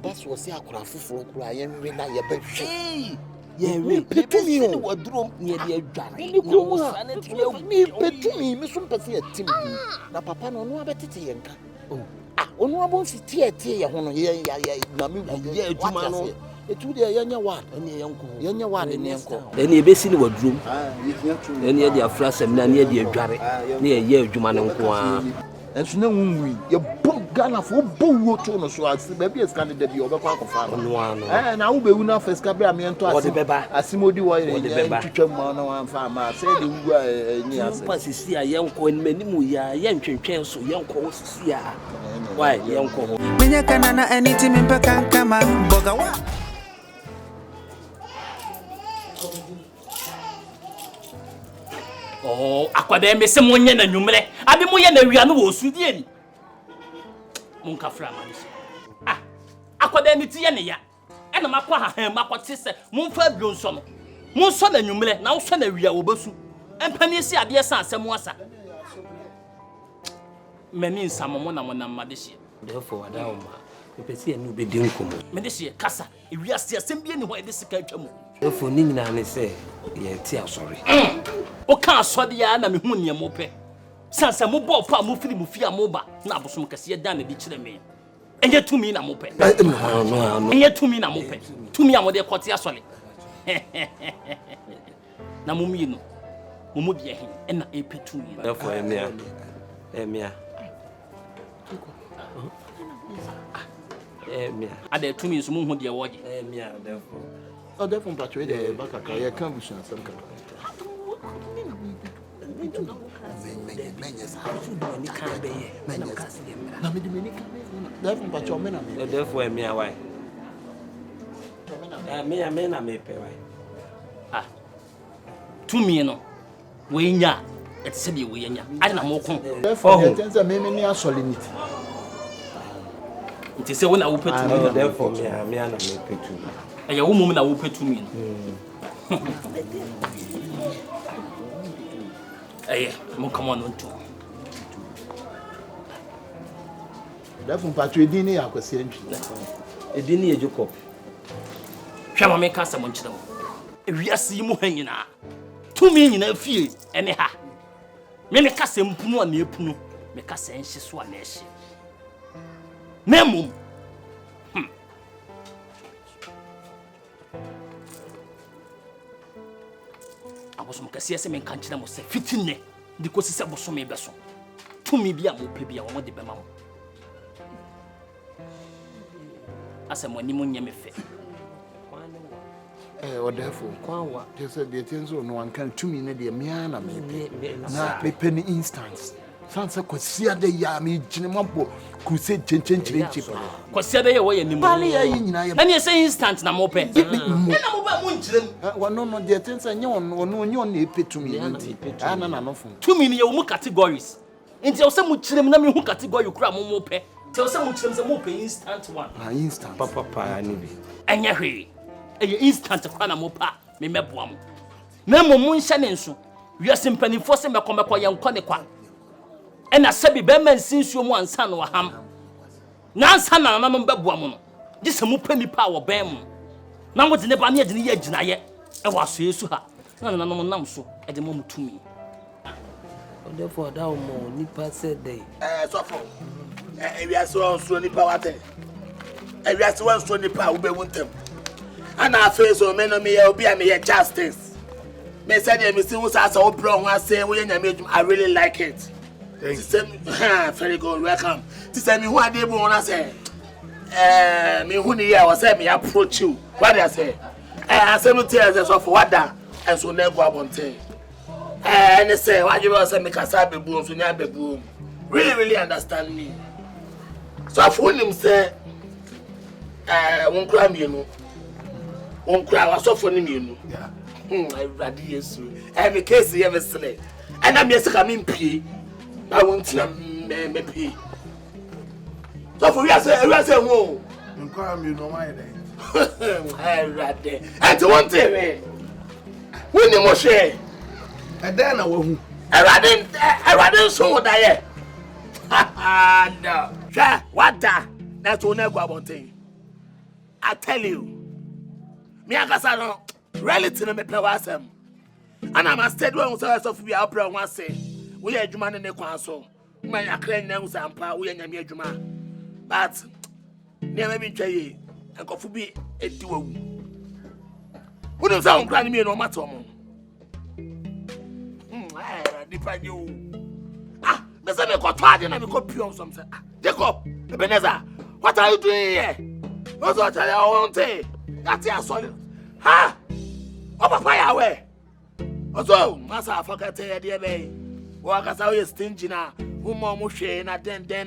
I: bas wo se akora foforo kura ye nwe na ye ba hwe ye we petumi o waduro ne de adware ni ko sa ne ti mi petumi mi so mpese ya tim na papa no no abetete ye nka onu abon fiti ete ye ho no ye na mi ye adwuma no etu de yanya wa ene yenya wa de ne enko
C: ene ebesi ni waduro ene ye de afra semina ne ye de adware ne ye adwuma no nko a
I: enso na wunwi ye bom Ghana fo bo to no so asi ba bi eska ne da bi obekwa akofa no na wo bewu na first kabra me ento asi asimodi wo ye twetwa ma na wan fa ma say de wu ni ase
C: pa sisi a ye nko en manimu ya ye ntwentwen so ye nko sisi a why ye nko
A: Minya kanana anything mpaka kama boga wa
F: oh akwada emese monye na nwumre abi moye na wia no wo sudie ni monka fra manisi akwada emiti ye ne ya ena makwa ha makwate se monfa abion no monso na nwumre na wo so na wia wo basu empani si ade san asem asa mani nsamo na mona madehie
C: therefore wada uma pepesi enu be di nkomo
F: medehie kasa ewia ase asem bi ni ho ede sika atwam
C: therefore ni nyina ne se ye ti asori
F: o ka asodi ya na me hu ne mo pe sansa mo bo pa mo firi mo fi amoba na abosom kase ya dan na bi kire me enye tumi na mo pe
C: no
F: enye tumi na mo pe tumi amode kote asole na mo mi no mo mo bia hin na epe tumi
C: therefore emia
F: ada tumi so mo hu de woje
C: emia therefore
I: therefore patwe de bakaka ye kan busan sam kaka
C: therefore emia why me na me pe why
F: tumi no we nya etse de we nya ade na mo ko
I: therefore tenza me ni asolinity
F: nti se wo na wo petumi
C: therefore me na me petumi
F: aya wo mum na wo petumi aya mo come on to
I: therefore patwe din ni akwase ntwi
C: edin ni ejukọ
F: hwa me ka sa mo nkyerɛ mo ewiase yi mu ha nyina tumi nyina fie ene ha me ka sa mpunu a na epunu me ka sa enhye so a na ehye memum abosom kase se me kan kyerɛ mo se fitinne di ko sise bosom e beso tumi bia mo pe bia wo de bema mo asa mo ni mo nyame fe
I: therefore kwawa tese de tenzo no ankan tumi ne de mia na me na pepe ni instance sansa kwasia de ya me gine mampo crusade chenchenchirenchi
F: kwasia de ye wo ye nimu
I: pale ya nyina ye
F: na ne say instant na mo pe na mo ba mo ngirem
I: wono no de tensa nye wono onye on epe tumi nti ana na no fun
F: tumi ne ye wo mu categories nti wo se mo kirem na me hu category kura mo pe nti wo se mo kirem se mo pe instant one
I: instant
C: papa ni bi
F: anya hwe eye instant kura na mo pa me meboa mo na mo nhye ne nso wiase mpanifo se mekọ ye nkọ ne kwa ena sabi be man sinsuo mu ansa no ham na ansa na na mbeboa mo no gi se mo pa nipa wo ben mo na mo de ne ba ne de ne ye aginaye e wa so yesu ha na na no nam so e de mo mutumi
C: therefore that mo nipa said dey
E: so for wiase won so nipa wate wiase won so nipa wo be wuntem ana face o me no me ye obi a me ye justice me said me see who say so bro ho ase wo ye nyame adwum I really like it. Very good, welcome. To say me who are they born I say me who ni ya was say me approach you. What do I say? I say me tell us of what that and so never go abonte. And say what you say me kasa be boom so nya be boom. Really understand me. So for him say won kra me no. Won kra was so for him you know. Yeah. I ready yes. Me case you ever say. And I'm yes come pie. I want to me pay. So for you say who?
B: Inquire me no my day.
E: I read and to one thing when you must share.
B: And then I will
E: Eradin so da no. Sha, what da? That's one go about thing. I tell you. Me akasa no reality no me play wasem. And I'm a steady one so of we are proud one say. We are adwuma ne kwan so. My akran na usampa we nyame adwuma. But never be try enkofu bi ediwu. Wouldn't sound crying me no matter. Me say me go try and me go pure something. Jacob, Evangelism, what are you doing here? What's what I want to? That's your solid. Ha! Over fire away. Also, Massa forget to dear bay. Walk as I was stingy now. Who more mushy na then they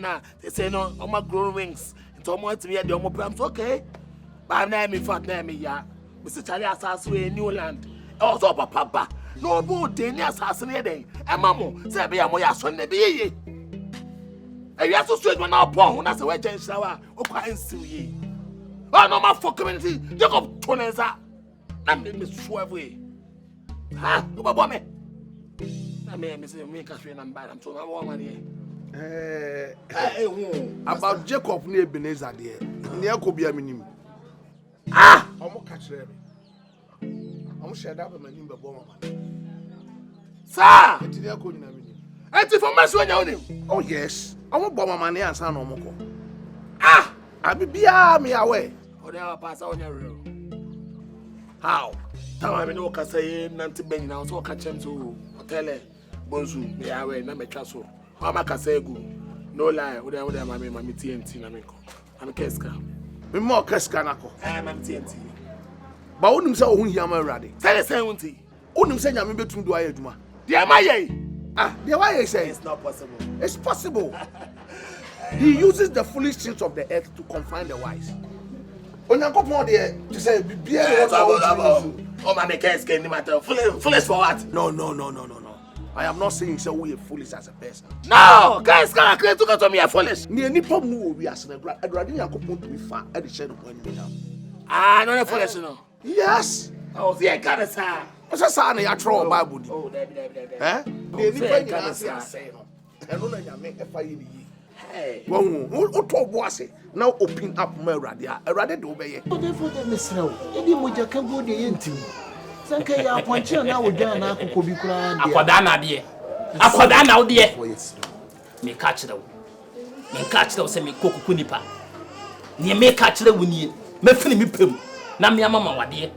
E: say no, my growing wings. It's almost me at the homo okay. But name me fat name me ya. Mr. Charlie Assassin in New Land. Also, Papa. No boat, Daniel assassinated. And Mamma, say, be a moya son, be ye. I so straight when our pawn, that's the way Jen Shower, or quite still ye. Oh, no, my for community, Jacob Toneza. I'm the Miss Swerve. Ha, over me. I may miss me, Catherine, and bad. I'm so my woman here.
B: About Jacob near Ebeneza, dear. Near Kobia Minim.
E: Ah!
B: I'm not catching I'm shut up and my name before
E: Sir!
B: it's near Kodina.
E: And if I'm when you him.
B: Oh, yes. I won't bomb my money and son or moko.
E: Ah!
B: I'll be me away.
E: Or they are pass on your room. How? Tell me no can say Nanti Ben now, so catch him to hotel. Bonzu, me away, na me chasso. How much can say good? No lie, would I my TNT, I'm a Keska.
B: Me more Keskanako.
E: I'm TNT.
B: But wouldn't say who you are ready.
E: Tell us, Auntie.
B: Wouldn't say I'm between do I do.
E: Dear my
B: Ah, the way I say
E: it's not possible.
B: It's possible. He uses the foolish things of the earth to confine the wise. When you go on there to say, be
E: oh, my case can matter. Foolish for what?
B: No. I am not saying so we are foolish as a person.
E: No, guys can't claim to come to me a foolish.
B: Near Nippon move we as a grad. I'd rather you go to be far at the shadow point now.
E: Ah, no foolish no.
B: Yes.
E: Oh, yeah, God is high.
B: What's a sign of your troll Bible?
E: Oh, there.
B: Eh? The say no. And only you make a fire. Hey. Who told was it? Now open up my radio. I rather do obey.
I: But therefore, the Miss Row, any more you can go the into. Sanka ya poncha na woda na akoko bi kura ndi.
F: Akwada na wo de. Me catch them. Me catch them say me kokuku nipa. Ne me catch them woni. Me fini me pem. Na me amama wade.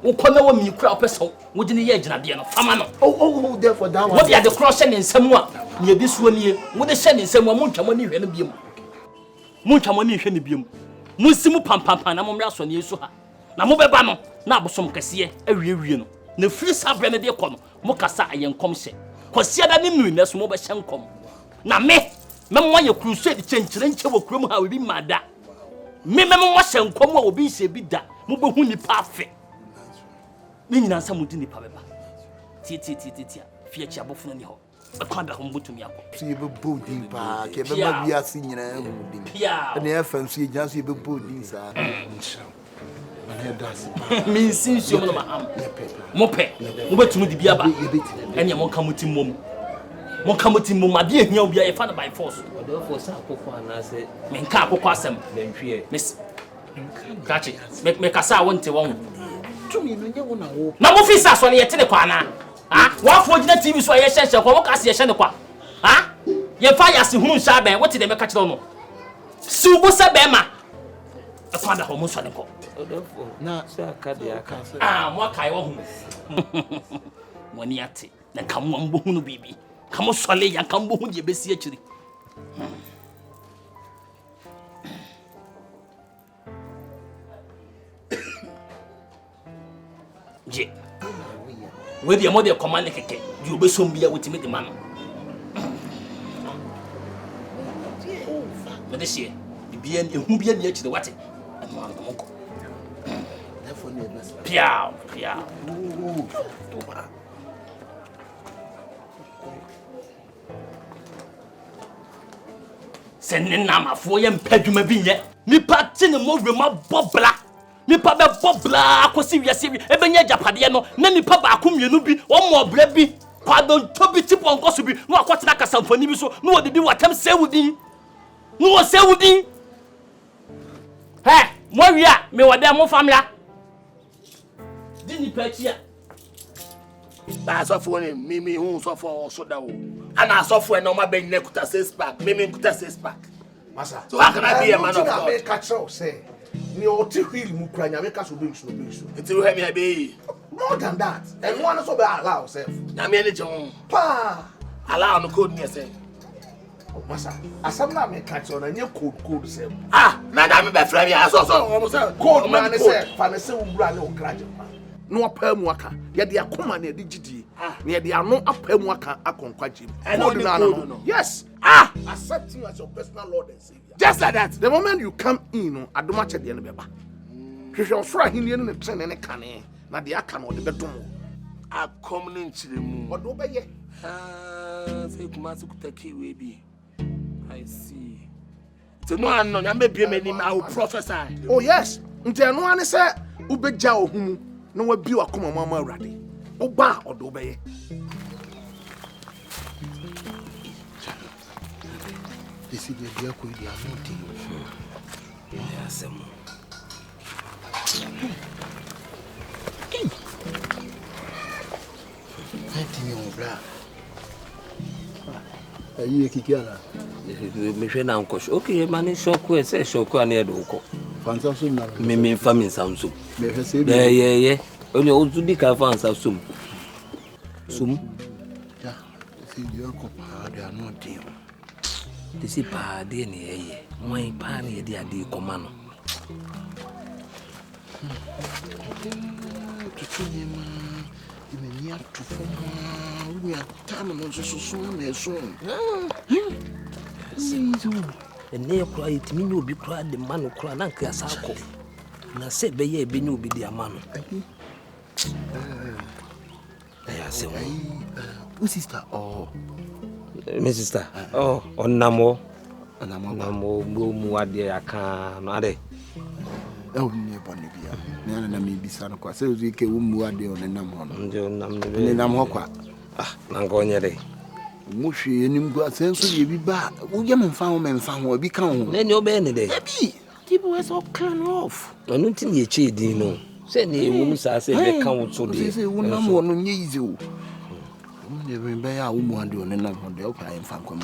F: Wo kona wo mi kura opeso. Wo de ne ye aginade no. Fama no.
I: Oh, therefore that one.
F: What ya the cross ne nsam a. Ne bi suo nie. Wo de hye ne nsam a montwamo ne hwe no biem. Montwamo ne hwe ne biem. Monsimu pampampa na momra so ne so ha. Na mo beba no na abosom kase awie no na firi sabre ne de kɔ no mo kasa ayenkom hye kɔsia da ne nu ne so mo be hye nkom na me mo ye crusade chenkyere nche wo kurom ha obi mada me mo hye nkom a obi hye bi da mo be hu nipa afe ni nyina nsa mo di nipa beba tie fie chi abofo ni ho e kwa da ho mbotumi akɔ
I: see be body pa ke be ma bia si nyina hu din na e fa nsu e gya so e be body sa
F: me since you maham mope mo betumu di bia ba ene mo ka mutim mom ade ehia obi a fa na by force
C: Therefore, sa akoko anase
F: me nka akoko asem
C: bentwie
F: miss kachi me kasa wonte won
I: tumi no nye wona wo
F: na mo fi sa so ne yete ne kwa na ha wa fo gina TV so ye hye kwa mo ka se ye hye ne kwa ha ye fa ya se hunu sha ben wote de me ka kire no si ubu se be ma e kwa da ho mo so ne ko
I: na sa akade aka
F: mo akai wo hu woni ate na kam wo mbo hu no bibi kam sole ya kam bo hu je besi akiri je we dia mo de command keke di obesom bia wotimi de ma no me de sie bia ehu bia ni akiri wate mo ko Pia. Sending nama for yem peduma binye. Nipa tine mo rema bobla. Nipa be bobla ko si wiase bi. Ebenya japade no na nipa ba ko mienu bi o mo bra bi. pardon to be tip on gossip no akwatena kasamfani bi so no odidi watam say wudin no say wudin hey mo wia me wode mo famila dini pachia
E: ba so for me hu so for so da wo ana so for no ma ben nekuta 6 pack me nekuta 6 pack
B: masa
E: so how can I be a man of God
B: make catch say ni o ti hwil mu kura nya make so be so
E: it will help me be
B: more than that and one so be allow self
E: na me any jon
B: pa
E: allow no code me say
B: masa asam na make catch on anya code self
E: na me be fra me aso
B: code man say fa na say wura na o graje no apa mu aka ye de akoma na de gidie na ye de ano apa mu aka akonkwaje code na no yes accept him as your personal lord and savior
E: just like that
B: the moment you come in no adoma che de no beba hwehwe so ahini ne trene ne kane na de aka no de bedom
E: akom ne nchiremu
B: odo beye
E: say kuma su kutaki we bi I see so no anno na mebie mani I will prophesy
B: oh yes nti eno ane se ubegja ohum na wabi wakoma mama awrade oba odo beye
I: This is the dear could be anointing.
C: Yes,
I: Ayi kikiala.
C: Me hwe na nkosh. Okay, mani shoku e se shoku ane do ko.
I: Fansa sum na.
C: Me family samsum.
I: Me hwe se bi.
C: Yeah. Only ozu di ka fansa sum. Sum.
I: Ja, si dio ko pa de anointing.
C: Disi pa de ne yeye. Mwan pa ne de ade koma no.
I: Tutunyema. Imenia tufoma. Unya tama no so na so.
C: Ene kura yitimi ni obi kura de manu kura na nka asako. Na se be ye be ni obi de amano. Say
I: sister
C: my sister onamo mu ade aka no ade
I: ni boni bia na me bisa no kwa se uzi ke wo mu ade onenam ho no
C: nje nam
I: ne nam ho kwa
C: na ngo nyere
I: mu hwe enim gua senso ye bi ba wo ye memfa ho bi kan ho
C: ne ni obe ne de
I: bi people was all clean off
C: onu tin ye che din no se ne ewu mu sa se be kan wo to de
I: se wo nam ho no nye yize wo ne be ya wo mu ade onenam ho de o pa en fan kom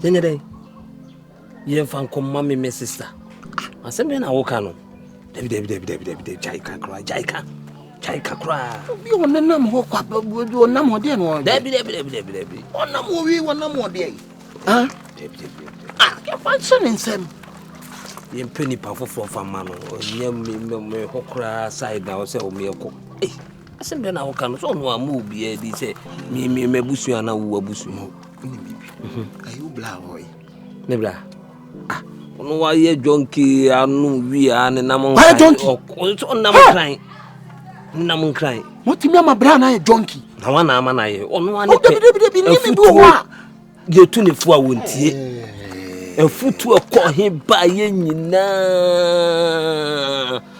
C: ne de ye fan kom mama me sister asem na wo kan no David jaika kra
I: bi onenam ho kwa onam ho de no
C: David
I: onam ho wi onam ho de ya function insem
C: ye penny pa fofo fama no nye me hokra side na o se o me ko asem na wo kan so no amu obi e di se me busu ana wo abusu
I: ayu bla boy
C: me bla no wa ye jonki anu wi ane na mon nam kran
I: motimi ama bra na ye jonki
C: na wana ama na ye ono ane
I: pe bi wo a
C: ye tu ne fu a wontie efutu ko he ba ye nyina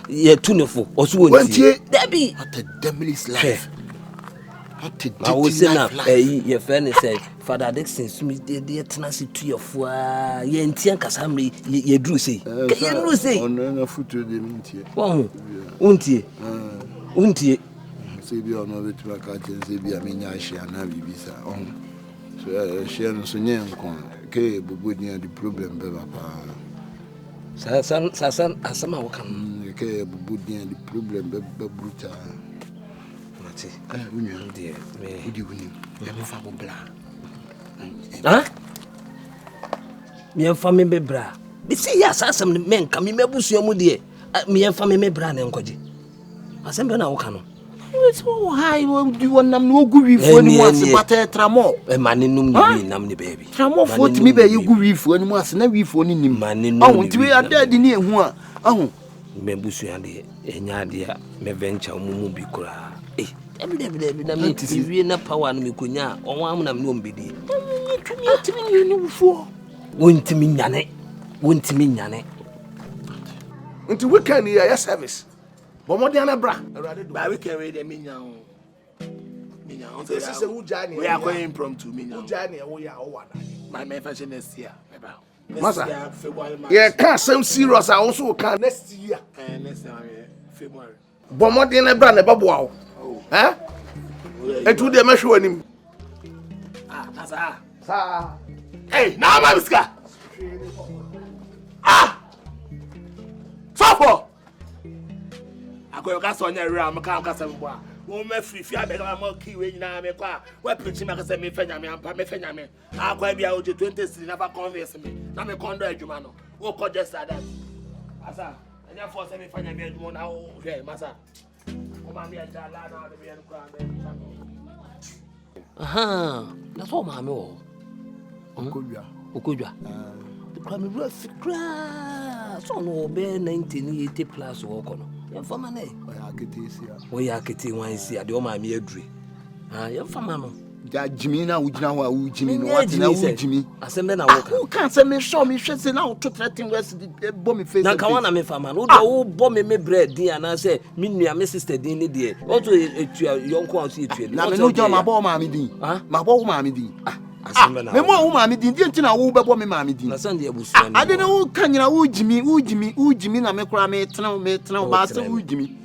C: ye tu ne fu oso wontie debi
I: at a devil's life
C: I was saying your friend said Father Dixon Smith de tenancy to your foa ye ntia kasamri ye dru say ye dru say
I: on futu de mintie
C: untie
I: say bi ono betima ka say bi amenya ahia na bibisa so share no so nye nkon ke bobodin the problem be papa
C: sasan asama wakan
I: ke bobodin the problem be brutal unya
C: dear me
I: udi wuni ya me fa bo bla
C: me fa me bebra bi se ya asasam men ka me mabusu amu de me fa me bebra na enkoje asem be na wo ka no
I: so high di wonam no ogu wifo ni mu ase bata tramo
C: mane num ni nam ni baby
I: tramo fo timi be yegu wifo ni mu ase na wifo ni nim ahun ti we adadi ni ehu a ahun
C: me busu ya de enya de a me venture mu bi kura Ebi na me TV na power na me konya onwa am na me ombedi
I: timi ni wufo
C: wontimi nyane
B: nti weekend ya service bo mo dia na bra
E: ba weekend we de minya
B: say Ujani.
E: We are going impromptu me now.
B: Ujani, we are one.
E: My fashion next year.
B: Masa, yeah, can't seem serious. I also can next year.
E: Next year, February.
B: Bomodin a brand a babu. Eh? And to the measure him.
E: That's hey, now my miska. Suffer. I go gas on your ram, can't cast some boy. Won't me free, I beg my monkey when you know me. What preaching, I say me, Fenyaman, and Pamefenyaman. I'll go be out to 20, never convince me. Now me condo, Jumano. Who called just that? Asa, and therefore, send me Fenyaman, one hour, okay, Massa. Come on, me and Jalana, the real crime.
C: That's all, mamma. Okudwa. The crime rough crash. So no bear 1980 plus walk on. Your family. We are getting one see at the Oma Miedri. Your family.
I: Jimina, Ujina, what now, Jimmy?
C: I send them out.
I: Who can't say me, show me, she's now to threaten West bomb face.
C: Now, come on, me family. Who bomb me bread, dear, and I say, Minia, my sister, Dini, dear. Also, young quantity. Now, no, John, my boy, Mammy D. My boy, Mammy D. Me mo Mammy D, didn't you know who bomb me, Mammy D? I don't know who can you, Jimmy, na me cry, me, master, Jimmy.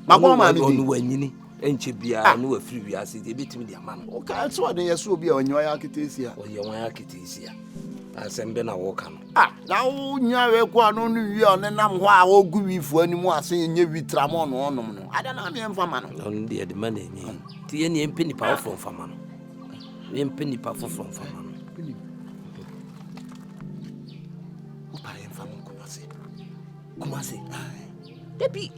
C: My boy, Mammy. Enchibia no free we as it bit me the man.
I: Okay, so they so be on your architecture.
C: Or your architecture. Assemble na walk am.
I: Now nyawe kwa no no wi on nam ho a ogu wi fu animu ase nye wi tramon no onom no. Ada na me mfama no.
C: On the man any. Ti any empini pa from fama no. Empini pa from fama no.
I: Opa mfama
C: Kumasi. Debi.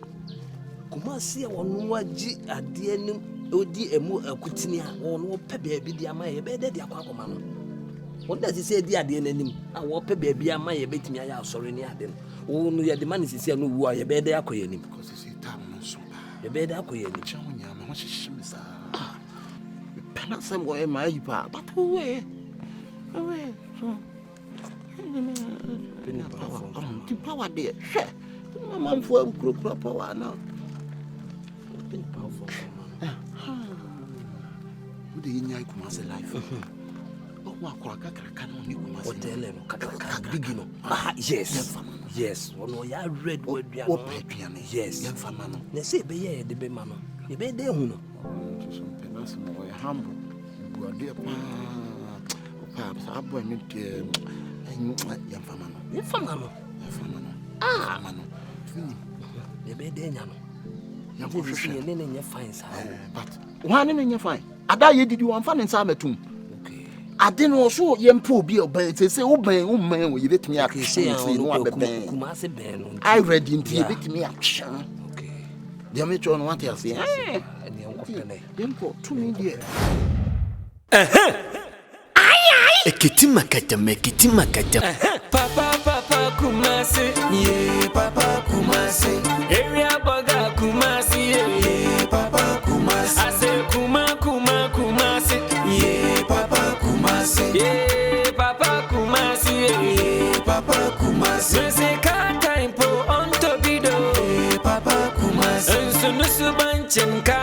C: Kumasi wonu waji ade anim odi emu akutini a wonu pe baabi di ama ye be de akwa no. What does he say di ade nanim a wo pe baabi ama ye betimi aya asori ni ade no. Wonu ye de man sisi anu wu a ye be de akoye nim.
I: Because see time no so.
C: Ye be de akoye nim.
I: Cha wonya ma ho hyehyem sa. Pena sem go e ma yi pa. But we. So. The power there. Mama for group power now.
C: Been powerful.
I: Who do you know Kumasi life? Oh, Waka can only Kumasi.
C: Yes. Yes. One ya read word. Yes.
I: Young famano.
C: They say, be ye the be mano. You be there, who know.
I: Humble. You are dear perhaps I born it young famano.
C: Young famano. Famano. You be there, but
I: one in your fine. Ada ye did you want fun in Sametum? Okay. I didn't also young poor be obeyed. They say, oh, man, will you let me say, I read into you, let me action. Okay. The Amatron want to say, and young company. Then put 2 million.
G: Ekitima kata. Papa Kumasi, yeah, Papa Kumasi. Area Boga Kumasi, yeah, Papa Kumasi. I say Kumasi, yeah, Papa Kumasi. Yeah, Papa Kumasi, yeah, Papa Kumasi. We say time po on Tobido, yeah, Papa Kumasi. And so no subanchenka.